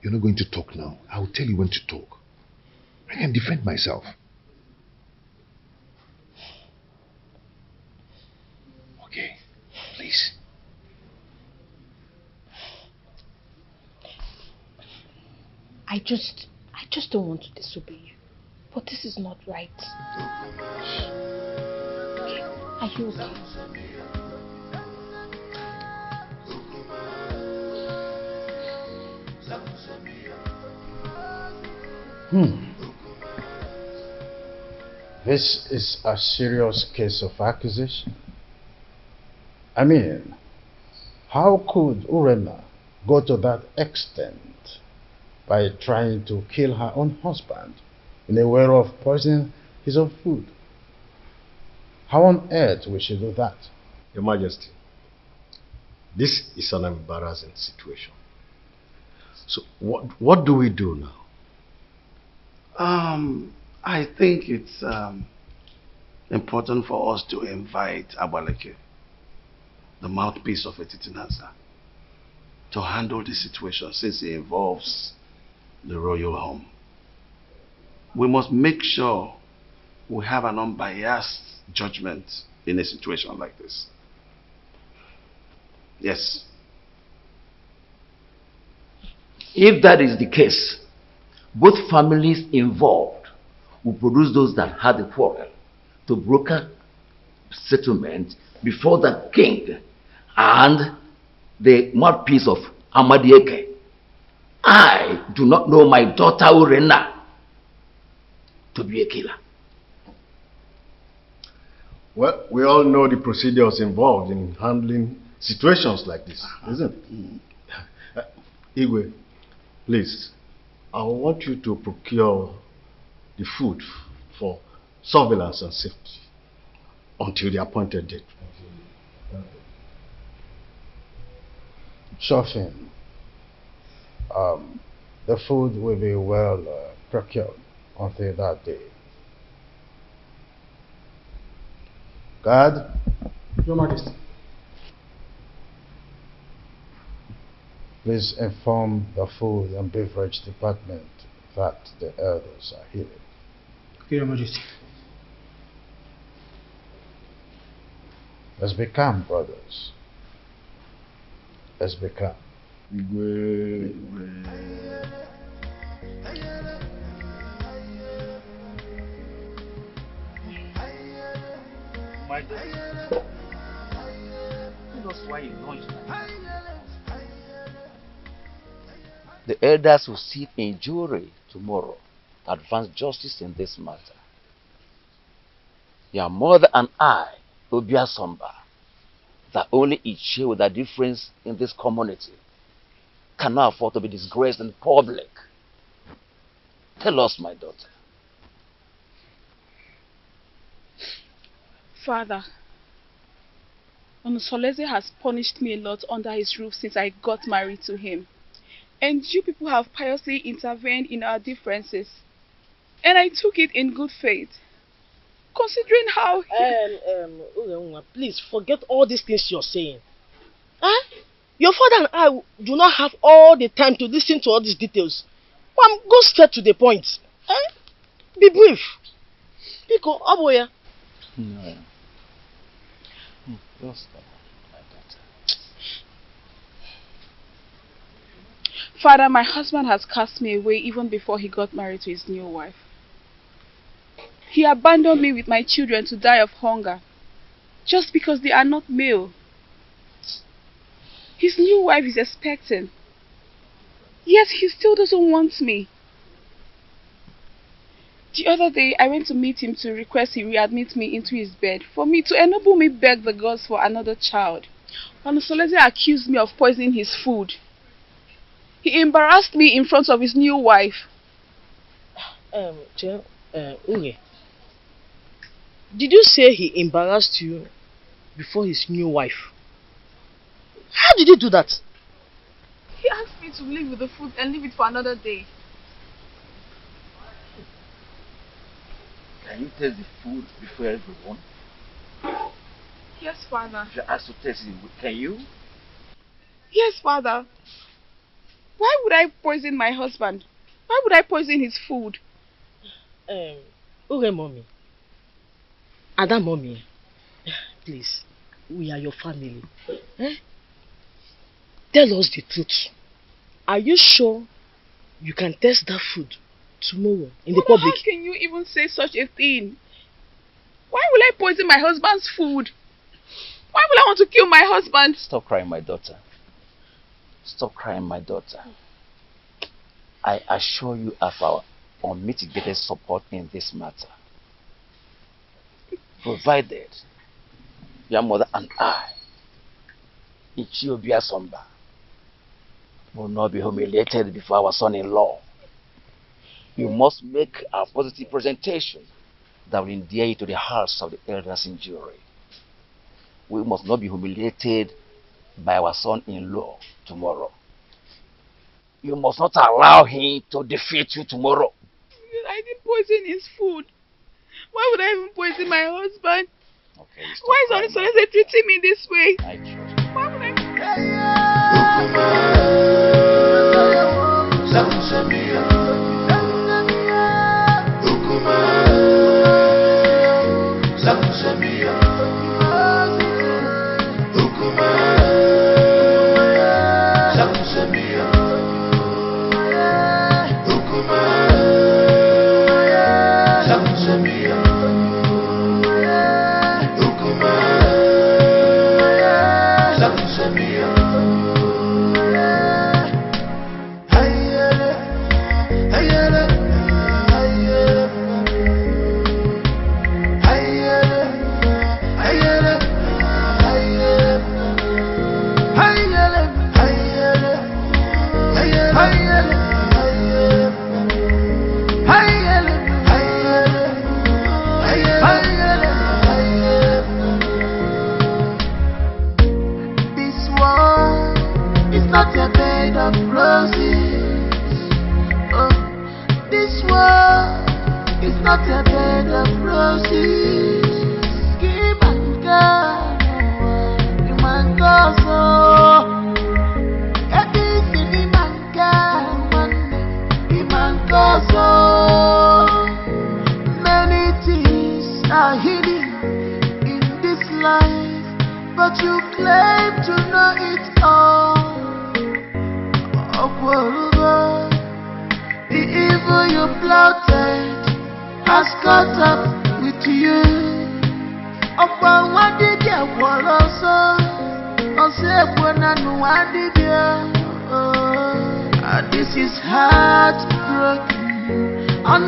You're not going to talk now. I will tell you when to talk. I can defend myself. Okay? Please. I just don't want to disobey you. But this is not right. Okay. Are you okay? This is a serious case of accusation. I mean, how could Urena go to that extent by trying to kill her own husband in a way of poisoning his own food? How on earth will she do that? Your Majesty, this is an embarrassing situation. So what do we do now? I think it's important for us to invite Abaleke, the mouthpiece of Etitinanza, to handle the situation since it involves the royal home. We must make sure we have an unbiased judgment in a situation like this. Yes. If that is the case, both families involved will produce those that had a quarrel to broker settlement before the king and the mouthpiece of Amadieke. I do not know my daughter Urena to be a killer. Well, we all know the procedures involved in handling situations like this, isn't it? Igwe, please, I want you to procure the food for surveillance and safety until the appointed date. Sure thing. The food will be well procured until that day. Guard. Your Majesty. Please inform the food and beverage department that the elders are here. Okay, Your Majesty. Let's be calm, brothers. Let's be calm. My daughter, tell us why you launched that. The elders will sit in jury tomorrow to advance justice in this matter. Your mother and I, Obia Somba, that only each share with a difference in this community, cannot afford to be disgraced in public. Tell us, my daughter. Father, Onusoleze has punished me a lot under his roof since I got married to him. And you people have piously intervened in our differences. And I took it in good faith. Considering how... Please, forget all these things you're saying. Huh? Your father and I do not have all the time to listen to all these details. Go straight to the point. Huh? Be brief. Pico, Aboya. No. Just my daughter. Father, my husband has cast me away even before he got married to his new wife. He abandoned me with my children to die of hunger, just because they are not male. His new wife is expecting, yet he still doesn't want me. The other day, I went to meet him to request he readmit me into his bed for me to enable me beg the gods for another child. Onusoleze accused me of poisoning his food. He embarrassed me in front of his new wife. Unge, did you say he embarrassed you before his new wife? How did he do that? He asked me to leave with the food and leave it for another day. Can you taste the food before everyone? Yes, Father. If you ask to taste it, can you? Yes, Father. Why would I poison my husband? Why would I poison his food? Okay, Mommy. Ada Mommy, please, we are your family. Tell us the truth. Are you sure you can test that food tomorrow in the public? How can you even say such a thing? Why will I poison my husband's food? Why will I want to kill my husband? Stop crying, my daughter. Stop crying, my daughter. I assure you of our unmitigated support in this matter. Provided your mother and I, Ichiobia Somba, will not be humiliated before our son-in-law. You must make a positive presentation that will endear you to the hearts of the elders in jury. We must not be humiliated by our son-in-law tomorrow. You must not allow him to defeat you tomorrow. I didn't poison his food. Why would I even poison my husband? Okay, why is Onusoleze treating me this way? I trust. Why would I... is not a bed of roses. Oh, this world is not a bed of roses. Give and God, you man go so. Everything man can, you man go so. Many things are hidden in this life, but you claim to know it all. Oh, the evil you plotted has caught up with you. Upon what did you also? On this is heartbroken. On